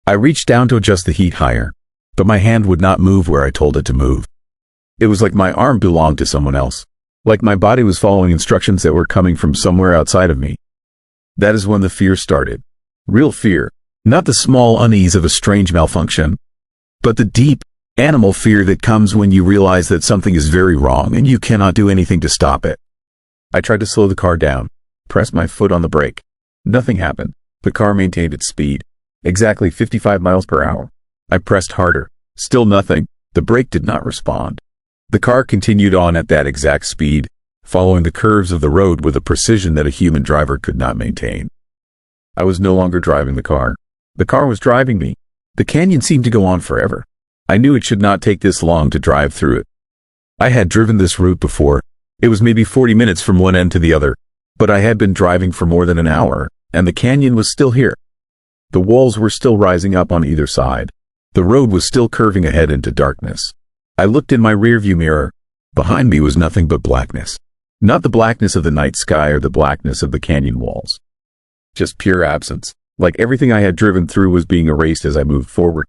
I reached down to adjust the heat higher, but my hand would not move where I told it to move. It was like my arm belonged to someone else. Like my body was following instructions that were coming from somewhere outside of me. That is when the fear started. Real fear. Not the small unease of a strange malfunction, but the deep, Animal fear that comes when you realize that something is very wrong and you cannot do anything to stop it. I tried to slow the car down, pressed my foot on the brake. Nothing happened. The car maintained its speed, exactly 55 miles per hour. I pressed harder. Still nothing. The brake did not respond. The car continued on at that exact speed, following the curves of the road with a precision that a human driver could not maintain. I was no longer driving the car. The car was driving me. The canyon seemed to go on forever. I knew it should not take this long to drive through it. I had driven this route before. It was maybe 40 minutes from one end to the other, but I had been driving for more than an hour, and the canyon was still here. The walls were still rising up on either side. The road was still curving ahead into darkness. I looked in my rearview mirror. Behind me was nothing but blackness. Not the blackness of the night sky or the blackness of the canyon walls. Just pure absence. Like everything I had driven through was being erased as I moved forward.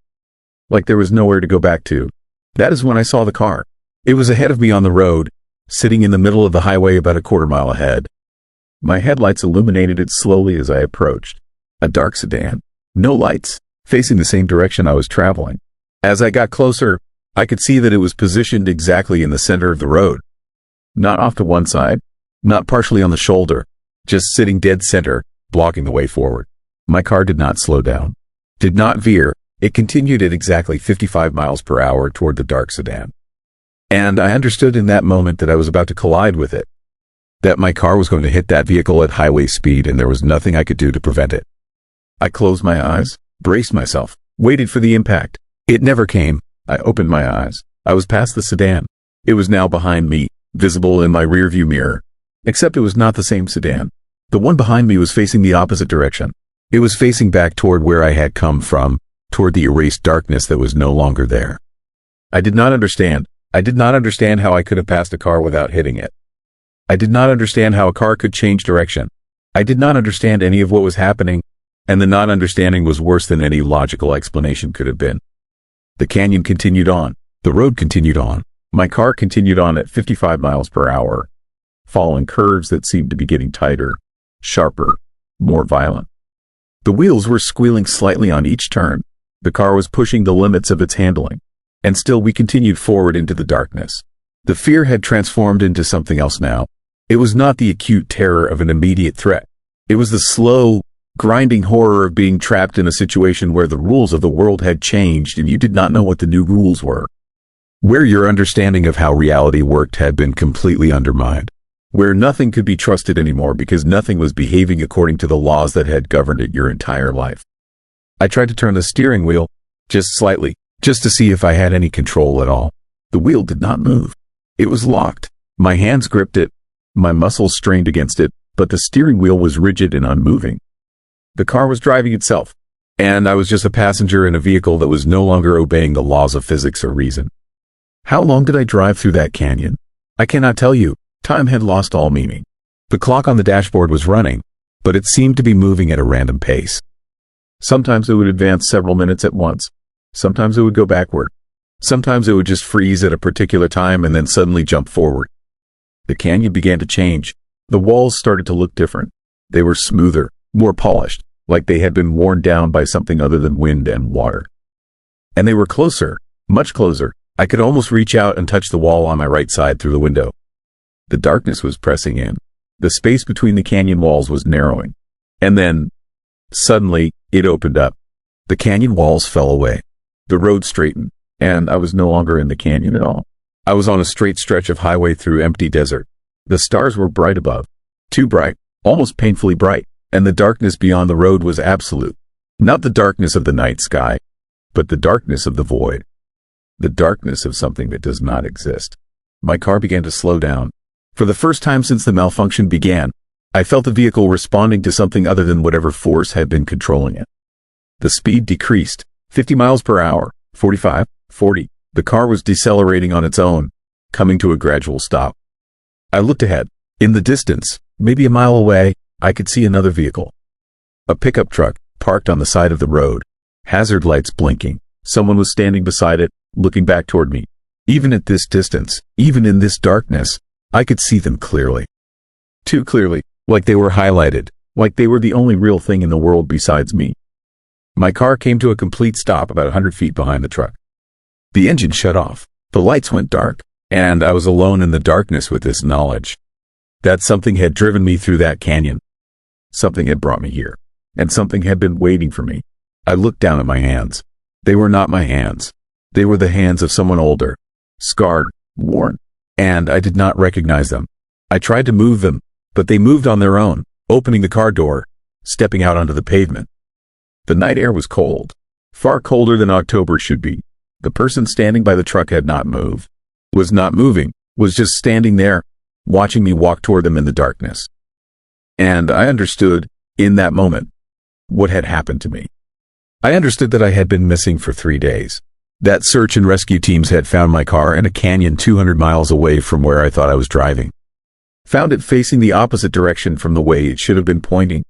Like there was nowhere to go back to. That is when I saw the car. It was ahead of me on the road, sitting in the middle of the highway about a quarter mile ahead. My headlights illuminated it slowly as I approached. A dark sedan. No lights, facing the same direction I was traveling. As I got closer, I could see that it was positioned exactly in the center of the road. Not off to one side, not partially on the shoulder, just sitting dead center, blocking the way forward. My car did not slow down, did not veer. It continued at exactly 55 miles per hour toward the dark sedan. And I understood in that moment that I was about to collide with it. That my car was going to hit that vehicle at highway speed and there was nothing I could do to prevent it. I closed my eyes, braced myself, waited for the impact. It never came. I opened my eyes. I was past the sedan. It was now behind me, visible in my rearview mirror. Except it was not the same sedan. The one behind me was facing the opposite direction. It was facing back toward where I had come from, toward the erased darkness that was no longer there. I did not understand. I did not understand how I could have passed a car without hitting it. I did not understand how a car could change direction. I did not understand any of what was happening, and the not understanding was worse than any logical explanation could have been. The canyon continued on. The road continued on. My car continued on at 55 miles per hour, following curves that seemed to be getting tighter, sharper, more violent. The wheels were squealing slightly on each turn. The car was pushing the limits of its handling. And still we continued forward into the darkness. The fear had transformed into something else now. It was not the acute terror of an immediate threat. It was the slow, grinding horror of being trapped in a situation where the rules of the world had changed and you did not know what the new rules were. Where your understanding of how reality worked had been completely undermined. Where nothing could be trusted anymore because nothing was behaving according to the laws that had governed it your entire life. I tried to turn the steering wheel, just slightly, just to see if I had any control at all. The wheel did not move. It was locked. My hands gripped it. My muscles strained against it, but the steering wheel was rigid and unmoving. The car was driving itself, and I was just a passenger in a vehicle that was no longer obeying the laws of physics or reason. How long did I drive through that canyon? I cannot tell you. Time had lost all meaning. The clock on the dashboard was running, but it seemed to be moving at a random pace. Sometimes it would advance several minutes at once. Sometimes it would go backward. Sometimes it would just freeze at a particular time and then suddenly jump forward. The canyon began to change. The walls started to look different. They were smoother, more polished, like they had been worn down by something other than wind and water. And they were closer, much closer. I could almost reach out and touch the wall on my right side through the window. The darkness was pressing in. The space between the canyon walls was narrowing. And then, suddenly, it opened up. The canyon walls fell away. The road straightened, and I was no longer in the canyon at all. I was on a straight stretch of highway through empty desert. The stars were bright above. Too bright, almost painfully bright, and the darkness beyond the road was absolute. Not the darkness of the night sky, but the darkness of the void. The darkness of something that does not exist. My car began to slow down. For the first time since the malfunction began, I felt the vehicle responding to something other than whatever force had been controlling it. The speed decreased. 50 miles per hour, 45, 40. The car was decelerating on its own, coming to a gradual stop. I looked ahead. In the distance, maybe a mile away, I could see another vehicle. A pickup truck, parked on the side of the road. Hazard lights blinking. Someone was standing beside it, looking back toward me. Even at this distance, even in this darkness, I could see them clearly. Too clearly, like they were highlighted, like they were the only real thing in the world besides me. My car came to a complete stop about 100 feet behind the truck. The engine shut off, the lights went dark, and I was alone in the darkness with this knowledge that something had driven me through that canyon. Something had brought me here, and something had been waiting for me. I looked down at my hands. They were not my hands. They were the hands of someone older, scarred, worn, and I did not recognize them. I tried to move them, but they moved on their own, opening the car door, stepping out onto the pavement. The night air was cold, far colder than October should be. The person standing by the truck had not moved, was not moving, was just standing there, watching me walk toward them in the darkness. And I understood, in that moment, what had happened to me. I understood that I had been missing for 3 days. That search and rescue teams had found my car in a canyon 200 miles away from where I thought I was driving. Found it facing the opposite direction from the way it should have been pointing.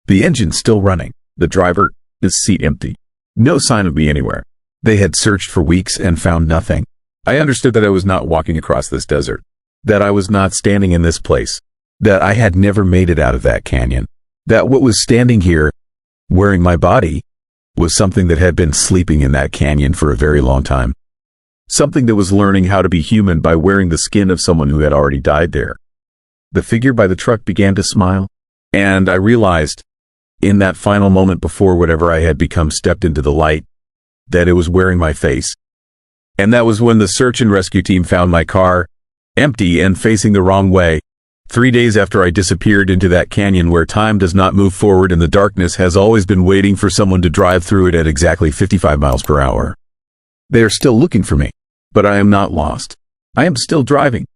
The engine still running, the driver, his seat empty. No sign of me anywhere. They had searched for weeks and found nothing. I understood that I was not walking across this desert, that I was not standing in this place, that I had never made it out of that canyon, that what was standing here, wearing my body, was something that had been sleeping in that canyon for a very long time. Something that was learning how to be human by wearing the skin of someone who had already died there. The figure by the truck began to smile, and I realized, in that final moment before whatever I had become stepped into the light, that it was wearing my face. And that was when the search and rescue team found my car, empty and facing the wrong way. 3 days after I disappeared into that canyon where time does not move forward and the darkness has always been waiting for someone to drive through it at exactly 55 miles per hour. They are still looking for me, but I am not lost. I am still driving,